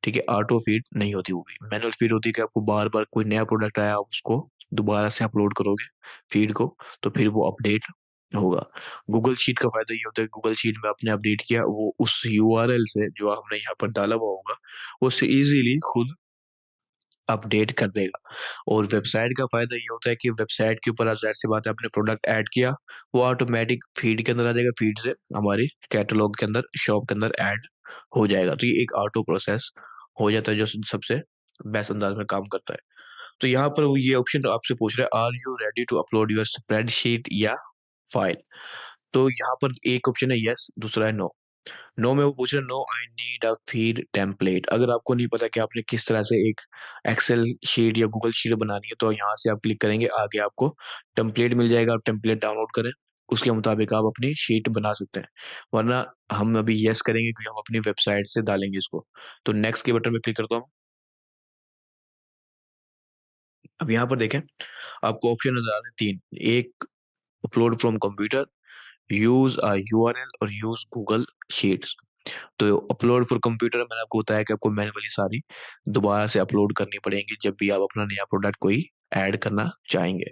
A: ठीक है, ऑटो फीड नहीं होती। वो भी मैनुअल फीड होती है कि आपको बार बार कोई नया प्रोडक्ट आया, आप उसको दोबारा से अपलोड करोगे फीड को, तो फिर वो अपडेट होगा। गूगल शीट का फायदा ये होता है, गूगल शीट में आपने अपडेट किया, वो उस यूआरएल से जो हमने यहाँ पर डाला हुआ होगा, वो उससे इजीली खुद अपडेट कर देगा। और वेबसाइट का फायदा ये होता है कि वेबसाइट के ऊपर जाहिर सी बात है, आपने प्रोडक्ट ऐड किया, वो ऑटोमेटिक फीड के अंदर आ जाएगा, फीड से हमारी कैटलॉग के अंदर, शॉप के अंदर ऐड हो जाएगा। तो ये एक ऑटो प्रोसेस हो जाता है जो सबसे बेस्ट अंदाज में काम करता है। तो यहाँ पर वो ये ऑप्शन आपसे पूछ रहा है, are you ready to upload your spreadsheet या फाइल? तो यहाँ पर एक ऑप्शन है यस, दूसरा है नो। नो में वो पूछ रहे हैं, no I need a feed template. अगर आपको नहीं पता कि आपने किस तरह से एक एक्सेल शीट या गूगल शीट बनानी है, तो यहाँ से आप क्लिक करेंगे, आगे आपको टेम्पलेट मिल जाएगा, आप टेम्पलेट डाउनलोड करें, उसके मुताबिक आप अपनी शीट बना सकते हैं। वरना हम अभी यस करेंगे क्योंकि हम अपनी वेबसाइट से डालेंगे इसको। तो नेक्स्ट के बटन पे क्लिक करता हूँ। अब यहाँ पर देखें, आपको ऑप्शन नजर आ रहे हैं तीन। एक, upload from computer, use a URL, और यूज गूगल शीट्स। तो अपलोड फॉर कंप्यूटर मैंने आपको बताया कि आपको मैन्युअली सारी दोबारा से अपलोड करनी पड़ेंगी जब भी आप अपना नया प्रोडक्ट कोई ऐड करना चाहेंगे,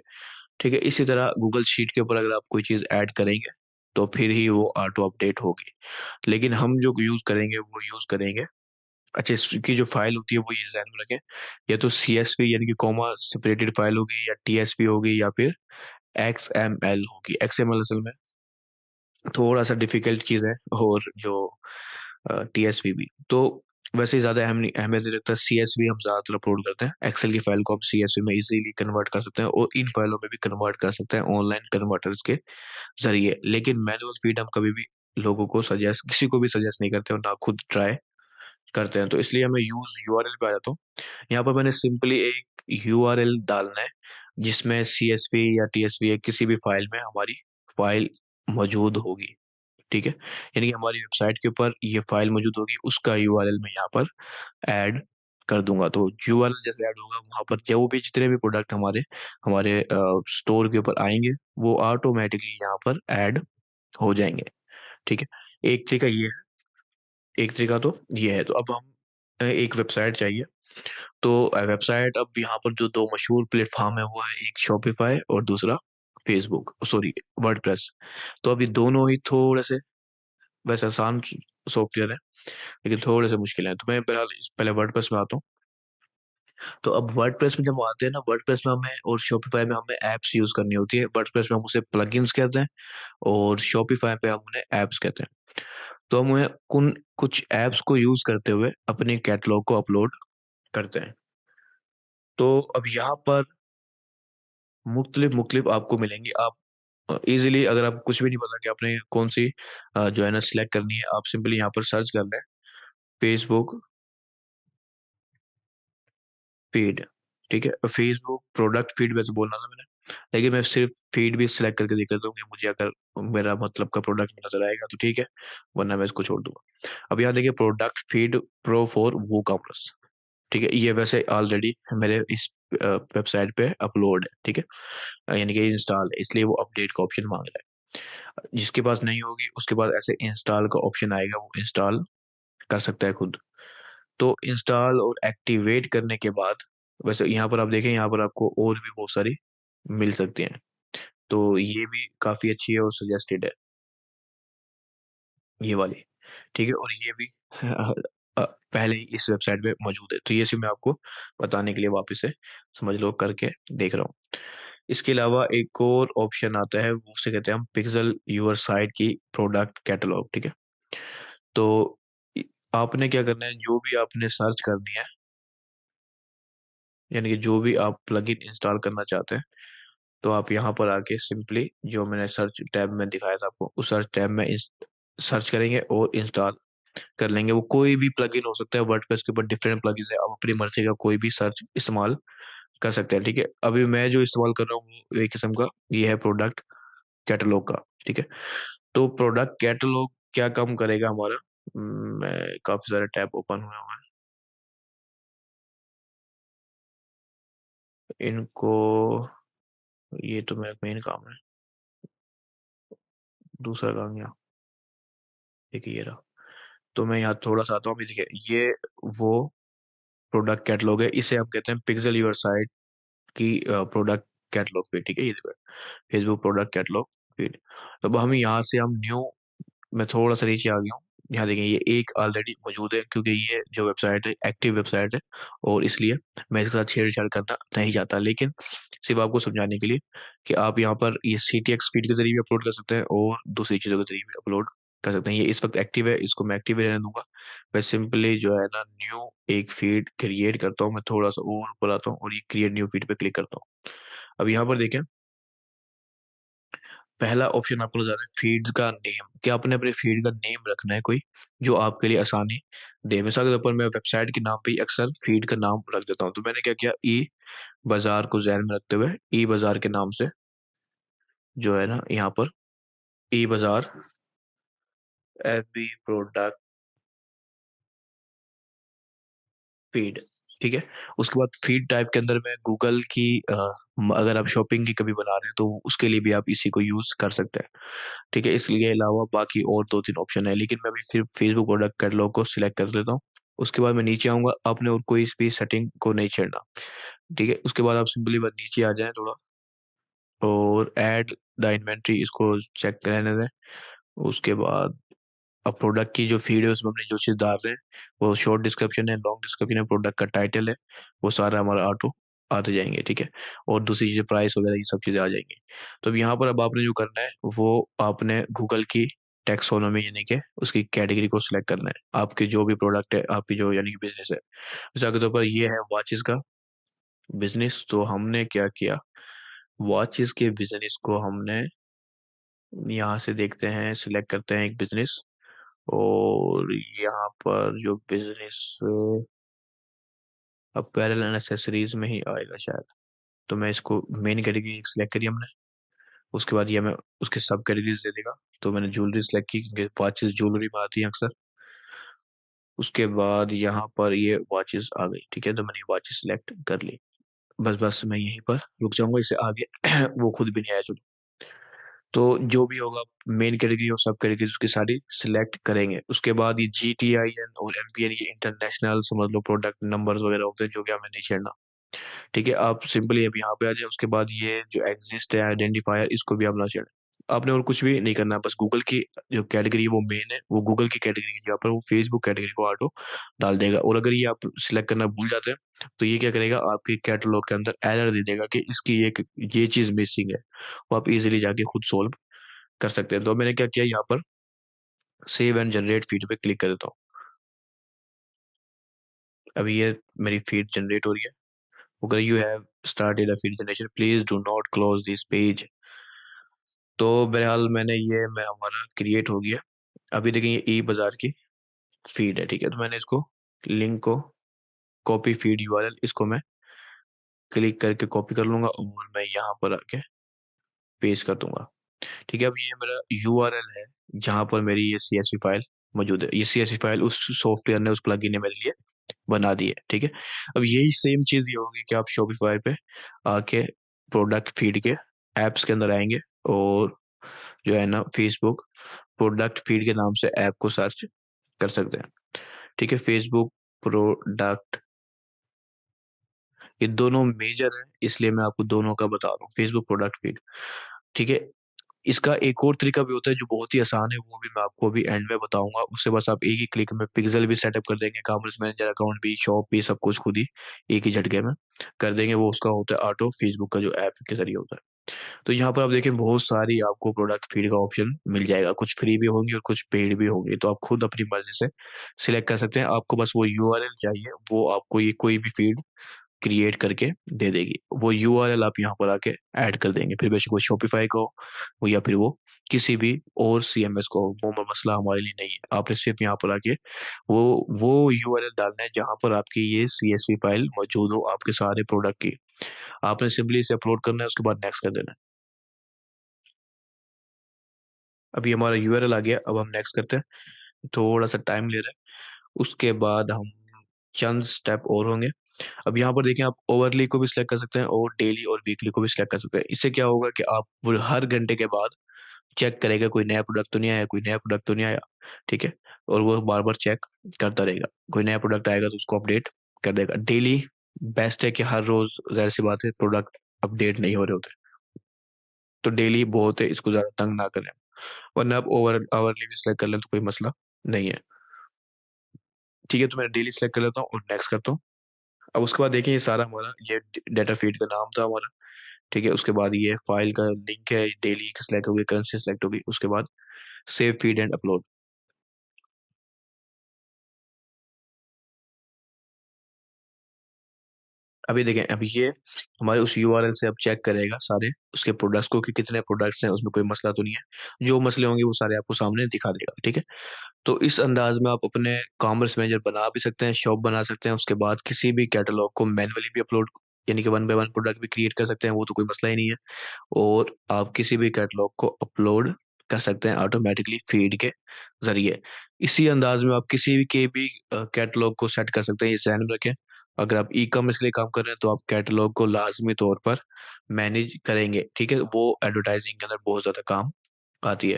A: ठीक है। इसी तरह गूगल शीट के ऊपर अगर आप कोई चीज ऐड करेंगे तो फिर ही वो ऑटो अपडेट होगी। लेकिन हम जो यूज करेंगे वो यूज करेंगे, अच्छा, इसकी जो फाइल होती है वो ये ध्यान में रखें, या तो CSV यानी कि कॉमा सेपरेटेड फाइल होगी, या TSV होगी, या फिर XML होगी। XML असल में थोड़ा सा डिफिकल्ट चीज है, और जो TSV भी तो वैसे ज्यादा अहमियत नहीं रखता। CSV हम ज्यादातर अपलोड करते हैं, एक्सेल की फाइल को हम CSV में इजीली कन्वर्ट कर सकते हैं, और इन फाइलों में भी कन्वर्ट कर सकते हैं ऑनलाइन कन्वर्टर्स के जरिए। लेकिन मैनुअल फीड हम कभी भी लोगों को सजेस्ट, किसी को भी सजेस्ट नहीं करते और ना खुद ट्राई करते हैं। तो इसलिए हमें यूज यूआरएल पे आ जाता हूँ। यहाँ पर मैंने सिंपली एक यूआरएल डालना है जिसमें CSV या TSV या किसी भी फाइल में हमारी फाइल मौजूद होगी, ठीक है। यानी कि हमारी वेबसाइट के ऊपर ये फाइल मौजूद होगी, उसका यूआरएल मैं यहाँ पर ऐड कर दूंगा। तो यूआरएल जैसे ऐड होगा, वहां पर जो भी जितने भी प्रोडक्ट हमारे हमारे स्टोर के ऊपर आएंगे, वो ऑटोमेटिकली यहाँ पर ऐड हो जाएंगे, ठीक है। एक तरीका ये है, एक तरीका तो ये है। तो अब हम एक वेबसाइट चाहिए। तो वेबसाइट, अब यहाँ पर जो दो मशहूर प्लेटफॉर्म है वो है, एक शॉपिफाई और दूसरा फेसबुक, सॉरी, वर्डप्रेस। तो अभी दोनों ही थोड़े से वैसे आसान सॉफ्टवेयर है, लेकिन थोड़े से मुश्किल है। तो मैं बहरहाल पहले वर्डप्रेस में आता हूँ। तो अब वर्डप्रेस में जब हम आते हैं ना, वर्डप्रेस में हमें और शॉपिफाई में हमें एप्स यूज करनी होती है। वर्डप्रेस में हम उसे प्लगइन्स कहते हैं, और शॉपिफाई पे हम उन्हें एप्स कहते हैं। तो हम वह कुन कुछ ऐप्स को यूज़ करते हुए अपने कैटलॉग को अपलोड करते हैं। तो अब यहाँ पर मुख्तलिफ आपको मिलेंगे। आप ईज़िली, अगर आपको कुछ भी नहीं पता कि आपने कौन-सी जो है ना सिलेक्ट करनी है, आप सिंपली यहाँ पर सर्च कर लें, फेसबुक फीड, ठीक है? फेसबुक प्रोडक्ट फीड वैसे बोलना था मैंने, लेकिन मैं सिर्फ़ फीड भी सिलेक्ट करके देख लेता हूँ कि मुझे अगर मेरा मतलब का प्रोडक्ट नज़र आएगा तो ठीक है, वरना मैं इसको छोड़ दूँगा। अब यहाँ देखिए, product feed pro for WooCommerce, ठीक है? ये वैसे ऑलरेडी मेरे इस वेबसाइट पे अपलोड है, ठीक है? यानी कि इंस्टॉल है, इसलिए वो अपडेट का ऑप्शन माँग रहा है। जिसके पास नहीं होगी उसके पास ऐसे इंस्टॉल का ऑप्शन आएगा, वो इंस्टॉल कर सकता है खुद। तो इंस्टॉल और एक्टिवेट करने के बाद, वैसे यहाँ पर आप देखें, यहाँ पर आपको और भी बहुत सारी मिल सकती हैं। तो ये भी काफ़ी अच्छी है और सजेस्टेड है, ये वाली, ठीक है? और ये भी पहले ही इस वेबसाइट पे मौजूद है। तो ये सिर्फ़ मैं आपको बताने के लिए वापस से समझ लो करके देख रहा हूँ। इसके अलावा एक और ऑप्शन आता है, वो उसे कहते हैं हम पिक्सेल यूर साइट की प्रोडक्ट कैटलॉग, ठीक है? तो इ आपने क्या करना है, जो भी आपने सर्च करनी है, यानी कि जो भी आप प्लगइन इंस्टॉल करना चाहते हैं, तो आप यहाँ पर आके सिंपली जो मैंने सर्च टैब में दिखाया था आपको, उस सर्च टैब में इस सर्च करेंगे और इंस्टॉल कर लेंगे। वो कोई भी प्लगइन हो सकता है, वर्डप्रेस के ऊपर डिफरेंट प्लगइन्स है, आप अपनी मर्ज़ी का कोई भी सर्च इस्तेमाल कर सकते हैं, ठीक है? अभी मैं जो इस्तेमाल कर रहा हूँ, वो एक किस्म का ये है प्रोडक्ट कैटलॉग का, ठीक है? तो प्रोडक्ट कैटलॉग क्या काम करेगा हमारा, मैं काफ़ी सारे टैब ओपन हुए हुए हैं। इनको, ये तो मेरा मेन काम है, दूसरा काम यहाँ, देखिए ये रहा। तो मैं यहाँ थोड़ा-सा आता हूँ, अभी देखिए, ये वो प्रोडक्ट कैटलॉग है, इसे आप कहते हैं पिक्सेल योर साइट की प्रोडक्ट कैटलॉग फीड, ठीक है? ये देखो, फेसबुक प्रोडक्ट कैटलॉग फीड। अब हम यहाँ से हम न्यू, मैं थोड़ा-सा नीचे आ गया हूँ। यहाँ देखें, ये एक ऑलरेडी मौजूद है, क्योंकि ये जो वेबसाइट है एक्टिव वेबसाइट है, और इसलिए मैं इसके साथ छेड़-छाड़ करना नहीं चाहता। लेकिन सिर्फ़ आपको समझाने के लिए कि आप यहाँ पर ये सीटीएक्स फीड के ज़रिए भी अपलोड कर सकते हैं और दूसरी चीज़ों के ज़रिए भी अपलोड कर सकते हैं। ये इस वक़्त एक्टिव है, इसको मैं एक्टिव ही रहने दूँगा। मैं सिंपली जो है ना न्यू एक फीड क्रिएट करता हूँ, मैं थोड़ा-सा और ऊपर आता हूँ और ये क्रिएट न्यू फीड पे क्लिक करता हूँ। अब यहाँ पर देखें, पहला ऑप्शन आपको नज़र आ रहा है फीड का नेम। क्या आपने अपने फीड का नेम रखना है कोई, जो आपके लिए आसानी दे। मिसाल के तौर पर मैं वेबसाइट के नाम पे ही अक्सर फीड का नाम रख देता हूँ। तो मैंने क्या किया, ई बाज़ार को ज़हन में रखते हुए ई बाज़ार के नाम से जो है ना यहाँ पर ई बाज़ार एफबी प्रोडक्ट फीड, ठीक है? उसके बाद फीड टाइप के अंदर मैं गूगल की अगर आप शॉपिंग की कभी बना रहे हैं तो उसके लिए भी आप इसी को यूज़ कर सकते हैं। ठीक है? इसके अलावा बाकी और 2-3 ऑप्शन है, लेकिन मैं अभी सिर्फ़ फेसबुक प्रोडक्ट कैटलॉग को सिलेक्ट कर लेता हूँ। उसके बाद मैं नीचे आऊँगा, आपने और कोई भी सेटिंग को नहीं छेड़ना, ठीक है? उसके बाद आप सिंपली बस नीचे आ जाएँ थोड़ा, और ऐड द इन्वेंटरी इसको चेक रहने दें। उसके बाद अब प्रोडक्ट की जो फ़ीड है उसमें हमने जो चीज़ डाल रहे हैं, वो शॉर्ट डिस्क्रिप्शन है, लॉन्ग डिस्क्रिप्शन है, प्रोडक्ट का टाइटल है, वो सारा हमारा ऑटो आते जाएँगे, ठीक है? और दूसरी चीज़ें प्राइस वगैरह ये सब चीज़ें आ जाएँगी। तो अब यहाँ पर अब आपने जो करना है, वो आपने गूगल की टैक्सोनॉमी यानी कि उसकी कैटेगरी को सिलेक्ट करना है। आपके जो भी प्रोडक्ट है, आपकी जो यानी कि बिज़नेस है। मिसाल के तौर पर ये है वॉचेज़ का बिज़नेस, तो हमने क्या किया, वॉचेज़ के बिज़नेस को हमने यहाँ से देखते हैं, सिलेक्ट करते हैं एक बिज़नेस, और यहाँ पर जो बिज़नेस अपैरल एंड एक्सेसरीज़ में ही आएगा शायद। तो मैं इसको मेन कैटेगरी सिलेक्ट करी हमने, उसके बाद ये हमें उसके सब कैटेगरीज़ दे देगा। तो मैंने ज्वेलरी सिलेक्ट की, क्योंकि वॉचेज़ ज्वेलरी में आती हैं अक्सर। उसके बाद यहाँ पर ये वॉचेज़ आ गई, ठीक है? तो मैंने ये वॉचेज़ सिलेक्ट कर ली। बस मैं यहीं पर रुक जाऊँगा, इससे आगे वो खुद भी नहीं आया चलो। तो जो भी होगा, मेन कैटेगरी और सब कैटेगरीज़ उसकी सारी सिलेक्ट करेंगे। उसके बाद ये जीटीआईएन और एमपीएन, ये इंटरनेशनल समझ लो प्रोडक्ट नंबर्स वगैरह होते हैं, जो कि हमें नहीं छेड़ना। ठीक है? आप सिंपली अब यहाँ पे आ जाएँ, उसके बाद ये जो एक्सिस्ट है आइडेंटिफायर, इसको भी आप ना छेड़ें। आपने और कुछ भी नहीं करना, बस गूगल की जो कैटेगरी है वो मेन है, वो गूगल की कैटेगरी की जगह पर वो फेसबुक कैटेगरी को ऑटो डाल देगा। और अगर ये आप सिलेक्ट करना भूल जाते हैं, तो ये क्या करेगा, आपके कैटलॉग के अंदर एरर दे देगा कि इसकी ये चीज़ मिसिंग है। वो आप इज़िली जाके खुद सॉल्व कर सकते हैं। तो मैंने क्या किया यहाँ पर, सेव एंड जनरेट फीड पे क्लिक कर देता हूँ। अभी ये मेरी फीड जनरेट हो रही है। अगर you have started a feed generation please do not close this page. तो बहरहाल मैं हमारा क्रिएट हो गया। अभी देखें ये ई बाजार की फीड है, ठीक है। तो मैंने इसको लिंक को कॉपी फीड यूआरएल इसको मैं क्लिक करके कॉपी कर लूंगा और मैं यहाँ पर आके पेस्ट कर दूंगा। ठीक है, अब ये मेरा यूआरएल है जहाँ पर मेरी ये सीएसवी फाइल मौजूद है। ये सीएसवी फाइल उस सॉफ्टवेयर ने, उस प्लगइन ने मेरे लिए बना दी है, ठीक है। अब यही सेम चीज ये होगी कि आप शॉपिफाई पे आके प्रोडक्ट फीड के एप्स के अंदर आएंगे और जो है ना फेसबुक प्रोडक्ट फीड के नाम से ऐप को सर्च कर सकते हैं, ठीक है। फेसबुक प्रोडक्ट, ये दोनों मेजर है इसलिए मैं आपको दोनों का बता रहा हूँ, फेसबुक प्रोडक्ट फीड, ठीक है। इसका एक और तरीका भी होता है जो बहुत ही आसान है, वो भी मैं आपको अभी एंड में बताऊंगा। उससे बस आप एक ही क्लिक में पिक्सल भी सेटअप कर देंगे, कॉमर्स मैनेजर अकाउंट भी, शॉप भी, सब कुछ खुद ही एक ही झटके में कर देंगे। वो उसका होता है ऑटो, फेसबुक का जो ऐप के जरिए होता है। तो यहाँ पर आप देखें बहुत सारी आपको प्रोडक्ट फीड का ऑप्शन मिल जाएगा, कुछ फ्री भी होंगे और कुछ पेड भी होंगे। तो आप खुद अपनी मर्जी से सिलेक्ट कर सकते हैं। आपको बस वो यूआरएल चाहिए, वो आपको ये कोई भी फीड क्रिएट करके दे देगी। वो यूआरएल आप यहाँ पर आके ऐड कर देंगे, फिर बेशक वो शॉपिफाई का हो या फिर वो किसी भी और सीएमएस को हो, वो मसला हमारे लिए नहीं है। आपने सिर्फ यहाँ पर आके वो यूआरएल डालना है जहाँ पर आपकी ये सीएसवी फाइल मौजूद हो आपके सारे प्रोडक्ट की। आपने सिंपली इसे अपलोड करना है, उसके बाद नेक्स्ट कर देना है। अभी हमारा यूआरएल आ गया, अब हम नेक्स्ट करते हैं। थोड़ा सा टाइम ले रहा है, उसके बाद हम चंद स्टेप और होंगे। अब यहाँ पर देखें, आप ओवरली को भी सिलेक्ट कर सकते हैं और डेली और वीकली को भी सिलेक्ट कर सकते हैं। इससे क्या होगा कि आप वो हर घंटे के बाद चेक करेगा कोई नया प्रोडक्ट तो नहीं आया, कोई नया प्रोडक्ट तो नहीं आया, ठीक है। और वो बार बार चेक करता रहेगा, कोई नया प्रोडक्ट आएगा तो उसको अपडेट कर देगा डेली। बेस्ट है कि हर रोज, जाहिर सी बात है, प्रोडक्ट अपडेट नहीं हो रहे होते, तो डेली बहुत है, इसको ज्यादा तंग ना करें। वरना आप ओवर आवरली भी सिलेक्ट कर लें तो कोई मसला नहीं है, ठीक है। तो मैं डेली सिलेक्ट कर लेता हूँ और नेक्स्ट करता हूँ। अब उसके बाद देखें, ये सारा हमारा ये डाटा फीड का नाम था हमारा, ठीक है। उसके बाद ये फाइल का लिंक है, डेली सिलेक्ट हो गई, करेंसी सिलेक्ट हो गई। उसके बाद सेव फीड एंड अपलोड। अभी देखें, अभी ये हमारे उस यूआरएल से अब चेक करेगा सारे उसके प्रोडक्ट्स को कि कितने प्रोडक्ट्स हैं, उसमें कोई मसला तो नहीं है। जो मसले होंगे वो सारे आपको सामने दिखा देगा, ठीक है। तो इस अंदाज में आप अपने कॉमर्स मैनेजर बना भी सकते हैं, शॉप बना सकते हैं। उसके बाद किसी भी कैटलॉग को मैन्युअली भी अपलोड, यानी कि वन बाय वन प्रोडक्ट भी क्रिएट कर सकते हैं, वो तो कोई मसला ही नहीं है। और आप किसी भी कैटलॉग को अपलोड कर सकते हैं ऑटोमेटिकली फीड के जरिए। इसी अंदाज में आप किसी भी के भी कैटलॉग को सेट कर सकते हैं। ये ध्यान में रखें, अगर आप ई कॉमर्स के लिए काम कर रहे हैं तो आप कैटलॉग को लाजमी तौर पर मैनेज करेंगे, ठीक है। वो एडवर्टाइजिंग के अंदर बहुत ज्यादा काम आती है।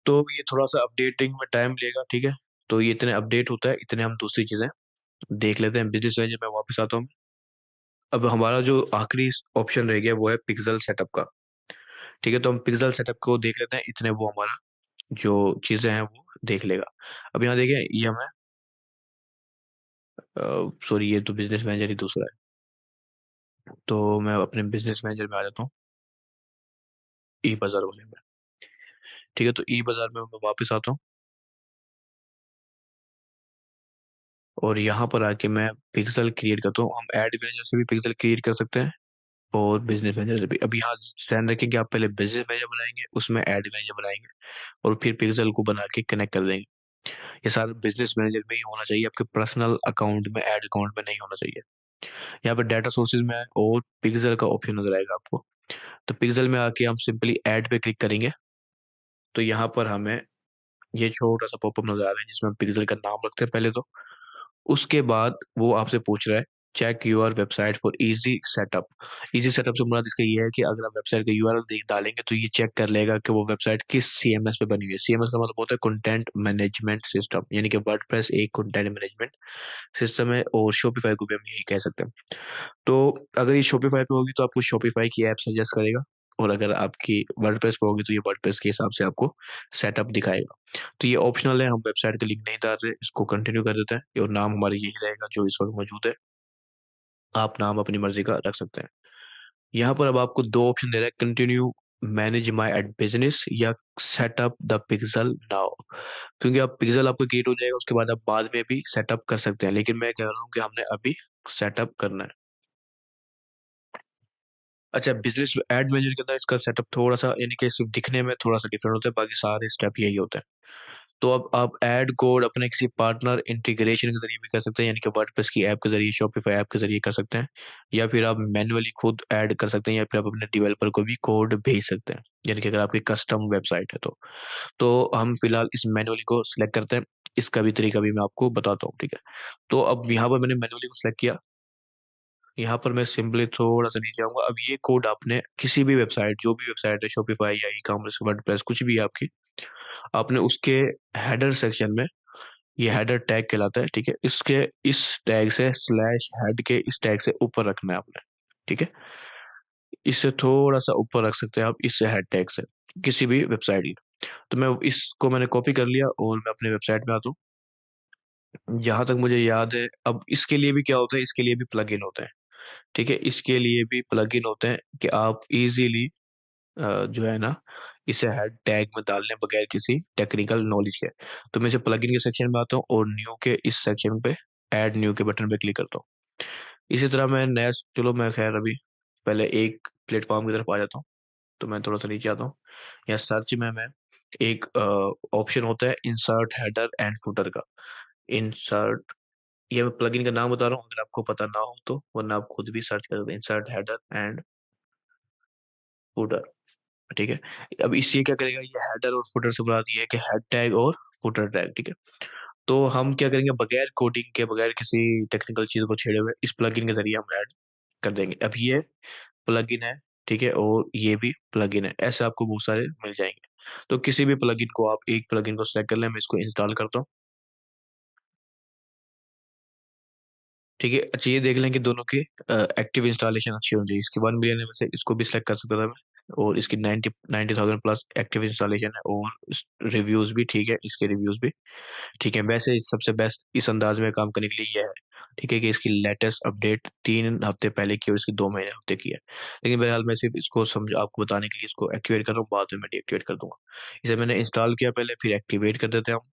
A: तो ये थोड़ा सा अपडेटिंग में टाइम लेगा, ठीक है। तो ये इतने अपडेट होता है, इतने हम दूसरी चीजें देख लेते हैं। बिजनेस मैनेजर में वापस आता हूँ। अब हमारा जो आखिरी ऑप्शन रह गया वो है पिक्सल सेटअप का, ठीक है। तो हम पिक्सल सेटअप को देख लेते हैं, इतने वो हमारा जो चीजें हैं वो देख लेगा। अब यहाँ देखिए, ये हमें, सॉरी, ये तो बिजनेस मैनेजर ही दूसरा है। तो मैं अपने बिजनेस मैनेजर में आ जाता हूँ, ई बाजार वाले में, ठीक है। तो ई बाजार में मैं वापस आता हूँ और यहाँ पर आके मैं पिक्सल क्रिएट करता हूँ। हम एड मैनेजर से भी पिक्सल क्रिएट कर सकते हैं और बिजनेस मैनेजर से भी। अब यहाँ ध्यान रखें कि आप पहले बिजनेस मैनेजर बनाएंगे, उसमें एड मैनेजर बनाएंगे और फिर पिक्सल को बना के कनेक्ट कर देंगे। ये सारा बिजनेस मैनेजर में ही होना चाहिए, आपके पर्सनल अकाउंट में, एड अकाउंट में नहीं होना चाहिए। यहाँ पर डाटा सोर्सेज में और पिक्सल का ऑप्शन नजर आएगा आपको। तो पिक्सल में आके हम सिंपली ऐड पे क्लिक करेंगे तो यहाँ पर हमें ये छोटा सा पॉपअप नजर आ रहा है जिसमें हम पिक्सल का नाम रखते हैं पहले तो। उसके बाद वो आपसे पूछ रहा है check your website for easy setup. Easy setup से मुराद इसका ये है कि अगर आप वेबसाइट का यूआरएल डालेंगे तो ये चेक कर लेगा कि वो वेबसाइट किस सीएमएस पे बनी हुई है। सीएमएस का मतलब होता है कंटेंट मैनेजमेंट सिस्टम, यानी कि वर्डप्रेस एक कंटेंट मैनेजमेंट सिस्टम है और शॉपिफाई को भी हम यही कह सकते हैं। तो अगर ये शॉपिफाई पे होगी तो आपको शॉपिफाई की ऐप सजेस्ट करेगा, और अगर आपकी वर्डप्रेस पे होगी तो ये वर्डप्रेस के हिसाब से आपको सेटअप दिखाएगा। तो ये ऑप्शनल है, हम वेबसाइट का लिंक नहीं डाल रहे, इसको कंटिन्यू कर देते हैं और नाम हमारा यही रहेगा जो इस वक्त मौजूद है। आप नाम अपनी मर्जी का रख सकते हैं। यहाँ पर अब आपको दो ऑप्शन दे रहा है, continue manage my ad business या सेटअप द पिक्सल नाउ। क्योंकि अब पिक्सल आपका क्रिएट हो जाएगा, उसके बाद आप बाद में भी सेटअप कर सकते हैं, लेकिन मैं कह रहा हूँ कि हमने अभी सेटअप करना है। अच्छा, बिजनेस एड मैनेजर के अंदर इसका सेटअप थोड़ा सा, यानी कि सिर्फ दिखने में थोड़ा सा डिफरेंट होता है, बाकी सारे स्टेप यही होते हैं। तो अब आप ऐड कोड अपने किसी पार्टनर इंटीग्रेशन के जरिए भी कर सकते हैं, यानी कि वर्डप्रेस की ऐप के जरिए, शॉपिफाई ऐप के जरिए कर सकते हैं, या फिर आप मैन्युअली खुद ऐड कर सकते हैं, या फिर आप अपने डेवलपर को भी कोड भेज सकते हैं, यानी कि अगर आपकी कस्टम वेबसाइट है तो हम फिलहाल इस मैन्युअली को सिलेक्ट करते हैं। इसका भी तरीका भी मैं आपको बताता हूँ, ठीक है। तो अब यहाँ पर मैंने मैन्युअली को सिलेक्ट किया। यहाँ पर मैं सिंपली थोड़ा सा नीचे आऊंगा। अब ये कोड आपने किसी भी वेबसाइट, जो भी वेबसाइट है, शॉपिफाई या ई कॉमर्स, वर्डप्रेस, कुछ भी है आपकी, आपने उसके हेडर सेक्शन में, ये हेडर टैग कहलाता है, ठीक है, इसके इस टैग से स्लैश हेड के इस टैग से ऊपर रखना है आपने, ठीक है। इससे थोड़ा सा ऊपर रख सकते हैं आप, इससे हेड टैग से, किसी भी वेबसाइट की। तो मैं इसको मैंने कॉपी कर लिया और मैं अपने वेबसाइट में आता हूँ। जहां तक मुझे याद है, अब इसके लिए भी क्या होता है, इसके लिए भी प्लगइन होते हैं, ठीक है। इसके लिए भी प्लगइन होते हैं कि आप इजीली जो है ना, इसे हेड टैग में डालने बगैर किसी टेक्निकल नॉलेज के। तो मैं इसे प्लगइन के सेक्शन में आता हूँ और न्यू के इस सेक्शन पे, ऐड न्यू के बटन पे क्लिक करता हूँ। इसी तरह मैं नया, चलो मैं खैर अभी पहले एक प्लेटफॉर्म की तरफ आ जाता हूँ। तो मैं थोड़ा सा नीचे आता हूँ। यहाँ सर्च में मैं एक ऑप्शन होता है इंसर्ट हेडर एंड फुटर का। इंसर्ट, ये मैं प्लगइन का नाम बता रहा हूँ, अगर आपको पता ना हो तो, वरना आप खुद भी सर्च कर सकते हैं, इंसर्ट हेडर एंड फुटर, ठीक है। अब इससे क्या करेगा, ये हेडर और फुटर से बुलाती है कि हेड टैग और फुटर टैग, ठीक है। तो हम क्या करेंगे, बगैर कोडिंग के, बगैर किसी टेक्निकल चीज को छेड़े हुए, इस प्लगइन के जरिए हम ऐड कर देंगे। अब ये प्लगइन है, ठीक है, और ये भी प्लगइन है, ऐसे आपको बहुत सारे मिल जाएंगे। तो किसी भी प्लगइन को, आप एक प्लगइन को सेलेक्ट कर लें, मैं इसको इंस्टॉल करता हूँ, ठीक है। अच्छा, ये देख लें कि दोनों की एक्टिव इंस्टॉलेशन अच्छी होनी चाहिए। इसकी 1 मिलियन है, वैसे इसको भी सिलेक्ट कर सकता था मैं, और इसकी 90,000 प्लस एक्टिव इंस्टॉलेशन है, और रिव्यूज भी ठीक है, इसके रिव्यूज भी ठीक है। वैसे सबसे बेस्ट इस अंदाज में काम करने के लिए ये है, ठीक है, कि इसकी लेटेस्ट अपडेट 3 हफ्ते पहले की और इसकी 2 महीने हफ्ते की है। लेकिन बहरहाल मैं सिर्फ इसको समझ आपको बताने के लिए इसको एक्टिवेट कर रहा हूँ, बाद में मैं डीएक्टिवेट कर दूंगा। इसे मैंने इंस्टॉल किया पहले, फिर एक्टिवेट कर देते हैं हम।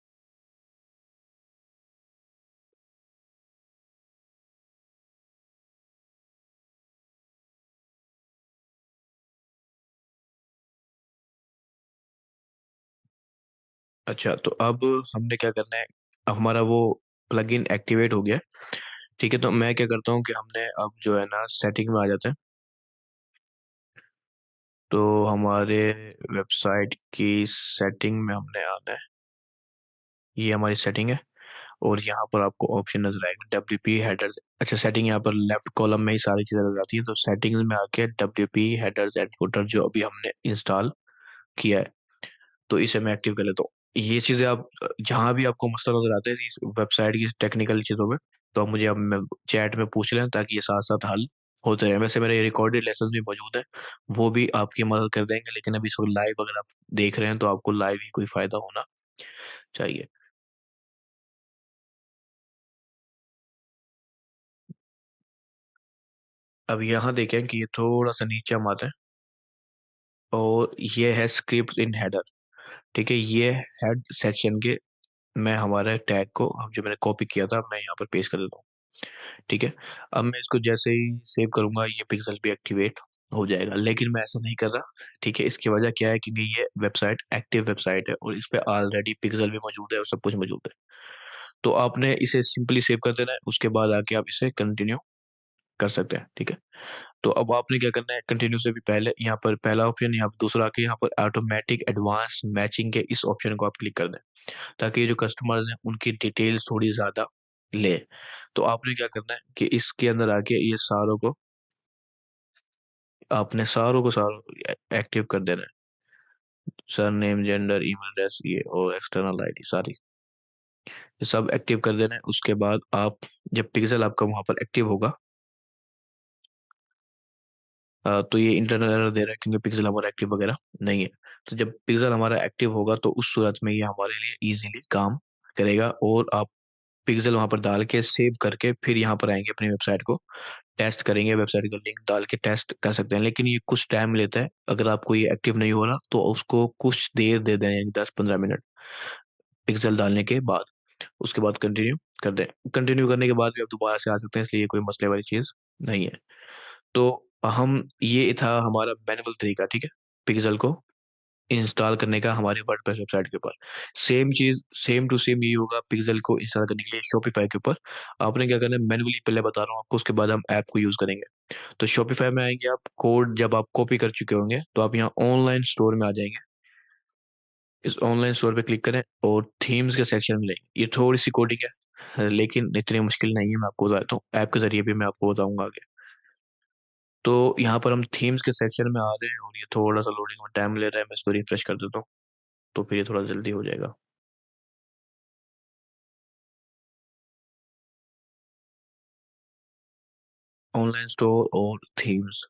A: अच्छा, तो अब हमने क्या करना है, अब हमारा वो प्लगइन एक्टिवेट हो गया, ठीक है। तो मैं क्या करता हूँ कि हमने अब जो है ना, सेटिंग में आ जाते हैं। तो हमारे वेबसाइट की सेटिंग में हमने आना है, ये हमारी सेटिंग है, और यहाँ पर आपको ऑप्शन नजर आएगा डब्ल्यू पी हेडर। अच्छा, सेटिंग यहाँ पर लेफ्ट कॉलम में ही सारी चीजें नजर आती है, तो सेटिंग्स में आके W P headers and footer जो अभी हमने इंस्टॉल किया है, तो इसे मैं एक्टिव कर लेता हूँ। ये चीजें आप जहाँ भी आपको मसला नजर आता है इस वेबसाइट की टेक्निकल चीजों में, तो आप मुझे अब चैट में पूछ लें, ताकि ये साथ साथ हल होते रहे। वैसे मेरे रिकॉर्डेड लेसन भी मौजूद है, वो भी आपकी मदद कर देंगे, लेकिन अभी इसको लाइव अगर आप देख रहे हैं तो आपको लाइव ही कोई फायदा होना चाहिए। अब यहाँ देखें कि ये थोड़ा सा नीचे हम आते हैं, और ये है स्क्रिप्ट इन हेडर, ठीक है। ये हेड सेक्शन के, मैं हमारे टैग को, अब जो मैंने कॉपी किया था, मैं यहाँ पर पेस्ट कर देता हूँ, ठीक है। अब मैं इसको जैसे ही सेव करूंगा, ये पिक्सल भी एक्टिवेट हो जाएगा, लेकिन मैं ऐसा नहीं कर रहा, ठीक है। इसकी वजह क्या है, क्योंकि ये वेबसाइट एक्टिव वेबसाइट है और इस पे ऑलरेडी पिक्सल भी मौजूद है और सब कुछ मौजूद है। तो आपने इसे सिंपली सेव कर देना है, उसके बाद आके आप इसे कंटिन्यू कर सकते हैं, ठीक है। तो अब आपने क्या करना है, कंटिन्यू से भी पहले यहाँ पर पहला ऑप्शन, यहाँ पर दूसरा आके यहाँ पर ऑटोमेटिक एडवांस मैचिंग के इस ऑप्शन को आप क्लिक कर दें, ताकि ये जो कस्टमर्स हैं उनकी डिटेल्स थोड़ी ज्यादा ले। तो आपने क्या करना है कि इसके अंदर आके ये सारों को, आपने सारों एक्टिव कर देना है। Sir name, gender, email address, ये और एक्सटर्नल आईडी सारी, ये सब एक्टिव कर देना है। उसके बाद आप, जब पिक्सल आपका वहां पर एक्टिव होगा, तो ये इंटरनल एरर दे रहा है, क्योंकि पिक्सल हमारा एक्टिव वगैरह नहीं है। तो जब पिक्सल हमारा एक्टिव होगा, तो उस सूरत में ये हमारे लिए इजीली काम करेगा, और आप पिक्सल वहां पर डाल के सेव करके फिर यहाँ पर आएंगे अपनी वेबसाइट को टेस्ट करेंगे, वेबसाइट का लिंक डाल के टेस्ट कर सकते हैं, लेकिन ये कुछ टाइम लेता है। अगर आपको ये एक्टिव नहीं हो रहा तो उसको कुछ देर दे दें, 10-15 मिनट पिक्सल डालने के बाद। उसके बाद कंटिन्यू कर दें। कंटिन्यू करने के बाद भी आप दोबारा से आ सकते हैं, इसलिए कोई मसले वाली चीज़ नहीं है। तो हम ये था हमारा मैनुअल तरीका, ठीक है, पिक्सल को इंस्टॉल करने का हमारे वर्डप्रेस वेबसाइट के ऊपर। सेम चीज़, सेम टू सेम यही होगा पिक्सल को इंस्टॉल करने के लिए शॉपिफाई के ऊपर। आपने क्या करना है, मैनुअली पहले बता रहा हूँ आपको, उसके बाद हम ऐप को यूज़ करेंगे। तो शॉपिफाई में आएंगे आप, कोड जब आप कॉपी कर चुके होंगे तो आप यहाँ ऑनलाइन स्टोर में आ जाएंगे। इस ऑनलाइन स्टोर पे क्लिक करें और थीम्स के सेक्शन में लेंगे। ये थोड़ी सी कोडिंग है, लेकिन इतनी मुश्किल नहीं है, मैं आपको बताता हूँ, ऐप के जरिए भी मैं आपको बताऊंगा आगे। तो यहाँ पर हम थीम्स के सेक्शन में आ रहे हैं और ये थोड़ा सा लोडिंग में टाइम ले रहा है, मैं इसको रिफ्रेश कर देता हूँ, तो फिर ये थोड़ा जल्दी हो जाएगा। ऑनलाइन स्टोर और थीम्स।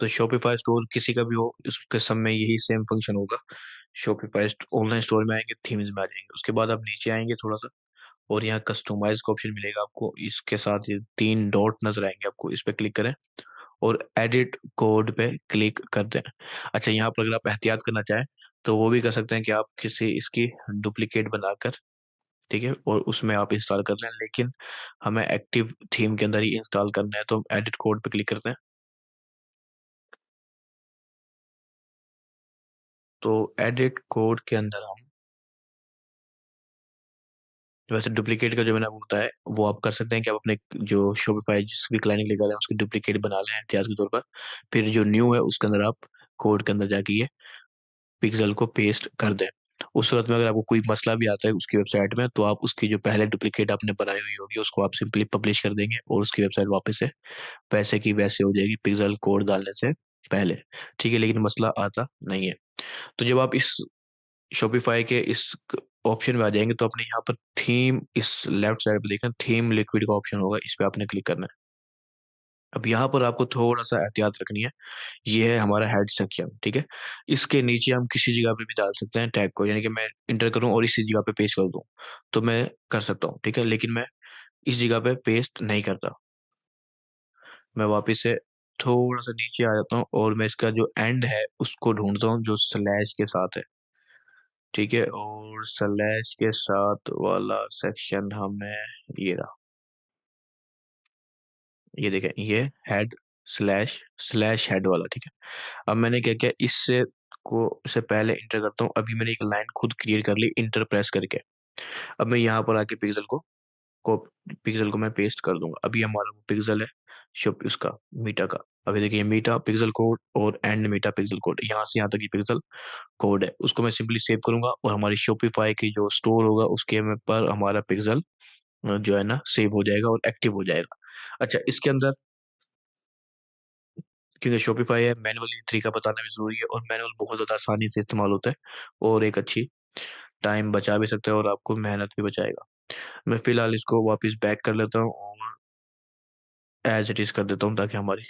A: तो शॉपिफाई स्टोर किसी का भी हो, इसके सब में यही सेम फंक्शन होगा। शॉपिफाई ऑनलाइन स्टोर में आएंगे, थीम्स में आ जाएंगे, उसके बाद आप नीचे आएंगे थोड़ा सा और यहाँ कस्टमाइज का ऑप्शन मिलेगा आपको, इसके साथ ये 3 डॉट नजर आएंगे आपको, इस पे क्लिक करें और एडिट कोड पे क्लिक कर दें। अच्छा, यहाँ पर अगर आप एहतियात करना चाहें तो वो भी कर सकते हैं कि आप किसी इसकी डुप्लीकेट बनाकर, ठीक है, और उसमें आप इंस्टॉल कर लें, लेकिन हमें एक्टिव थीम के अंदर ही इंस्टॉल करना है, तो हम एडिट कोड पे क्लिक करते हैं। तो एडिट कोड के अंदर हम, वैसे डुप्लीकेट का जो मैंने आपको बताया वो आप कर सकते हैं कि आप अपने जो शॉपिफाई जिस भी क्लाइंट के लिए कर रहे हैं उसकी डुप्लीकेट बना लें एहतियात के तौर पर। फिर जो न्यू है उसके अंदर आप कोड के अंदर जाके ये पिक्सल को पेस्ट कर दें। उस सूरत में अगर आपको कोई मसला भी आता है उसकी वेबसाइट में, तो आप उसकी जो पहले डुप्लीकेट आपने बनाई हुई होगी उसको आप सिंपली पब्लिश कर देंगे और उसकी वेबसाइट वापस से वैसे की वैसे हो जाएगी पिक्सल कोड डालने से पहले, ठीक है, लेकिन मसला आता नहीं है। तो जब आप इस शॉपिफाई के इस ऑप्शन में आ जाएंगे तो अपने यहाँ पर थीम, इस लेफ्ट साइड पर देखें थीम लिक्विड का ऑप्शन होगा, इस पे आपने क्लिक करना है। अब यहाँ पर आपको थोड़ा सा एहतियात रखनी है। ये है हमारा हेड सेक्शन, ठीक है। इसके नीचे हम किसी जगह पे भी डाल सकते हैं टैग को, यानी कि मैं इंटर करूं और इसी जगह पे पेस्ट कर दूं तो मैं कर सकता हूं, ठीक है, लेकिन मैं इस जगह पे पेस्ट नहीं करता। मैं वापस से थोड़ा सा नीचे आ जाता हूँ और मैं इसका जो एंड है उसको ढूंढता हूँ जो स्लैश के साथ है, ठीक है, और स्लैश के साथ वाला सेक्शन हमें ये रहा। ये देखें, ये हेड स्लैश स्लैश हेड वाला, ठीक है। अब मैंने क्या किया, इससे को से पहले इंटर करता हूँ, अभी मैंने एक लाइन खुद क्रिएट कर ली इंटर प्रेस करके। अब मैं यहाँ पर आके को पिक्सल को मैं पेस्ट कर दूंगा। अभी हमारा वो पिक्सल है शॉप उसका, मीटा का। अभी देखिए मीटा पिक्सल कोड और एंड मीटा पिक्सल कोड, यहाँ से यहाँ तक ये पिक्सल कोड है, उसको मैं सिंपली सेव करूंगा और हमारी शॉपिफाई की जो स्टोर होगा उसके में पर हमारा पिक्सल जो है ना सेव हो जाएगा और एक्टिव हो जाएगा। अच्छा, इसके अंदर क्योंकि शॉपिफाई है, मैनुअली तरीका बताना भी जरूरी है, और मैनुअल बहुत ज़्यादा आसानी से इस्तेमाल होता है और एक अच्छी टाइम बचा भी सकता है और आपको मेहनत भी बचाएगा। मैं फिलहाल इसको वापस बैक कर लेता हूँ और एज इट इज़ कर देता हूँ ताकि हमारी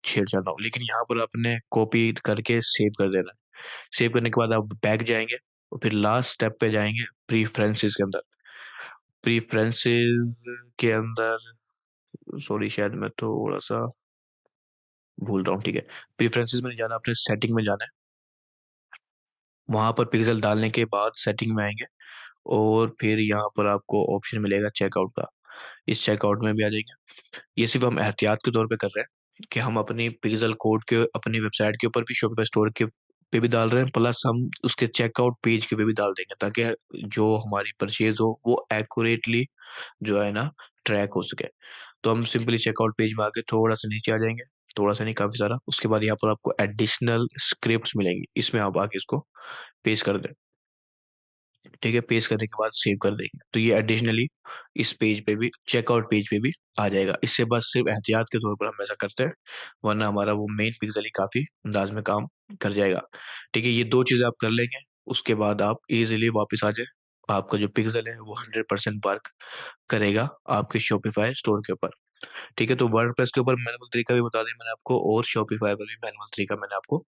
A: छेड़छाड़ ना हो, लेकिन यहाँ पर आपने कॉपी करके सेव कर देना है। सेव करने के बाद आप बैक जाएंगे और फिर लास्ट स्टेप पे जाएंगे प्रीफ्रेंसेस के अंदर। प्रीफ्रेंसेस के अंदर, सॉरी शायद मैं थोड़ा सा भूल रहा हूँ, ठीक है। प्रीफ्रेंसेस में नहीं जाना, अपने सेटिंग में जाना है। वहां पर पिक्सल डालने के बाद सेटिंग में आएंगे और फिर यहाँ पर आपको ऑप्शन मिलेगा चेकआउट का, इस चेकआउट में भी आ जाएंगे। ये सिर्फ हम एहतियात के तौर पे कर रहे हैं कि हम अपनी पिक्सल कोड के अपनी वेबसाइट के ऊपर भी शॉपिफाई स्टोर के पे भी डाल रहे हैं, प्लस हम उसके चेकआउट पेज के पे भी डाल देंगे ताकि जो हमारी परचेज हो वो एक्यूरेटली जो है ना ट्रैक हो सके। तो हम सिंपली चेकआउट पेज में आके थोड़ा सा नीचे आ जाएंगे, थोड़ा सा नहीं काफी सारा, उसके बाद यहाँ पर आपको एडिशनल स्क्रिप्ट्स मिलेंगी, इसमें आप आके इसको पेस्ट कर दें, ठीक है। पेस्ट करने के बाद सेव कर देंगे तो ये एडिशनली इस पेज पे भी, चेकआउट पेज पे भी आ जाएगा। इससे बस सिर्फ एहतियात के तौर पर हम ऐसा करते हैं, वरना हमारा वो मेन पिक्सल ही काफी अंदाज में काम कर जाएगा, ठीक है। ये दो चीजें आप कर लेंगे, उसके बाद आप इजीली वापस आ जाए, आपका जो पिक्सल है वो 100% वर्क करेगा आपके शॉपिफाई स्टोर के ऊपर, ठीक है। तो वर्डप्रेस के ऊपर मैनुअल तरीका भी बता दिया मैंने आपको और शॉपिफाई पर भी मैनुअल तरीका मैंने आपको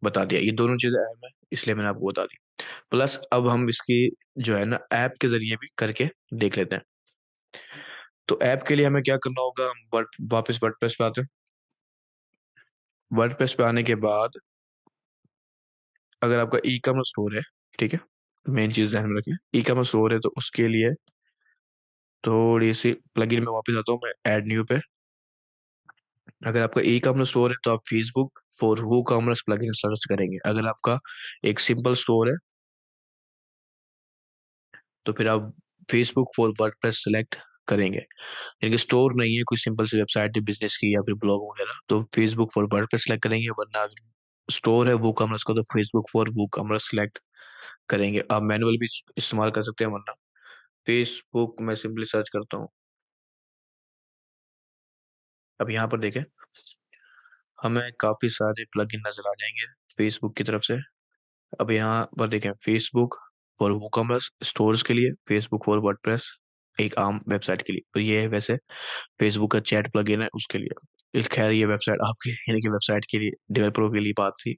A: बता दिया। ये दोनों चीज़ें अहम है, इसलिए मैंने आपको बता दी। प्लस अब हम इसकी जो है ना ऐप के ज़रिए भी करके देख लेते हैं। तो ऐप के लिए हमें क्या करना होगा, हम वापस वर्डप्रेस पे आते हैं। वर्डप्रेस पे आने के बाद अगर आपका ई-कॉमर्स स्टोर है, ठीक है? मेन चीज़ ध्यान में रखें, ई-कॉमर्स स्टोर है तो उसके लिए थोड़ी-सी प्लगइन में वापस आता हूँ मैं, ऐड न्यू पे। अगर आपका ई-कॉमर्स स्टोर है तो आप Facebook for WooCommerce plugin search करेंगे। अगर आपका एक सिंपल स्टोर है तो फिर आप फेसबुक फॉर वर्डप्रेस सेलेक्ट करेंगे। यानी कि स्टोर नहीं है, कोई सिंपल सी वेबसाइट है बिज़नेस की या फिर ब्लॉग वगैरह, तो फेसबुक फॉर वर्डप्रेस सेलेक्ट करेंगे, वरना अगर स्टोर है वूकॉमर्स का तो फेसबुक फॉर वूकॉमर्स सेलेक्ट करेंगे। आप मैनुअल भी इस्तेमाल कर सकते हैं, वरना फेसबुक मैं सिंपली सर्च करता हूँ। अब यहाँ पर देखें, हमें काफ़ी सारे प्लगइन नज़र आ जाएँगे फेसबुक की तरफ से। अब यहाँ पर देखें, फेसबुक फॉर वूकॉमर्स स्टोर्स के लिए, फेसबुक फॉर वर्डप्रेस एक आम वेबसाइट के लिए। तो ये है वैसे फेसबुक का चैट प्लगइन है उसके लिए। खैर ये वेबसाइट आपके यानी कि वेबसाइट के लिए डेवलपरों के लिए बात थी।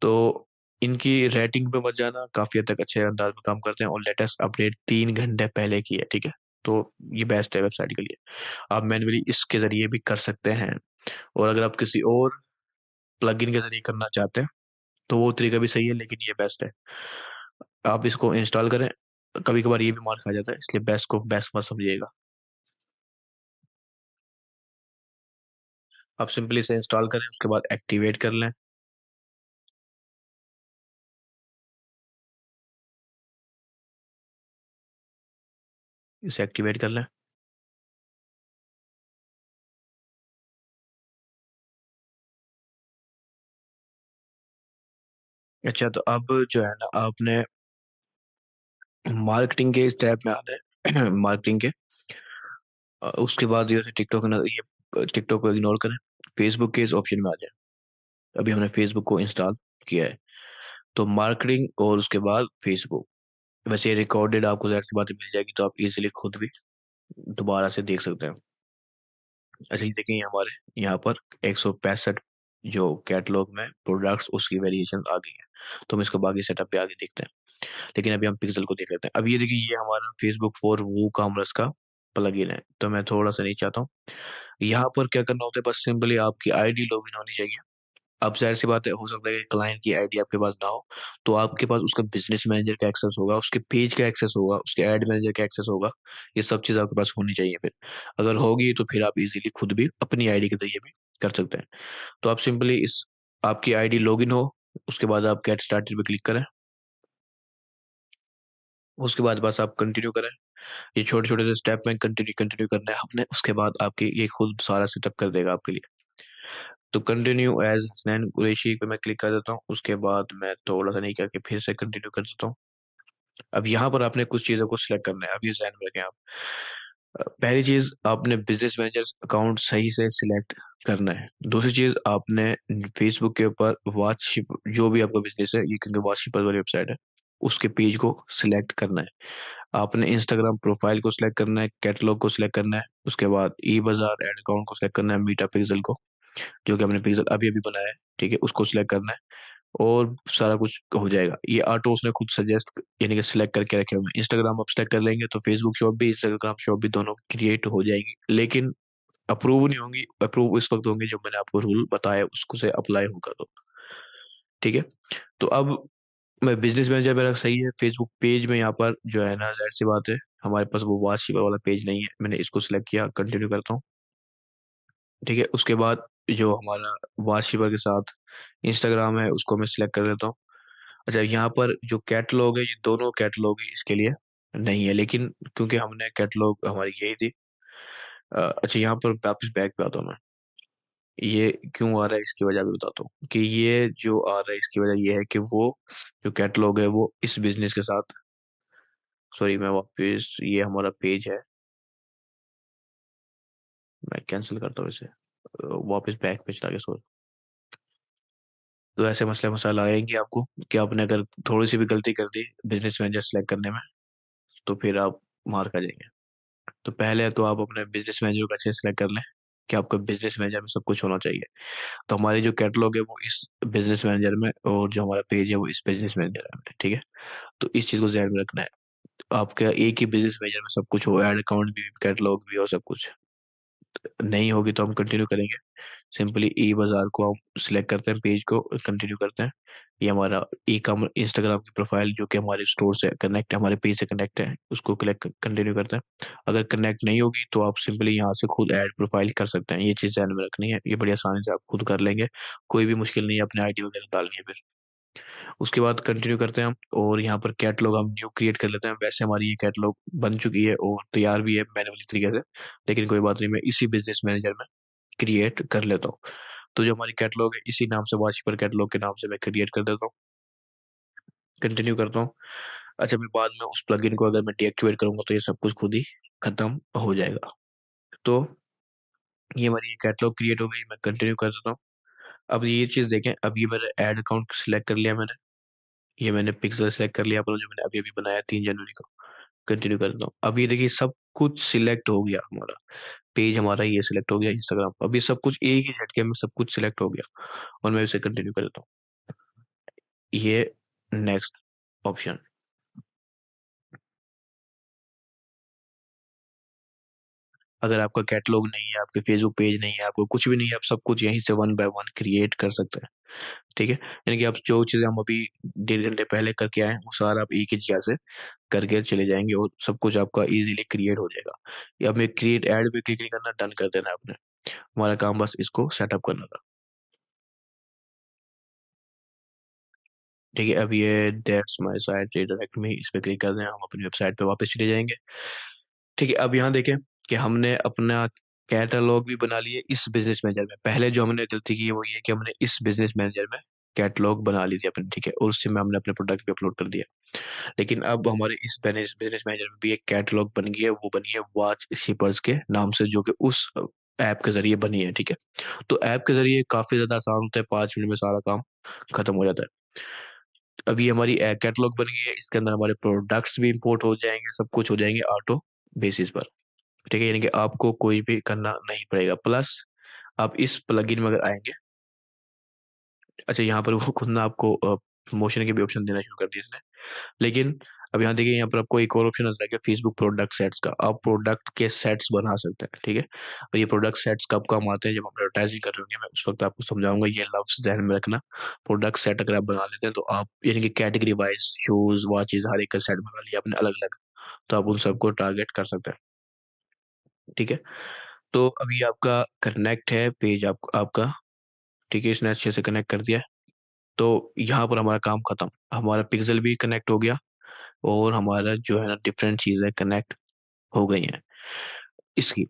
A: तो इनकी रेटिंग पे मत जाना, काफ़ी हद तक अच्छे अंदाज में काम करते हैं और लेटेस्ट अपडेट 3 घंटे पहले की है, ठीक है? तो ये बेस्ट है वेबसाइट के लिए। आप मैन्युअली इसके ज़रिए भी कर सकते हैं, और अगर आप किसी और प्लगइन के ज़रिए करना चाहते हैं तो वो तरीका भी सही है, लेकिन ये बेस्ट है। आप इसको इंस्टॉल करें, कभी-कभार ये भी मार खा जाता है, इसलिए बेस्ट को बेस्ट मत समझिएगा। आप सिंपली इसे इंस्टॉल करें, उसके बाद एक्टिवेट कर लें। इसे एक्टिवेट कर लें। अच्छा, तो अब जो है ना आपने मार्केटिंग के इस टैब में आना है। मार्केटिंग के उसके बाद जैसे टिकटॉक ना, ये टिकटॉक को इग्नोर करें, फेसबुक के इस ऑप्शन में आ जाएँ। अभी हमने फेसबुक को इंस्टॉल किया है, तो मार्केटिंग और उसके बाद फेसबुक। वैसे ये रिकॉर्डेड आपको ज़ाहिर-सी बात है मिल जाएगी, तो आप इज़िली खुद भी दोबारा से देख सकते हैं। अच्छा, ये देखें, ये हमारे यहाँ पर 165 जो कैटलॉग में प्रोडक्ट्स उसकी वेरिएशन आ गई है। तो हम इसको बाकी सेटअप पे आगे देखते हैं। लेकिन अभी हम पिक्सेल को देख लेते हैं। अब ये देखिए, ये हमारा फेसबुक फॉर वूकॉमर्स का प्लगइन है। तो मैं थोड़ा-सा नीचे आता हूँ। यहाँ पर क्या करना होता है, बस सिंपली आपकी आईडी लॉगिन होनी चाहिए। अब ज़ाहिर-सी बात है, हो सकता है कि क्लाइंट की आईडी आपके पास ना हो, तो आपके पास उसका बिज़नेस मैनेजर का एक्सेस होगा, उसके पेज का एक्सेस होगा, उसके एड मैनेजर का एक्सेस होगा। ये सब चीज़ आपके पास होनी चाहिए फिर। अगर होगी तो फिर आप इज़िली खुद भी अपनी आईडी के ज़रिए भी कर सकते हैं। तो आप सिंपली इस आपकी आईडी लॉगिन हो, उसके बाद आप गेट स्टार्टेड पे क्लिक करें। उसके बाद बस आप कंटिन्यू करें। ये छोटे-छोटे से स्टेप में कंटिन्यू कंटिन्यू करना है आपने, उसके बाद आपकी ये खुद सारा सेटअप कर देगा आपके लिए। तो कंटिन्यू एज़ हसनैन कुरैशी पे मैं क्लिक कर देता हूँ, उसके बाद मैं थोड़ा-सा नीचे आके फिर से कंटिन्यू कर देता हूँ। अब यहाँ पर आपने कुछ चीज़ों को सिलेक्ट करना है, अब ये ज़हन में रखें आप। पहली चीज़, आपने बिज़नेस मैनेजर्स अकाउंट सही से सिलेक्ट करना है। दूसरी चीज़, आपने फेसबुक के ऊपर व्हाट्सशिप जो भी आपका बिज़नेस है, ये क्योंकि व्हाट्सशिपर वाली वेबसाइट है, उसके पेज को सिलेक्ट करना है। आपने इंस्टाग्राम प्रोफाइल को सिलेक्ट करना है, कैटलॉग को सिलेक्ट करना है, उसके बाद ई बाज़ार एड अकाउंट को सिलेक्ट करना है, मीटा पिक्सेल को, जो कि हमने पिक्सेल अभी-अभी बनाया है, ठीक है? उसको सिलेक्ट करना है और सारा कुछ हो जाएगा। ये ऑटो उसने खुद सजेस्ट यानी कि सिलेक्ट करके रखे हुए हैं। इंस्टाग्राम आप सिलेक्ट कर लेंगे तो फेसबुक शॉप भी, इंस्टाग्राम शॉप भी दोनों क्रिएट हो जाएगी। लेकिन अप्रूव नहीं होंगी, अप्रूव उस वक़्त होंगी जब मैंने आपको रूल बताया उसको से अप्लाई होगा तो, ठीक है? तो अब मैं बिज़नेस मैनेजर मेरा सही है, फेसबुक पेज में यहाँ पर जो है ना ज़ाहिर-सी बात है, हमारे पास वो वॉचशीपर वाला पेज नहीं है। मैंने इसको सिलेक्ट किया, कंटिन्यू करता हूँ, ठीक है? उसके बाद जो हमारा वॉचशीपर के साथ इंस्टाग्राम है, उसको मैं सिलेक्ट कर लेता हूँ। अच्छा, यहाँ पर जो कैटलॉग है, ये दोनों कैटलॉग ही इसके लिए नहीं है, लेकिन क्योंकि हमने कैटलॉग हमारी यही थी। अच्छा, यहाँ पर वापस बैक पे आता हूँ मैं। ये क्यों आ रहा है इसकी वजह भी बताता हूँ कि ये जो आ रहा है इसकी वजह ये है कि वो जो कैटलॉग है वो इस बिज़नेस के साथ, सॉरी मैं वापस, ये हमारा पेज है, मैं कैंसल करता हूँ इसे। वापस बैक पे चला गया, सॉरी। तो ऐसे मसले मसाइल आएँगे आपको कि आपने अगर थोड़ी-सी भी गलती कर दी बिज़नेस मैनेजर सेलेक्ट करने में, तो फिर आप मार खा जाएँगे। तो पहले तो आप अपने बिज़नेस मैनेजर को अच्छे से सिलेक्ट कर लें कि आपका बिजनेस मैनेजर में सब कुछ होना चाहिए। तो हमारे जो कैटलॉग है वो इस बिजनेस मैनेजर में, और जो हमारा पेज है वो इस बिजनेस मैनेजर में, ठीक है। तो इस चीज़ को ध्यान में रखना है। आपका एक ही बिजनेस मैनेजर में सब कुछ हो, एड अकाउंट भी, कैटलॉग भी और सब कुछ। नहीं होगी तो हम कंटिन्यू करेंगे। सिंपली ई बाजार को हम सिलेक्ट करते हैं, पेज को कंटिन्यू करते हैं। ये हमारा ई कॉमर्स इंस्टाग्राम की प्रोफाइल जो कि हमारे स्टोर से कनेक्ट है, हमारे पेज से कनेक्ट है, उसको कलेक्ट कंटिन्यू करते हैं। अगर कनेक्ट नहीं होगी तो आप सिंपली यहाँ से खुद ऐड प्रोफाइल कर सकते हैं। ये चीज़ ध्यान में रखनी है, ये बड़ी आसानी से आप खुद कर लेंगे। कोई भी मुश्किल नहीं है, अपने आईडी वगैरह डालनी है फिर। उसके बाद कंटिन्यू करते हैं हम, और यहाँ पर कैटलॉग हम न्यू क्रिएट कर लेते हैं। वैसे हमारी ये कैटलॉग बन चुकी है और तैयार भी है मैन्युअली तरीके से, लेकिन कोई बात नहीं, मैं इसी बिजनेस मैनेजर में क्रिएट कर लेता हूँ। तो जो हमारी कैटलॉग है इसी नाम से, वॉचपर कैटलॉग के नाम से मैं क्रिएट कर देता हूँ। कंटिन्यू करता हूँ। अच्छा, मैं बाद में उस प्लगइन को अगर मैं डीएक्टिवेट करूंगा तो ये सब कुछ खुद ही खत्म हो जाएगा। तो ये हमारी कैटलॉग क्रिएट हो गई, मैं कंटिन्यू कर देता हूँ। अब ये चीज़ देखें, अब ये मेरा ऐड अकाउंट सिलेक्ट कर लिया मैंने। ये मैंने पिक्सल सेलेक्ट कर लिया अपना, जो मैंने अभी अभी बनाया 3 जनवरी को। कंटिन्यू करता हूँ। अब ये देखिए सब कुछ सिलेक्ट हो गया हमारा। पेज हमारा ये सिलेक्ट हो गया इंस्टाग्राम। अब ये सब कुछ एक ही झटके में सब कुछ सिलेक्ट हो गया, और मैं इसे कंटिन्यू कर देता हूँ। ये नेक्स्ट ऑप्शन। अगर आपका कैटलॉग नहीं है, आपके फेसबुक पेज नहीं है, आपको कुछ भी नहीं है, आप सब कुछ यहीं से वन बाय वन क्रिएट कर सकते हैं, ठीक है। यानी कि आप जो चीज़ें हम अभी 1.5 घंटे पहले करके आए हैं वो सारा आप एक ही जगह से करके चले जाएंगे, और सब कुछ आपका इजीली क्रिएट हो जाएगा। या हमें क्रिएट ऐड पे क्लिक नहीं करना, डन कर देना है आपने। हमारा काम बस इसको सेटअप करना था, ठीक है। अब ये दैट्स माय साइट रिडायरेक्ट मी, इस पे क्लिक कर दें, हम अपनी वेबसाइट पे वापस चले जाएंगे, ठीक है। अब यहाँ देखें कि हमने अपना कैटलॉग भी बना लिए इस बिजनेस मैनेजर में। पहले जो हमने गलती की है वो ये कि हमने इस बिजनेस मैनेजर में कैटलॉग बना ली थी अपने, ठीक है, और उससे में हमने अपने प्रोडक्ट भी अपलोड कर दिया। लेकिन अब हमारे इस बिजनेस बिजनेस मैनेजर में भी एक कैटलॉग बन गई है, वो बनी है वॉच शिपर्स के नाम से, जो कि उस ऐप के जरिए बनी है, ठीक है। तो ऐप के जरिए काफी ज्यादा आसान होता है, 5 मिनट में सारा काम खत्म हो जाता है। अभी हमारी कैटलॉग बन गई है, इसके अंदर हमारे प्रोडक्ट्स भी इंपोर्ट हो जाएंगे, सब कुछ हो जाएंगे ऑटो बेसिस पर, ठीक है। यानी कि आपको कोई भी करना नहीं पड़ेगा। प्लस आप इस प्लगइन में अगर आएंगे, अच्छा यहाँ पर वो खुद ना आपको प्रमोशन के भी ऑप्शन देना शुरू कर दिए इसने। लेकिन अब यहाँ देखिए, यहाँ पर आपको एक और ऑप्शन आता है कि फेसबुक प्रोडक्ट सेट्स का, आप प्रोडक्ट के सेट्स बना सकते हैं, ठीक है। और ये प्रोडक्ट सेट्स कब काम आते हैं, जब आप एडवर्टाइजिंग कर रहे होंगे, मैं उस वक्त आपको समझाऊंगा, ये लफ्ज ध्यान में रखना। प्रोडक्ट सेट अगर आप बना लेते हैं तो आप यानी कि कैटेगरी वाइज शूज वॉचेज हर एक का सेट बना लिया आपने अलग अलग, तो आप उन सबको टारगेट कर सकते हैं, ठीक है। तो अभी आपका कनेक्ट है पेज आपका, ठीक है, इसने अच्छे से कनेक्ट कर दिया है। तो यहाँ पर हमारा काम खत्म, हमारा पिक्सल भी कनेक्ट हो गया, और हमारा जो है ना डिफरेंट चीजें कनेक्ट हो गई हैं इसकी।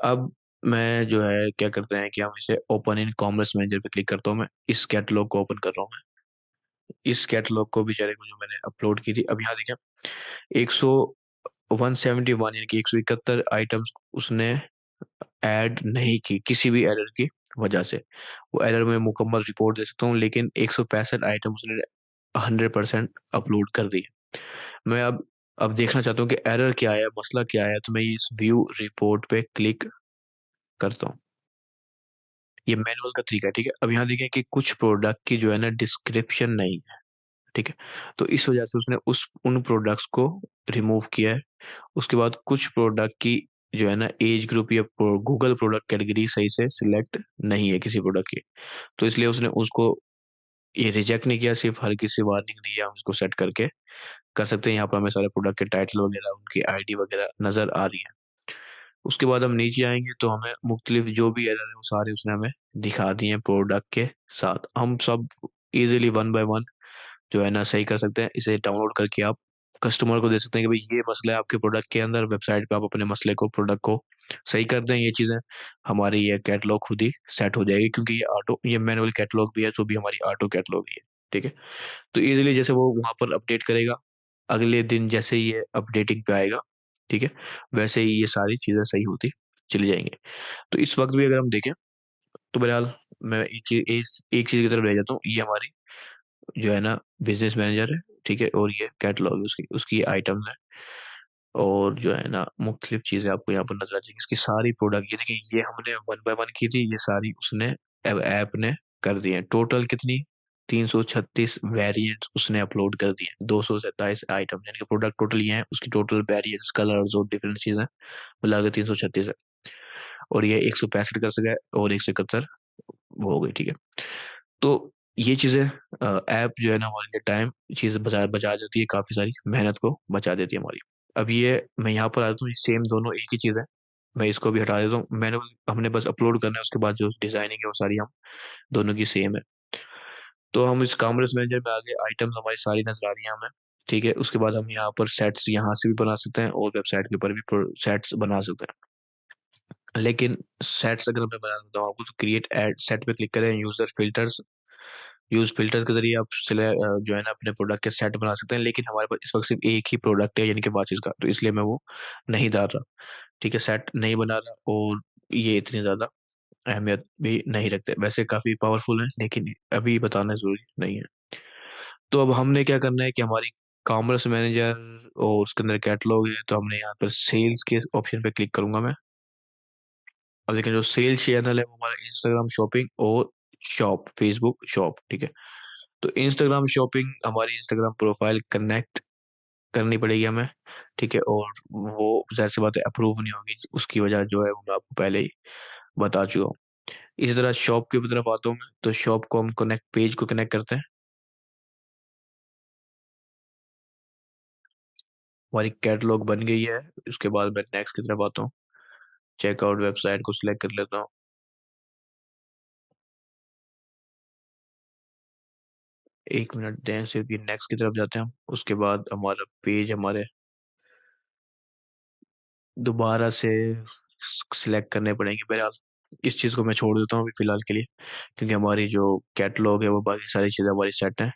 A: अब मैं जो है क्या करते हैं कि हम इसे ओपन इन कॉमर्स मैनेजर पे क्लिक करता हूँ। मैं इस कैटलॉग को ओपन कर रहा हूँ। मैं इस कैटलॉग को बेचारे को जो मैंने अपलोड की थी, अब यहाँ देखें 171 यानी कि 171 आइटम्स उसने ऐड नहीं की किसी भी एरर की वजह से। वो एरर में मुकम्मल रिपोर्ट दे सकता हूँ, लेकिन 165 आइटम उसने 100% अपलोड कर दी है। मैं अब देखना चाहता हूँ कि एरर क्या आया, मसला क्या आया, तो मैं इस व्यू रिपोर्ट पे क्लिक करता हूँ। ये मैनुअल का तरीका है, ठीक है। अब यहाँ देखें कि कुछ प्रोडक्ट की जो है ना डिस्क्रिप्शन नहीं है, ठीक है। तो इस वजह से उसने उन प्रोडक्ट्स को रिमूव किया है। उसके बाद कुछ प्रोडक्ट की जो है ना एज ग्रुप या गूगल प्रोडक्ट कैटेगरी सही से सिलेक्ट नहीं है किसी प्रोडक्ट की, तो इसलिए उसने उसको ये रिजेक्ट नहीं किया, सिर्फ हल्की सी वार्निंग दी है। हम इसको सेट करके कर सकते हैं। यहाँ पर हमें सारे प्रोडक्ट के टाइटल वगैरह, उनकी आईडी वगैरह नजर आ रही है। उसके बाद हम नीचे आएंगे तो हमें मुख्तलिफ जो भी एरर है वो सारे उसने हमें दिखा दिए हैं प्रोडक्ट के साथ। हम सब इजीली वन बाय वन जो है ना सही कर सकते हैं। इसे डाउनलोड करके आप कस्टमर को दे सकते हैं कि भाई ये मसला है आपके प्रोडक्ट के अंदर, वेबसाइट पे आप अपने मसले को, प्रोडक्ट को सही कर दें। ये चीज़ें हमारी ये कैटलॉग खुद ही सेट हो जाएगी, क्योंकि ये मैनुअल कैटलॉग भी है, तो भी हमारी ऑटो कैटलॉग ही है, ठीक है। तो इजीली जैसे वो वहां पर अपडेट करेगा, अगले दिन जैसे ये अपडेटिंग पे आएगा, ठीक है, वैसे ही ये सारी चीजें सही होती चली जाएंगी। तो इस वक्त भी अगर हम देखें तो बहरहाल मैं एक चीज की तरफ ले जाता हूँ। ये हमारी जो है ना बिजनेस मैनेजर है, ठीक है, और ये कैटलॉग उसकी उसकी आइटम्स है। और जो है ना मुख्तलिफ चीज़ें आपको यहाँ पर नज़र आ जाएँगी। इसकी सारी प्रोडक्ट ये देखिए, ये हमने 1 बाय 1 की थी, ये सारी उसने ऐप ने कर दी है। टोटल कितनी 336 वेरिएंट्स उसने अपलोड कर दिए हैं। 227 आइटम यानी कि प्रोडक्ट टोटल ये है, उसकी टोटल वेरिएंट्स, कलर्स और डिफरेंट चीज़ें मिला के 336 है। और ये 165 कर सका है और 171 वो हो गई, ठीक है। तो ये चीज़ें ऐप जो है ना हमारे लिए टाइम चीज़ें बचा बचा देती है, काफ़ी सारी मेहनत को बचा देती है हमारी। अब ये मैं यहाँ पर आता हूँ, ये सेम दोनों एक ही चीज़ है। मैं इसको भी हटा देता हूँ। हमने बस अपलोड करना है, उसके बाद जो डिज़ाइनिंग है वो सारी हम दोनों की सेम है। तो हम इस कॉमर्स मैनेजर में आगे आइटम्स हमारी सारी नज़र आ रही हैं हमें, ठीक है। उसके बाद हम यहाँ पर सेट्स यहाँ से भी बना सकते हैं और वेबसाइट के ऊपर भी सेट्स बना सकते हैं। लेकिन सेट्स अगर मैं बता देता हूँ आपको, तो क्रिएट एड सेट पे क्लिक करें, यूज़ फ़िल्टर के ज़रिए आप जो है ना अपने प्रोडक्ट के सेट बना सकते हैं, लेकिन हमारे पास इस वक़्त सिर्फ़ एक ही प्रोडक्ट है, यानी कि वॉचेस का, तो इसलिए मैं वो नहीं डाल रहा, ठीक है? सेट नहीं बना रहा और ये इतनी ज़्यादा अहमियत भी नहीं रखते। वैसे काफ़ी पावरफुल है, लेकिन अभी बताना ज़रूरी नहीं है। तो अब हमने क्या करना है कि हमारी कॉमर्स मैनेजर और उसके अंदर कैटलॉग है, तो हमने यहाँ पर सेल्स के ऑप्शन पे क्लिक करूँगा मैं। अब देखिए, जो सेल्स चैनल है वो हमारा इंस्टाग्राम शॉपिंग और शॉप, फेसबुक शॉप, ठीक है? तो इंस्टाग्राम शॉपिंग हमारी इंस्टाग्राम प्रोफाइल कनेक्ट करनी पड़ेगी हमें, ठीक है? और वो ज़ाहिर-सी बात है अप्रूव नहीं होगी, उसकी वजह जो है वो मैं आपको पहले ही बता चुका हूँ। इसी तरह शॉप की तरफ आता हूँ मैं, तो शॉप को हम पेज को कनेक्ट करते हैं। हमारी कैटलॉग बन गई है, उसके बाद मैं नेक्स्ट की तरफ आता हूँ। चेकआउट वेबसाइट को सिलेक्ट कर लेता हूँ। 1 मिनट दें, सिर्फ ये नेक्स्ट की तरफ जाते हैं हम। उसके बाद हमारा पेज हमारे दोबारा से सिलेक्ट करने पड़ेंगे। बहरहाल इस चीज़ को मैं छोड़ देता हूँ अभी फ़िलहाल के लिए, क्योंकि हमारी जो कैटलॉग है वो बाकी सारी चीज़ें हमारी सेट हैं,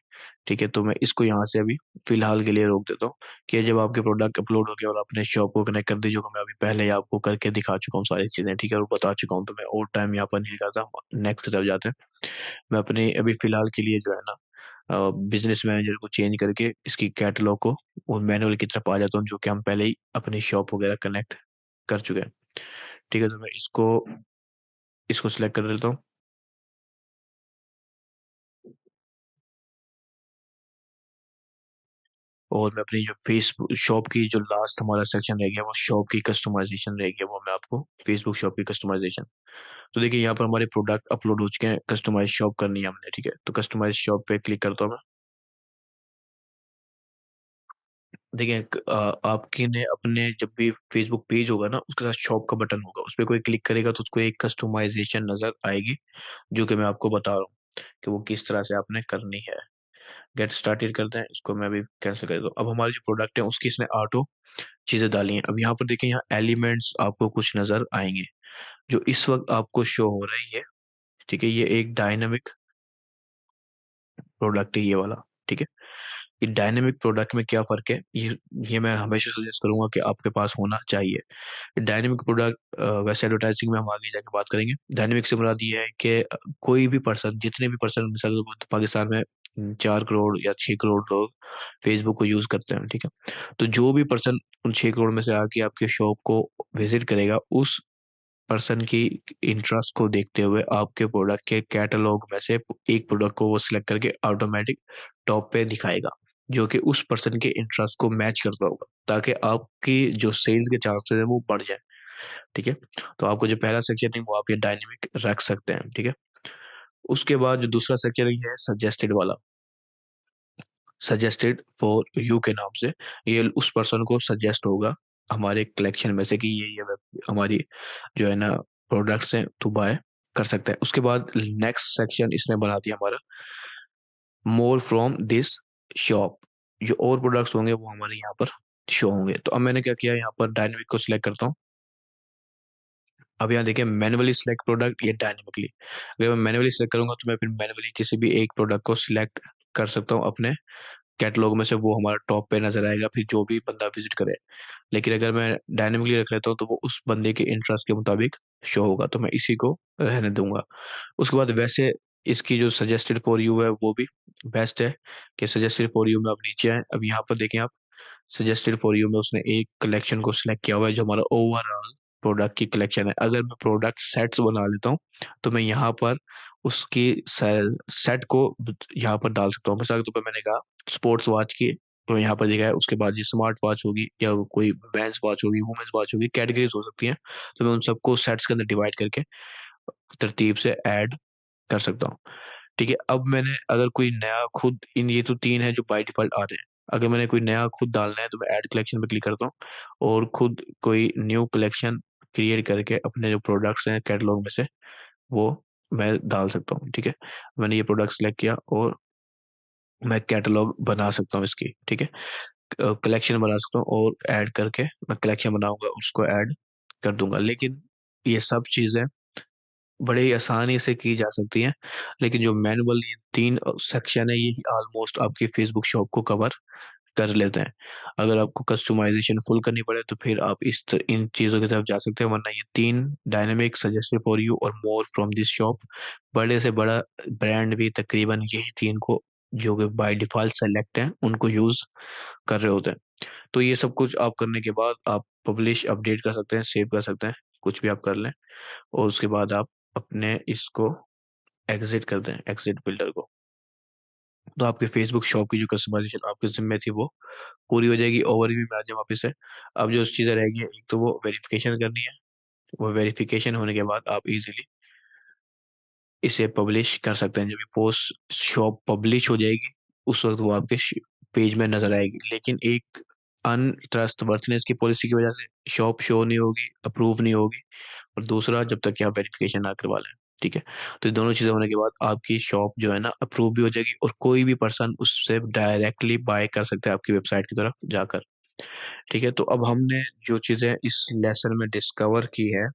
A: ठीक है? तो मैं इसको यहाँ से अभी फ़िलहाल के लिए रोक देता हूँ कि जब आपके प्रोडक्ट अपलोड हो गए और आपने शॉप को कनेक्ट कर दीजिए, मैं अभी पहले ही आपको करके दिखा चुका हूँ सारी चीज़ें, ठीक है? और बता चुका हूँ, तो मैं और टाइम यहाँ पर नहीं लगाता, नेक्स्ट की तरफ जाते हैं। मैं अपने अभी फ़िलहाल के लिए जो है ना बिज़नेस मैनेजर को चेंज करके इसकी कैटलॉग को और मैनुअल की तरफ आ जाता हूँ, जो कि हम पहले ही अपनी शॉप वगैरह कनेक्ट कर चुके हैं। ठीक है, तो मैं इसको सिलेक्ट कर लेता हूँ और मैं अपनी जो फेसबुक शॉप की जो लास्ट हमारा सेक्शन रह गया, वो शॉप की कस्टमाइज़ेशन रह गया, वो मैं आपको फेसबुक शॉप की कस्टमाइज़ेशन। तो देखिए, यहाँ पर हमारे प्रोडक्ट अपलोड हो चुके हैं, कस्टमाइज़ शॉप करनी है हमने, ठीक है? तो कस्टमाइज़ शॉप पे क्लिक करता हूँ मैं। देखिए, आपके ने अपने जब भी फेसबुक पेज होगा ना, उसके साथ शॉप का बटन होगा, उसपे कोई क्लिक करेगा तो उसको एक कस्टमाइज़ेशन नज़र आएगी, जो कि मैं आपको बता रहा हूँ कि वो किस तरह से आपने करनी है। गेट स्टार्टेड करते हैं, इसको मैं अभी कैंसल कर देता हूँ। अब हमारी जो प्रोडक्ट है उसकी इसने ऑटो चीज़ें डाली हैं। अब यहाँ पर देखिए, यहाँ एलिमेंट्स आपको कुछ नज़र आएँगे, जो इस वक़्त आपको शो हो रही है, ठीक है? ये एक डायनामिक प्रोडक्ट है ये वाला, ठीक है? ये डायनामिक प्रोडक्ट में क्या फ़र्क है, ये मैं हमेशा सजेस्ट करूँगा कि आपके पास होना चाहिए। डायनामिक प्रोडक्ट वैसे एडवर्टाइज़िंग में हम आगे जाके बात करेंगे। डायनामिक से मुराद ये है कि कोई भी पर्सन, जितने भी पर्सन मिसाल के तौर पे पाकिस्तान में 4 करोड़ या 6 करोड़ लोग फ़ेसबुक को यूज़ करते हैं, ठीक है? तो जो भी पर्सन उन 6 करोड़ में से आके आपके शॉप को विज़िट करेगा, उस पर्सन की इंटरेस्ट को देखते हुए आपके प्रोडक्ट के कैटलॉग में से एक प्रोडक्ट को वो सिलेक्ट करके ऑटोमेटिक टॉप पे दिखाएगा, जो कि उस पर्सन के इंटरेस्ट को मैच करता होगा, ताकि आपकी जो सेल्स के चांसेस है वो बढ़ जाए, ठीक है? तो आपको जो पहला सेक्शन है वो आप ये डायनामिक रख सकते हैं, ठीक है? उसके बाद जो दूसरा सेक्शन है ये है सजेस्टेड वाला, सजेस्टेड फॉर यू के नाम से। ये उस पर्सन को सजेस्ट होगा हमारे कलेक्शन में से कि ये हमारी जो है ना प्रोडक्ट्स हैं, तो बाय कर सकता है। उसके बाद नेक्स्ट सेक्शन इसने बना दिया हमारा, मोर फ्रॉम दिस शॉप। जो और प्रोडक्ट्स होंगे वो हमारे यहाँ पर शो होंगे। तो अब मैंने क्या किया, यहाँ पर डायनामिक को सिलेक्ट करता हूँ। अब यहाँ देखिए, मैनुअली सिलेक्ट प्रोडक्ट, ये डायनामिकली। अगर मैं मैनुअली सिलेक्ट करूंगा तो मैं फिर मैनुअली किसी भी एक प्रोडक्ट को सिलेक्ट कर सकता हूँ अपने कैटलॉग में से, वो हमारा टॉप पे नज़र आएगा फिर जो भी बंदा विज़िट करे। लेकिन अगर मैं डायनामिकली रख लेता हूँ तो वो उस बंदे के इंटरेस्ट के मुताबिक शो होगा, तो मैं इसी को रहने दूँगा। उसके बाद वैसे इसकी जो सजेस्टेड फॉर यू है वो भी बेस्ट है कि सजेस्टेड फॉर यू में आप नीचे आएँ। अब यहाँ पर देखें आप,
B: सजेस्टेड फॉर यू में उसने एक कलेक्शन को सिलेक्ट किया हुआ है जो हमारा ओवरऑल प्रोडक्ट की कलेक्शन है। अगर मैं प्रोडक्ट सेट्स बना लेता हूँ तो मैं यहाँ पर उसकी सेट को यहाँ पर डाल सकता हूँ। मिसाल के तौर पर मैंने कहा स्पोर्ट्स वॉच की, तो यहाँ पर दिखा है। उसके बाद ये स्मार्ट वॉच होगी या कोई मेंस वॉच होगी, वुमेन्स वॉच होगी, कैटेगरीज हो सकती हैं। तो मैं उन सबको सेट्स के अंदर डिवाइड करके तरतीब से ऐड कर सकता हूँ। ठीक है, अब मैंने अगर कोई नया खुद इन ये तो तीन है जो बाय डिफॉल्ट आ रहे हैं। अगर मैंने कोई नया खुद डालना है तो मैं ऐड कलेक्शन पे क्लिक करता हूँ और खुद कोई न्यू कलेक्शन क्रिएट करके अपने जो प्रोडक्ट्स हैं कैटलॉग में से वो मैं डाल सकता हूँ। ठीक है, मैंने ये प्रोडक्ट सेलेक्ट किया और मैं कैटलॉग बना सकता हूँ इसकी। ठीक है, कलेक्शन बना सकता हूँ और ऐड करके मैं कलेक्शन बनाऊंगा, उसको ऐड कर दूंगा। लेकिन ये सब चीजें बड़े ही आसानी से की जा सकती हैं। लेकिन जो मैनुअल ये तीन सेक्शन है, ये ऑलमोस्ट आपकी फेसबुक शॉप को कवर कर लेते हैं। अगर आपको कस्टमाइजेशन फुल करनी पड़े तो फिर आप इन चीज़ों की तरफ जा सकते हैं, वरना ये तीन डायनेमिक सजेस्टेड फॉर यू और मोर फ्रॉम दिस शॉप, बड़े से बड़ा ब्रांड भी तकरीबन यही तीन को जो कि बाय डिफॉल्ट सेलेक्ट हैं उनको यूज कर रहे होते हैं। तो ये सब कुछ आप करने के बाद आप पब्लिश अपडेट कर सकते हैं, सेव कर सकते हैं, कुछ भी आप कर लें। और उसके बाद आप अपने इसको एग्जिट कर दें, एग्जिट बिल्डर को। तो आपके फेसबुक शॉप की जो कस्टमाइजेशन आपके जिम्मे थी वो पूरी हो जाएगी। ओवरव्यू में आ जाए वापस से। अब जो चीज़ें रहेगी, एक तो वो वेरिफिकेशन करनी है। वो वेरिफिकेशन होने के बाद आप इजीली इसे पब्लिश कर सकते हैं। जब ये पोस्ट शॉप पब्लिश हो जाएगी उस वक्त वो आपके पेज में नजर आएगी। लेकिन एक अनट्रस्ट वर्थनेस की पॉलिसी की वजह से शॉप शो नहीं होगी, अप्रूव नहीं होगी। और दूसरा, जब तक कि आप वेरिफिकेशन ना करवा लें। ठीक है, तो ये दोनों चीज़ें होने के बाद आपकी शॉप जो है ना अप्रूव भी हो जाएगी और कोई भी पर्सन उससे डायरेक्टली बाय कर सकता है आपकी वेबसाइट की तरफ जाकर। ठीक है, तो अब हमने जो चीज़ें इस लेसन में डिस्कवर की है,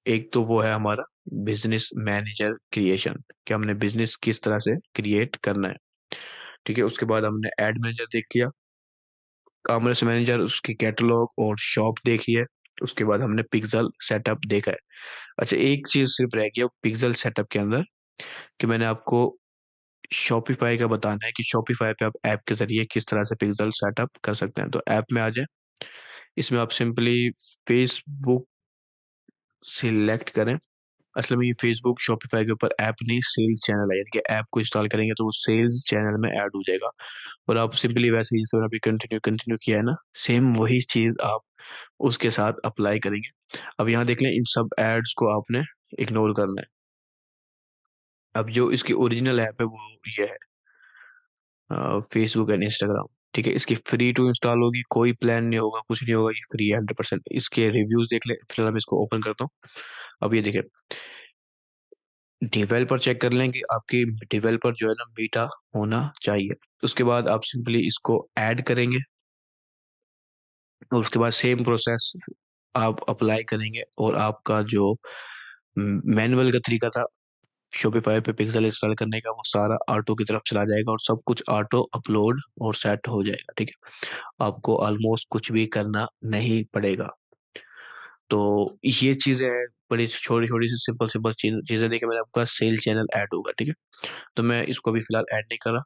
B: एक तो वो है हमारा बिजनेस मैनेजर क्रिएशन, कि हमने बिजनेस किस तरह से क्रिएट करना है। ठीक है, उसके बाद हमने एड मैनेजर देख लिया, कॉमर्स मैनेजर उसकी कैटलॉग और शॉप देखी है। उसके बाद हमने पिक्सल सेटअप देखा है। अच्छा, एक चीज सिर्फ रह गया पिक्सल सेटअप के अंदर, कि मैंने आपको शॉपिफाई का बताना है कि शॉपिफाई पे आप ऐप के जरिए किस तरह से पिक्सल सेटअप कर सकते हैं। तो ऐप में आ जाए, इसमें आप सिंपली फेसबुक सिलेक्ट करें। असल में ये फेसबुक शॉपिफाई के ऊपर ऐप नहीं, सेल्स चैनल है, यानी कि ऐप को इंस्टॉल करेंगे तो वो सेल्स चैनल में ऐड हो जाएगा। और आप सिंपली वैसे ही जैसे अभी कंटिन्यू कंटिन्यू किया है ना, सेम वही चीज आप उसके साथ अप्लाई करेंगे। अब यहाँ देख लें, इन सब एड्स को आपने इग्नोर करना है। अब जो इसकी ओरिजिनल ऐप है वो ये है, फेसबुक एंड इंस्टाग्राम। ठीक है, इसकी फ्री टू इंस्टॉल होगी, कोई प्लान नहीं होगा, कुछ नहीं होगा, ये फ्री है 100%। इसके रिव्यूज देख ले। फिलहाल मैं इसको ओपन करता हूँ। अब ये देखिए, डेवलपर चेक कर लें कि आपकी डेवलपर जो है ना बीटा होना चाहिए। उसके बाद आप सिंपली इसको ऐड करेंगे और उसके बाद सेम प्रोसेस आप अप्लाई करेंगे और आपका जो मैनुअल का तरीका था शॉपिफाई पे पिक्सल इंस्टॉल करने का, वो सारा ऑटो की तरफ चला जाएगा और सब कुछ ऑटो अपलोड और सेट हो जाएगा। ठीक है, आपको ऑलमोस्ट कुछ भी करना नहीं पड़ेगा। तो ये चीजें हैं, बड़ी छोटी छोटी सी सिंपल सिंपल चीजें देखिए। मैंने आपका सेल चैनल ऐड होगा। ठीक है, तो मैं इसको अभी फिलहाल ऐड नहीं कर रहा।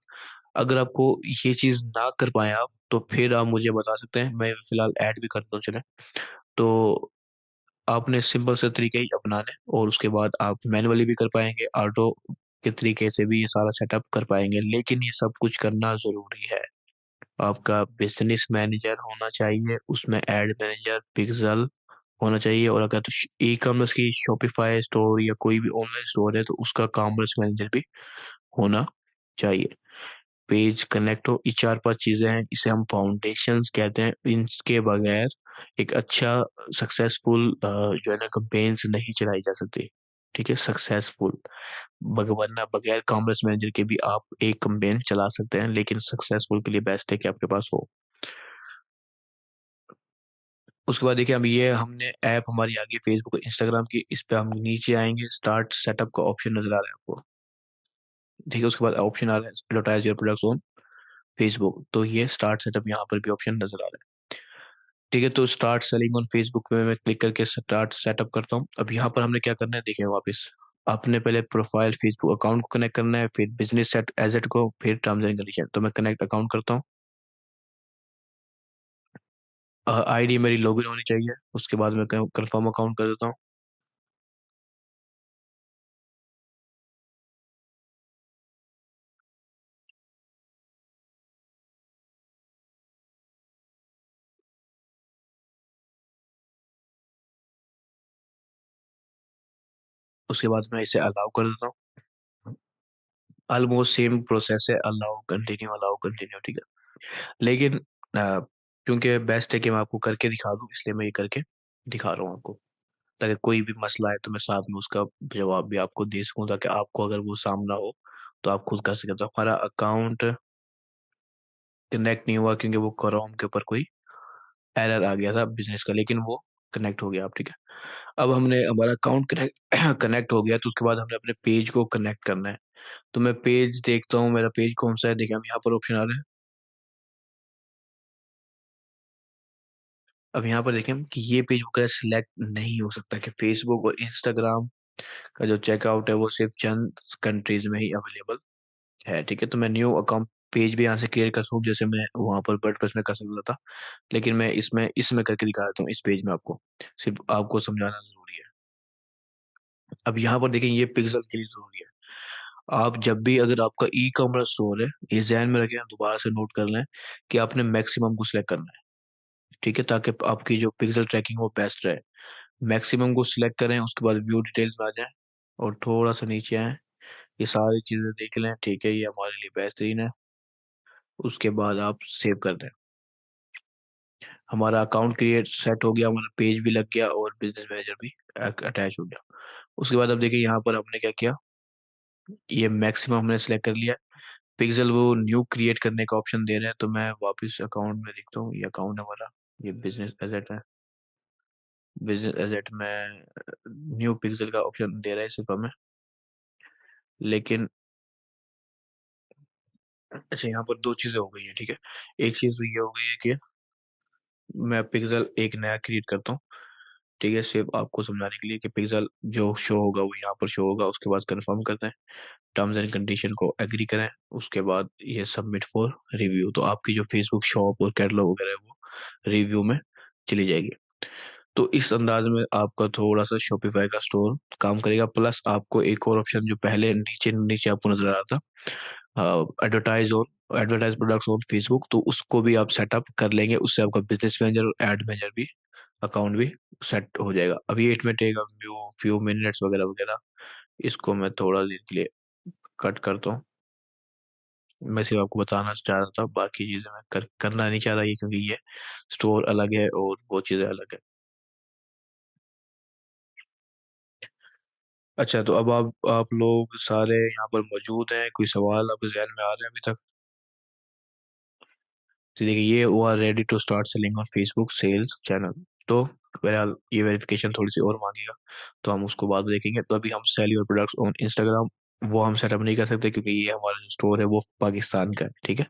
B: अगर आपको ये चीज ना कर पाए आप, तो फिर आप मुझे बता सकते हैं, मैं फिलहाल ऐड भी करता हूँ। चले, तो आपने सिंपल से तरीके ही अपनाने और उसके बाद आप मैनुअली भी कर पाएंगे, ऑटो के तरीके से भी ये सारा सेटअप कर पाएंगे। लेकिन ये सब कुछ करना जरूरी है। आपका बिजनेस मैनेजर होना चाहिए, उसमें एड मैनेजर पिक्सल होना चाहिए, और अगर तो ई कॉमर्स की शॉपिफाई स्टोर या कोई भी ऑनलाइन स्टोर है तो उसका कॉमर्स मैनेजर भी होना चाहिए। पेज कनेक्ट हो, ये चार पांच चीजें हैं, इसे हम फाउंडेशंस कहते हैं। इनके बगैर एक अच्छा सक्सेसफुल जो है ना कैंपेन्स नहीं चलाई जा सकती। ठीक है, सक्सेसफुल वरना बगैर कॉमर्स मैनेजर के भी आप एक कैंपेन चला सकते हैं, लेकिन सक्सेसफुल के लिए बेस्ट है कि आपके पास हो। उसके बाद देखिए, अब ये हमने ऐप हमारी आ गई फेसबुक इंस्टाग्राम की। इस पे हम नीचे आएंगे, स्टार्ट सेटअप का ऑप्शन नजर आ रहा है आपको। ठीक है, उसके बाद ऑप्शन आ रहा है advertise your products on Facebook. तो ये स्टार्ट सेटअप यहाँ पर भी ऑप्शन नजर आ रहा है। ठीक है, तो स्टार्ट सेलिंग ऑन फेसबुक पे मैं क्लिक करके स्टार्ट सेटअप करता हूँ। अब यहाँ पर हमने क्या करना है, देखिए वापस आपने पहले प्रोफाइल फेसबुक अकाउंट को कनेक्ट करना है, फिर बिजनेस सेट एजेट को, फिर टर्म्स एंड कंडीशन। तो मैं कनेक्ट अकाउंट करता हूँ। आईडी मेरी लॉगिन होनी चाहिए, उसके बाद मैं कंफर्म अकाउंट कर देता हूँ। उसके बाद मैं इसे अलाउ कर देता हूँ। ऑलमोस्ट सेम प्रोसेस है, अलाउ कंटिन्यू, ठीक है। लेकिन क्योंकि बेस्ट है कि मैं आपको करके दिखा दूँ, इसलिए मैं ये करके दिखा रहा हूँ आपको, ताकि कोई भी मसला है तो मैं साथ में उसका जवाब भी आपको दे सकूँ, ताकि आपको अगर वो सामना हो तो आप खुद कर सकें। तो हमारा अकाउंट कनेक्ट नहीं हुआ क्योंकि वो क्रोम के ऊपर कोई एरर आ गया था बिजनेस का, लेकिन वो कनेक्ट हो गया आप, ठीक है। अब हमने हमारा अकाउंट कनेक्ट कनेक्ट हो गया, तो उसके बाद हमने अपने पेज को कनेक्ट करना है। तो मैं पेज देखता हूँ, मेरा पेज कौन सा है, देखिए हम यहाँ पर ऑप्शन आ रहे हैं। अब यहाँ पर देखें कि ये पेज वगैरह सिलेक्ट नहीं हो सकता, कि फेसबुक और इंस्टाग्राम का जो चेकआउट है वो सिर्फ चंद कंट्रीज में ही अवेलेबल है, ठीक है। तो मैं न्यू अकाउंट पेज भी यहाँ से क्रिएट कर सकूँ, जैसे मैं वहाँ पर वर्डप्रेस में कर सकता था, लेकिन मैं इसमें इसमें करके दिखा देता हूँ, इस पेज में आपको सिर्फ आपको समझाना जरूरी है। अब यहाँ पर देखें ये पिक्सल के लिए जरूरी है। आप जब भी, अगर आपका ई कॉमर्स स्टोर है, ये ध्यान में रखें, दोबारा से नोट कर लें कि आपने मैक्सिमम को सिलेक्ट करना है, ठीक है, ताकि आपकी जो पिक्सल ट्रैकिंग वो बेस्ट रहे। मैक्सिमम को सिलेक्ट करें, उसके बाद व्यू डिटेल्स में आ जाएं और थोड़ा सा नीचे आए, ये सारी चीजें देख लें, ठीक है, ये हमारे लिए बेहतरीन है। उसके बाद आप सेव कर दें। हमारा अकाउंट क्रिएट सेट हो गया, हमारा पेज भी लग गया और बिजनेस मैनेजर भी अटैच हो गया। उसके बाद अब देखिए यहाँ पर हमने क्या किया, ये मैक्सिमम हमने सेलेक्ट कर लिया। पिक्सल वो न्यू क्रिएट करने का ऑप्शन दे रहे हैं, तो मैं वापस अकाउंट में देखता हूँ, ये अकाउंट हमारा, ये बिजनेस एसेट है। बिजनेस एसेट में न्यू पिक्सल का ऑप्शन दे रहा है सिर्फ हमें, लेकिन अच्छा यहाँ पर दो चीजें हो गई हैं, ठीक है। एक चीज तो ये हो गई है कि मैं पिक्सल एक नया क्रिएट करता हूँ, ठीक है, सिर्फ आपको समझाने के लिए कि पिक्सल जो शो होगा वो यहाँ पर शो होगा। उसके बाद कंफर्म करते हैं, टर्म्स एंड कंडीशन को एग्री करें, उसके बाद ये सबमिट फॉर रिव्यू, तो आपकी जो फेसबुक शॉप और कैटलॉग वगैरह है वो रिव्यू में चली जाएगी। तो इस अंदाज में आपका थोड़ा सा शॉपिफाई का स्टोर काम करेगा। प्लस आपको एक और ऑप्शन जो पहले नीचे नीचे आपको नजर आ रहा था, एडवर्टाइज प्रोडक्ट्स ऑन फेसबुक, तो उसको भी आप सेटअप कर लेंगे, उससे आपका बिजनेस मैनेजर और एड मैनेजर भी अकाउंट भी सेट हो जाएगा। अभी इट में टेक फ्यू फ्यू मिनट्स वगैरह वगैरह, इसको मैं थोड़ा देर के लिए कट करता हूँ। मैं सिर्फ आपको बताना चाह रहा था, बाकी चीज़ें मैं करना नहीं चाह रहा, ये क्योंकि ये स्टोर अलग है और वो चीज़ें अलग है। अच्छा, तो अब आप लोग सारे यहाँ पर मौजूद हैं, कोई सवाल आपके जहन में आ रहे हैं अभी तक? तो देखिए ये हुआ ready to start selling on Facebook sales channel. तो बहरहाल ये वेरिफिकेशन थोड़ी सी और मांगेगा, तो हम उसको बाद में देखेंगे। तो अभी हम sell your products on Instagram वो हम सेटअप नहीं कर सकते, क्योंकि ये हमारा जो स्टोर है वो पाकिस्तान का है, ठीक है।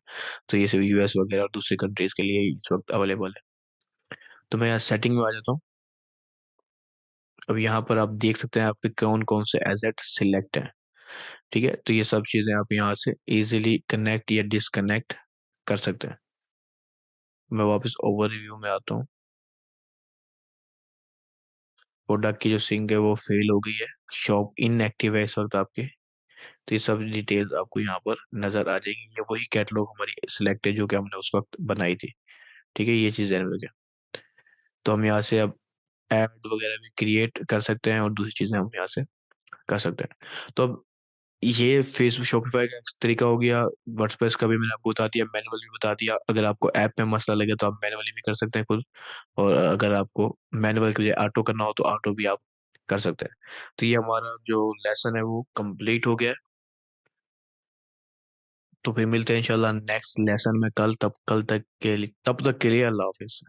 B: तो ये सिर्फ यूएस वगैरह और दूसरी कंट्रीज के लिए ही इस वक्त अवेलेबल है। तो मैं यहाँ सेटिंग में आ जाता हूँ। अब यहाँ पर आप देख सकते हैं आपके कौन कौन से एसेट सिलेक्ट हैं, ठीक है। तो ये सब चीज़ें आप यहाँ से इजीली कनेक्ट या डिसकनेक्ट कर सकते हैं। मैं वापस ओवर रिव्यू में आता हूँ। प्रोडक्ट की जो सिंक है वो फेल हो गई है, शॉप इनएक्टिव है इस वक्त आपके। तो ये सब डिटेल्स आपको यहाँ पर नजर आ जाएगी। ये वही कैटलॉग हमारी सिलेक्ट है जो कि हमने उस वक्त बनाई थी, ठीक है, ये चीज़ ध्यान में रखें। तो हम यहाँ से अब ऐड वगैरह भी क्रिएट कर सकते हैं और दूसरी चीज़ें हम यहाँ से कर सकते हैं। तो अब ये फेसबुक शॉपिफाई का एक तरीका हो गया। वर्डप्रेस का भी मैंने आपको बता दिया, मैनुअल भी बता दिया। अगर आपको ऐप में मसला लगे तो आप मैनुअली भी कर सकते हैं खुद, और अगर आपको मैनुअल के लिए ऑटो करना हो तो ऑटो भी आप कर सकते हैं। तो ये हमारा जो लेसन है वो कंप्लीट हो गया है। तो फिर मिलते हैं इंशाल्लाह नेक्स्ट लेसन में कल, तब तक के लिए अल्लाह हाफिज।